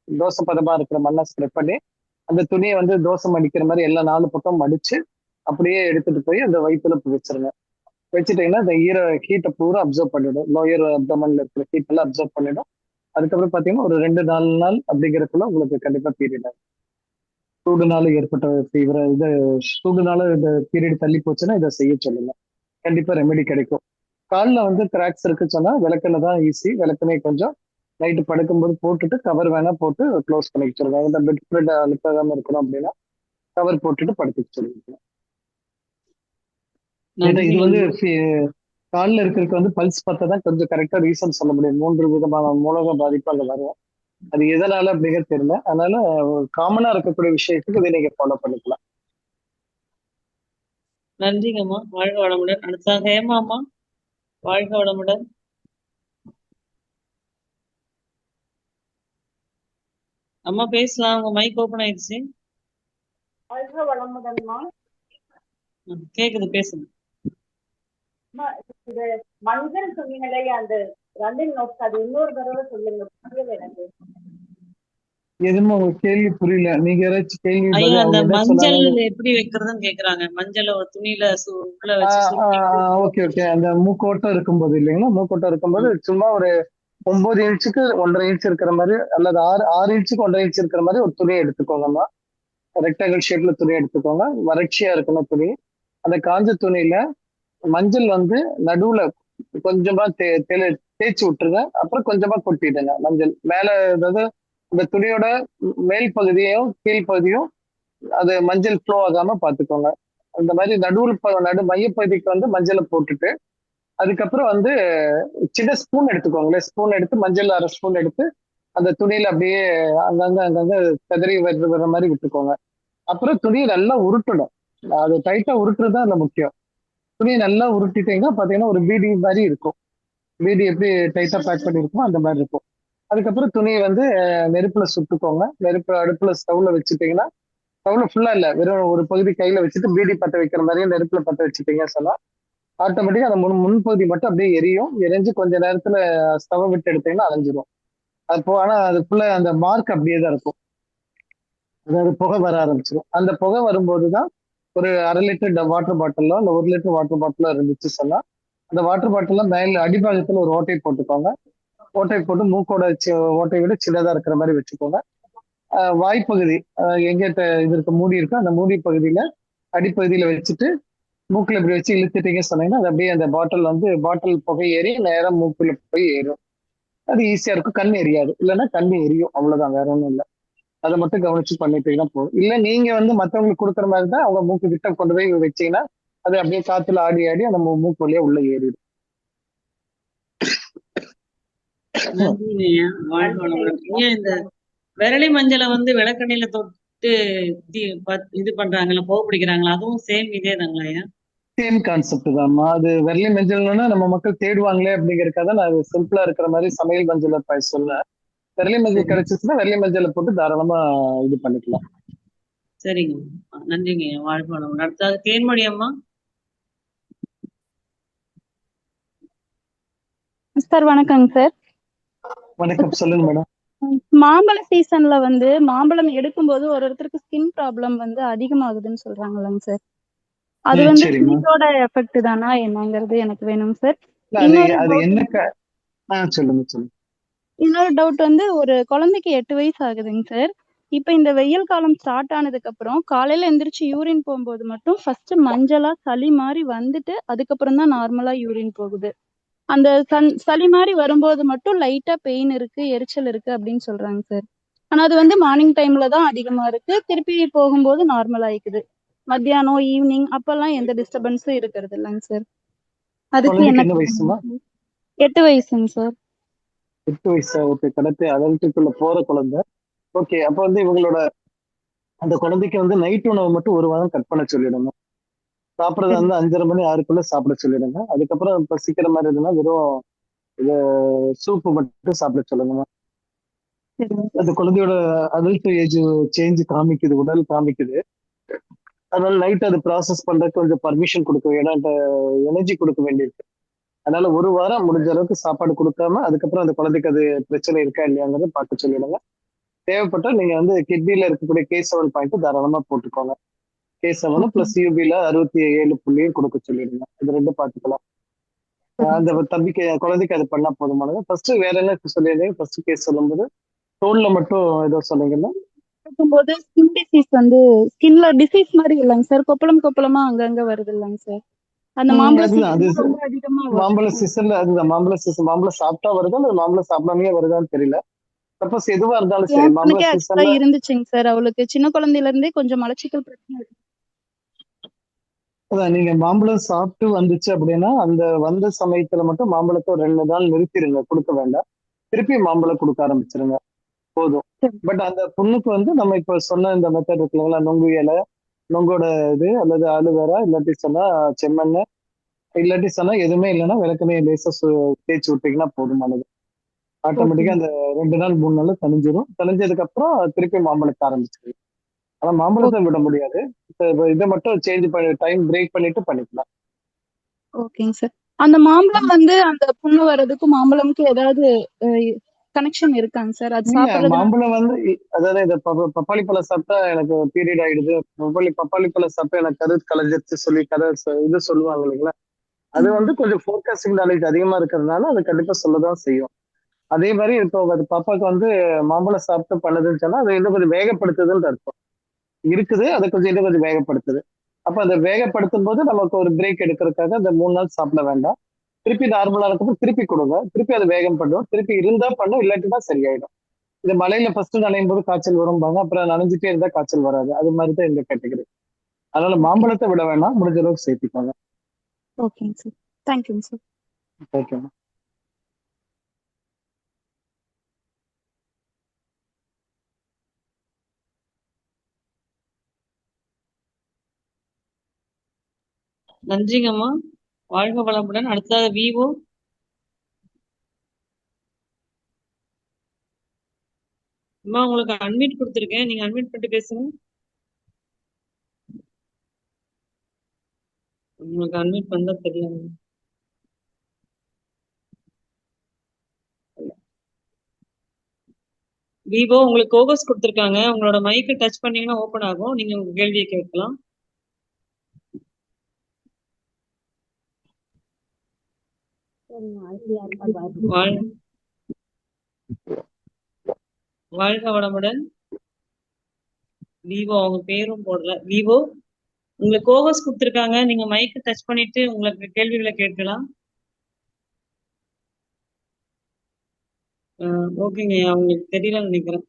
தோசை பதமா இருக்கிற மண்ணை ஸ்ப்ரெட் பண்ணி அந்த துணியை வந்து தோசை மடிக்கிற மாதிரி எல்லா 4 பக்கம் மடிச்சு அப்படியே எடுத்துட்டு போய் அந்த வயிற்றுல வச்சிருங்க. வச்சுட்டீங்கன்னா இந்த ஹீட்டை பூரா அப்சர்வ் பண்ணிடும். லோயர் அப்டமன்ல இருக்கிற ஹீட் எல்லாம் அப்சர்வ் பண்ணிடும். அதுக்கப்புறம் பாத்தீங்கன்னா ஒரு 2-4 நாள் அப்படிங்கிறதுக்குள்ள உங்களுக்கு கண்டிப்பா பீரியட் ஆகும். சூடுனால ஏற்பட்ட ஃபீவர் இது சூடுனால இந்த பீரியட் தள்ளி போச்சுன்னா இதை செய்ய சொல்லுங்க. கண்டிப்பா ரெமெடி கிடைக்கும். காலில் வந்து கிராக்ஸ் இருக்கு சொன்னா விளக்குன்னு தான் ஈஸி. விளக்குனே கொஞ்சம் நைட்டு படுக்கும்போது போட்டுட்டு கவர் வேணா போட்டு க்ளோஸ் பண்ணி வச்சிருங்க. இந்த பெட் ஸ்ப்ரெட் அழுக்காம இருக்கணும் அப்படின்னா கவர் போட்டுட்டு படுத்துக்க சொல்லுங்க. இது வந்து காலில் இருக்கிறதுக்கு வந்து பல்ஸ் பார்த்தா தான் கொஞ்சம் கரெக்டா ரீசன் சொல்ல முடியும். 3 விதமான மூலக பாதிப்பு அங்க வரும். அது எதனால அப்படிங்கிறது தெரியல. அதனால காமனா இருக்கக்கூடிய விஷயத்துக்கு இதை நீங்க ஃபாலோ பண்ணிக்கலாம். நன்றிங்கம்மா. வாழ்க வளமுடன். அடுத்ததாக ஹேமாம்மா, வாழ்க வளமுடன். அம்மா பேசலாம். உங்க மைக் ஓபன் ஆயிடுச்சு. வாழ்க வளமுடன்மா. கேக்குது, பேசுங்க. இது மஞ்சள் சொன்னீங்களே, அந்த ரன்னிங் நோட்ஸ் அது இன்னொரு தடவை சொல்லுங்க. புரியல எனக்கு. எதுவும் உங்களுக்கு கேள்வி புரியல. நீங்க ஏதாச்சும் கேள்வி ஐயா, அந்த என்ன மஞ்சள் சொன்னாங்க? எப்படி வைக்கிறதுன்னு கேக்குறாங்க. மஞ்சள் ஒரு துணியில உள்ள வச்சு ஓகே. அந்த மூக்கோட்டம் இருக்கும்போது இல்லைங்களா? மூக்கோட்டம் இருக்கும்போது சும்மா ஒரு 9 இன்ச்சுக்கு 1.5 இன்ச் இருக்கிற மாதிரி அல்லது 6 இன்ச்சுக்கு 1.5 இன்ச் இருக்கிற மாதிரி ஒரு துணியை எடுத்துக்கோங்கம்மா. ரெக்டாங்கிள் ஷேப்ல துணி எடுத்துக்கோங்க. வறட்சியா இருக்கணும் துணி. அந்த காஞ்ச துணியில மஞ்சள் வந்து நடுவுல கொஞ்சமா தேய்ச்சி விட்டுருங்க. அப்புறம் கொஞ்சமா கொட்டிடுங்க. மஞ்சள் மேல, அதாவது இந்த துணியோட மேல் பகுதியையும் கீழ் பகுதியும் அது மஞ்சள் ஃப்ளோ ஆகாம பாத்துக்கோங்க. அந்த மாதிரி நடு மையப்பகுதிக்கு வந்து மஞ்சளை போட்டுட்டு அதுக்கப்புறம் வந்து சின்ன ஸ்பூன் எடுத்துக்கோங்களேன். ஸ்பூன் எடுத்து மஞ்சள் 1/2 ஸ்பூன் எடுத்து அந்த துணியில அப்படியே அங்கங்க கதறி வர்ற மாதிரி விட்டுக்கோங்க. அப்புறம் துணியை நல்லா உருட்டணும். அது டைட்டா உருட்டுறது தான் அந்த முக்கியம். துணியை நல்லா உருட்டிட்டீங்கன்னா பாத்தீங்கன்னா ஒரு பீடி மாதிரி இருக்கும். பீடி எப்படி டைட்டா பேக் பண்ணிருக்கோமோ அந்த மாதிரி இருக்கும். அதுக்கப்புறம் துணியை வந்து நெருப்புல சுட்டுக்கோங்க. அடுப்புல ஸ்டவ்ல வச்சுட்டீங்கன்னா, ஸ்டவ்ல ஃபுல்லா இல்ல, வெறும் ஒரு பகுதி கையில வச்சுட்டு பீடி பத்த வைக்கிற மாதிரியே நெருப்புல பத்த வச்சுட்டீங்க சொன்னா ஆட்டோமேட்டிக்கா அந்த முன்பகுதி மட்டும் அப்படியே எரியும். எரிஞ்சு கொஞ்ச நேரத்துல ஸ்டவ் விட்டு எடுத்தீங்கன்னா அலைஞ்சிரும். ஆனா அதுக்குள்ள அந்த மார்க் அப்படியே தான் இருக்கும். அதாவது புகை வர ஆரம்பிச்சிடும். அந்த புகை வரும்போதுதான் ஒரு 1/2 லிட்டர் வாட்டர் பாட்டிலோ இல்ல 1 லிட்டர் வாட்டர் பாட்டிலோ இருந்துச்சு சொன்னா அந்த வாட்டர் பாட்டில மேல அடிபாகத்துல ஒரு ஓட்டை போட்டுக்கோங்க. ஓட்டை போட்டு மூக்கோட ஓட்டையை விட சின்னதா இருக்கிற மாதிரி வச்சுக்கோங்க. வாய்ப்பகுதி எங்க இது இருக்க மூடி இருக்கோ அந்த மூடி பகுதியில அடிப்பகுதியில வச்சுட்டு மூக்குல இப்படி வச்சு இழுத்துட்டீங்க சொன்னீங்கன்னா அது அப்படியே அந்த பாட்டில் புகை ஏறி நேரம் மூக்குல போய் ஏறும். அது ஈஸியா இருக்கும். கண் எரியாது. இல்லைன்னா கண் எரியும். அவ்வளவுதான், வேற ஒண்ணும் இல்லை. அதை மட்டும் கவனிச்சு பண்ணிட்டீங்கன்னா போதும். இல்ல நீங்க வந்து மத்தவங்களுக்கு கொடுக்குற மாதிரி தான் அவங்க மூக்கு கிட்ட கொண்டு போய் வச்சீங்கன்னா அது அப்படியே காத்துல ஆடி ஆடி அந்த மூக்கு வழியா உள்ள ஏறிடும். இந்த விரலி மஞ்சளை வந்து விளக்கண்ணில தொட்டு இது பண்றாங்களா, புகை பிடிக்கிறாங்களா, அதுவும் சேம் இதே தாங்களா? சேம் கான்செப்ட் தான்மா. அது விரலி மஞ்சள்னா நம்ம மக்கள் தேடுவாங்களே அப்படிங்கறதுக்காக நான் சிம்பிளா இருக்கிற மாதிரி சமையல் மஞ்சள் சொன்னேன். விரலி மஞ்சள் கிடைச்சிச்சுன்னா விரலி மஞ்சளை போட்டு தாராளமா இது பண்ணிக்கலாம். சரிங்க, நன்றிங்க. வாழ்க்கை அடுத்தது தேன்மொழி அம்மா. சார் வணக்கங்க சார். வணக்கம், சொல்லுங்க மேடம். மாம்பழ சீசன்ல வந்து மாம்பழம் எடுக்கும்போது ஒரு ஒருத்தருக்கு ஸ்கின் ப்ராப்ளம் வந்து அதிகமாகுதுன்னு சொல்றாங்கல்லங்க சார். அது வந்து சரிம்மா. ஹீட்டோட எஃபெக்ட் தானா என்னங்கிறது எனக்கு வேணும் சார். இல்ல, அது இன்னொரு அது doubt என்ன சொல்லுங்க. இன்னொரு டவுட் வந்து ஒரு குழந்தைக்கு 8 வயசு ஆகுதுங்க சார். இப்ப இந்த வெயில் காலம் ஸ்டார்ட் ஆனதுக்கு அப்புறம் காலையில எந்திரிச்சு யூரின் போகும்போது மட்டும் ஃபர்ஸ்ட் மஞ்சளா சளி மாதிரி வந்துட்டு அதுக்கப்புறம் தான் நார்மலா யூரின் போகுது. அந்த சளி மாதிரி வரும்போது மட்டும் லைட்டா பெயின் இருக்கு, எரிச்சல் இருக்கு அப்படின்னு சொல்றாங்க சார். ஆனா அது வந்து மார்னிங் டைம்ல தான் அதிகமா இருக்கு. திருப்பி போகும்போது நார்மல் ஆயிக்குது. மத்தியானம் ஈவினிங் அப்பெல்லாம் எந்த டிஸ்டர்பன்ஸும் இருக்கிறது இல்லைங்க சார். அதுக்கு என்ன குழந்தைக்கு என்ன வயசுமா? 8 வயசுங்க சார். 8 வயசா? ஓகே, கடத்து அடல்ட்டுக்குள்ள போற குழந்தை. ஓகே, அப்ப வந்து இவங்களோட அந்த குழந்தைக்கு வந்து நைட் உணவு மட்டும் ஒரு வாரம் கட் பண்ண சொல்லிடுங்க. சாப்பிட்றதா சரி இருந்தா 5:30 மணி 6க்குள்ள சாப்பிட சொல்லிடுங்க. அதுக்கப்புறம் இப்ப சீக்கிரம் மாதிரி இருந்ததுன்னா வெறும் இது சூப்பு மட்டும் சாப்பிட சொல்லுங்கம்மா. சரிங்க அந்த சார். குழந்தையோட அடல்ட் ஏஜ் சேஞ்ச் காமிக்குது, உடல் காமிக்குது. அதனால நைட் அது ப்ராசஸ் பண்றதுக்கு கொஞ்சம் பர்மிஷன் கொடுக்க, ஏன்னா எனர்ஜி கொடுக்க வேண்டியிருக்கு. அதனால ஒரு வாரம் முடிஞ்ச அளவுக்கு சாப்பாடு கொடுக்காம அதுக்கப்புறம் அந்த குழந்தைக்கு அது பிரச்சனை இருக்கா இல்லையாங்கிறத பார்க்க சொல்லிடுங்க. தேவைப்பட்டா நீங்க வந்து கிட்னில இருக்கக்கூடிய K7 பாயிண்ட் தாராளமா போட்டுக்கோங்க. K7 ஓகே பிளஸ் யூபில 67 புள்ளியும் கொடுக்க சொல்லிடுங்க. இது ரெண்டும் பார்த்துக்கலாம். அந்த சரிங்க சார். தம்பிக்கு குழந்தைக்கு அது பண்ணா போதுமானது. ஃபர்ஸ்ட் வேற என்ன சொல்லியிருந்தீங்க? ஃபர்ஸ்ட் கேஸ் சொல்லும்போது தோல்ல மட்டும் ஏதோ சொன்னீங்கன்னா இருக்கும்போது ஸ்கின் டிசீஸ் வந்து ஸ்கின்ல டிசீஸ் மாதிரி இல்லைங்க சார். கொப்பளமா அங்கங்க வருது இல்லைங்க சார். அந்த மாம்பழ அதுதான் அது சீசன் ரொம்ப அதிகமா மாம்பழ வரும். சீசன்ல அதுதான் மாம்பழ சீசன். மாம்பழம் சாப்பிட்டா வருதா இல்லை மாம்பழம் சாப்பிடாமையே வருதான்னு தெரியல. சப்போஸ் எதுவா இருந்தாலும் சரி, என் மாம்பழ பொண்ணுக்கே ஆக்சுவலா சீசன்ல இருந்துச்சுங்க சார். அவளுக்கு சின்ன குழந்தையில இருந்தே கொஞ்சம் மலச்சிக்கல் பிரச்சனை இருக்கு. அதான் நீங்க மாம்பழம் சாப்பிட்டு வந்துச்சு அப்படின்னா அந்த வந்த சமயத்துல மட்டும் மாம்பழத்தை ஒரு 2 நாள் நிறுத்திடுங்க, கொடுக்க வேண்டாம். திருப்பி மாம்பழம் கொடுக்க ஆரம்பிச்சிருங்க, போதும். சரி பட் அந்த புண்ணுக்கு வந்து நம்ம இப்ப சொன்ன இந்த மெத்தட் இருக்கு இல்லைங்களா, நொங்கு இலை, நொங்கோட இது அல்லது அலுவேரா, இல்லாட்டி சொன்னா செம்மண்ணெய், இல்லாட்டி சொன்னா எதுவுமே இல்லைன்னா விளக்கெண்ணெய் லேசா தேய்ச்சி விட்டீங்கன்னா போதுமானது. ஆட்டோமேட்டிக்கா ஓகேங்க அந்த 2 நாள் 3 நாள் தணிஞ்சிரும். தணிஞ்சதுக்கு அப்புறம் திருப்பி மாம்பழத்தை ஆரம்பிச்சிருங்க. ஆனா மாம்பழத்தை விட முடியாது. இதை மட்டும் சேஞ்ச் பண்ணி டைம் பிரேக் பண்ணிட்டு பண்ணிக்கலாம். ஓகேங்க சார். அந்த மாம்பழம் வந்து அந்த புண்ணு வர்றதுக்கும் மாம்பழமுக்கும் ஏதாவது கனெக்ஷன் இருக்காங்க சார்? அது இல்ல, சாப்பிடுறதுனால மாம்பழம் வந்து அதாவது இந்த பப்பாளி பழம் சாப்பிட்டா எனக்கு பீரியட் ஆயிடுது, பப்பாளி பழம் சாப்பிட்டா எனக்கு கருத்து கலைஞ்சிருச்சு சொல்லி இது சொல்லுவாங்க இல்லைங்களா. அது வந்து கொஞ்சம் ஃபோக்கஸிங் நாலேஜ் அதிகமா இருக்கிறதுனால அது கண்டிப்பா சொல்லதான் செய்யும். அதே மாதிரி இப்போ அது பாப்பாக்கு வந்து மாம்பழம் சாப்பிட்டு பண்ணுதுன்னு சொன்னா அது இன்னும் கொஞ்சம் வேகப்படுத்துதுன்னு அர்த்தம். இருக்குது, அதை கொஞ்சம் இன்னும் கொஞ்சம் வேகப்படுத்துது. அப்ப அதை வேகப்படுத்தும் போது நமக்கு ஒரு பிரேக் எடுக்கிறதுக்காக அந்த 3 நாள் சாப்பிட வேண்டாம். திருப்பி நார்மலா இருக்கப்போ திருப்பி கொடுங்க. திருப்பி அது வேகம் பண்ணும். திருப்பி இருந்தா பண்ணும், இல்லாட்டினா சரியாயிடும். இந்த மலையில ஃபர்ஸ்ட் நனையும் போது காய்ச்சல் வரும்பாங்க, அப்புறம் நனைஞ்சிட்டே இருந்தா காய்ச்சல் வராது. அது மாதிரி தான் இந்த கேட்டகரி. அதனால ஓகே மாம்பழத்தை விட வேணாம், முடிஞ்ச அளவுக்கு சேர்த்துக்கோங்க. ஓகேங்க சார். தேங்க்யூங்க சார். ஓகே. நன்றிங்கம்மா. வாழ்க வளமுடன். அடுத்ததாக விவோ. அம்மா உங்களுக்கு அன்மியூட் கொடுத்துருக்கேன், நீங்க அன்மியூட் பண்ணிட்டு பேசுங்க. உங்களுக்கு அன்மியூட் பண்ணா தெரியல. விவோ உங்களுக்கு கோகஸ் கொடுத்துருக்காங்க. உங்களோட மைக்கை டச் பண்ணீங்கன்னா ஓப்பன் ஆகும். நீங்க உங்க கேள்வியை கேட்கலாம். வாழ்க வளமுடன். விவோ அவங்க பேரும் போடல. விவோ உங்களுக்கு கோகஸ் கொடுத்துருக்காங்க. நீங்க மைக்கை டச் பண்ணிட்டு உங்களுக்கு கேள்விகளை கேட்கலாம். ஓகேங்க, அவங்களுக்கு தெரியலன்னு நினைக்கிறேன்.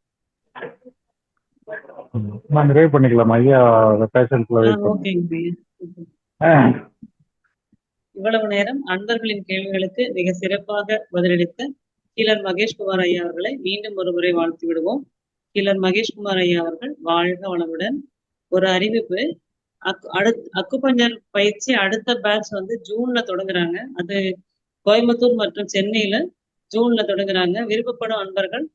நான் நிறைவு பண்ணிக்கலாம் ஐயா. பேஷண்ட்ல வெயிட் ஓகேங்க. இவ்வளவு நேரம் அன்பர்களின் கேள்விகளுக்கு மிக சிறப்பாக பதிலளித்த கீலர் மகேஷ்குமார் ஐயா அவர்களை மீண்டும் ஒரு முறை வாழ்த்து விடுவோம். கீலர் மகேஷ்குமார் ஐயா அவர்கள் வாழ்க வளமுடன். ஒரு அறிவிப்பு, அக்குபஞ்சர் பயிற்சி அடுத்த பேட்ச் வந்து ஜூன்ல தொடங்குறாங்க. அது கோயம்புத்தூர் மற்றும் சென்னையில ஜூன்ல தொடங்குறாங்க. விருப்பப்படும் அன்பர்கள்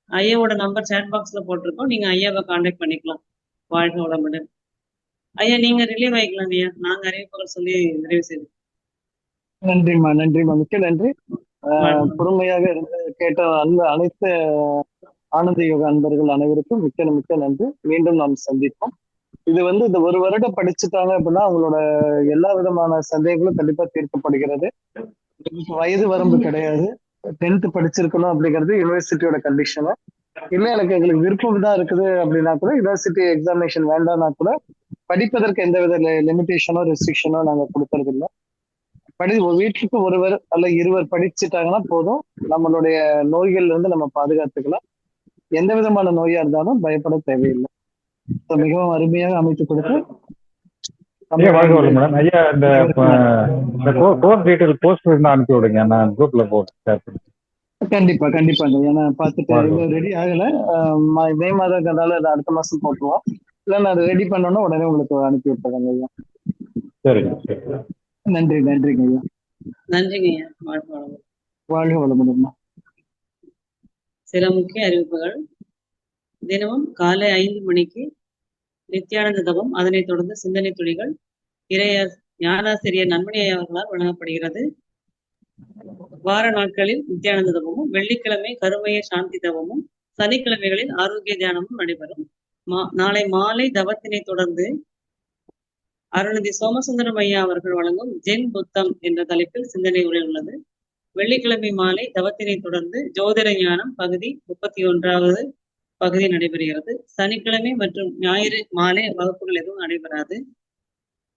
ஐயாவோட நம்பர் சேட் பாக்ஸ்ல போட்டிருக்கோம், நீங்க ஐயாவை கான்டாக்ட் பண்ணிக்கலாம். வாழ்க வளமுடன். ஐயா நீங்க ரிலீவ் ஆயிக்கலாம் ஐயா. நாங்க அறிவிப்புகள் சொல்லி நிறைவு செய்வோம். நன்றிம்மா, நன்றிம்மா, மிக்க நன்றி. பொறுமையாக இருந்து கேட்ட அனைத்து ஆனந்த யோக அன்பர்கள் அனைவருக்கும் மிக்க மிக்க நன்றி. மீண்டும் நாம் சந்திப்போம். இது இந்த ஒரு வருடம் படிச்சுட்டாங்க அப்படின்னா அவங்களோட எல்லா விதமான சந்தேகங்களும் கண்டிப்பா தீர்க்கப்படுகிறது. வயது வரம்பு கிடையாது. 10th படிச்சிருக்கணும் அப்படிங்கிறது யூனிவர்சிட்டியோட கண்டிஷனு. இல்ல எங்களுக்கு விருப்பம் தான் இருக்குது அப்படின்னா கூட யூனிவர்சிட்டி எக்ஸாமினேஷன் வேண்டாம்னா கூட படிப்பதற்கு எந்த வித லிமிடேஷனோ ரெஸ்ட்ரிக்ஷனோ நாங்க கொடுக்கறது இல்லை. வீட்டுக்கு ஒருவர் அல்ல இருவர் படிச்சுட்டாங்கன்னா போதும், நம்மளுடைய நோய்கள்ல இருந்து நம்ம பாதுகாத்துக்கலாம். எந்த விதமான நோயா இருந்தாலும் பயப்பட தேவையில்லை. மிகவும் அருமையாக அமைத்து கொடுத்து ஐயா இந்த கோர்ஸ் டீடைல் போஸ்ட் அனுப்பி விடுங்க, நான் குரூப்ல போட்டு ஷேர் பண்ணி. கண்டிப்பா கண்டிப்பாங்க. ஏன்னா பார்த்துட்டு இன்னும் ரெடி ஆகல, மே மாதங்கிறதால அடுத்த மாசம் போட்டுருவோம். இல்ல நான் ரெடி பண்ணணும் உடனே உங்களுக்கு அனுப்பி விட்டுறேங்க ஐயா. சரிங்க. நன்றி நன்றிங்க ஐயா. நன்றிங்க ஐயா. வாழ்க வளமுடன். வாழ்க வளமுடன். சில முக்கிய அறிவிப்புகள். தினமும் காலை 5 மணிக்கு நித்யானந்த தவம், அதனைத் தொடர்ந்து சிந்தனை துளிகள் ஞானாசிரியர் நன்மணி அவர்களால் வழங்கப்படுகிறது. வார நாட்களில் நித்யானந்த தவமும், வெள்ளிக்கிழமை கருமைய சாந்தி தவமும், சனிக்கிழமைகளில் ஆரோக்கிய தியானமும் நடைபெறும். நாளை மாலை தவத்தினை தொடர்ந்து அருள்நிதி சோமசுந்தரம் ஐயா அவர்கள் வழங்கும் ஜென் புத்தம் என்ற தலைப்பில் சிந்தனை உரை உள்ளது. வெள்ளிக்கிழமை மாலை தவத்தினை தொடர்ந்து ஜோதிட ஞானம் பகுதி 31வது பகுதி நடைபெறுகிறது. சனிக்கிழமை மற்றும் ஞாயிறு மாலை வகுப்புகள் எதுவும் நடைபெறாது.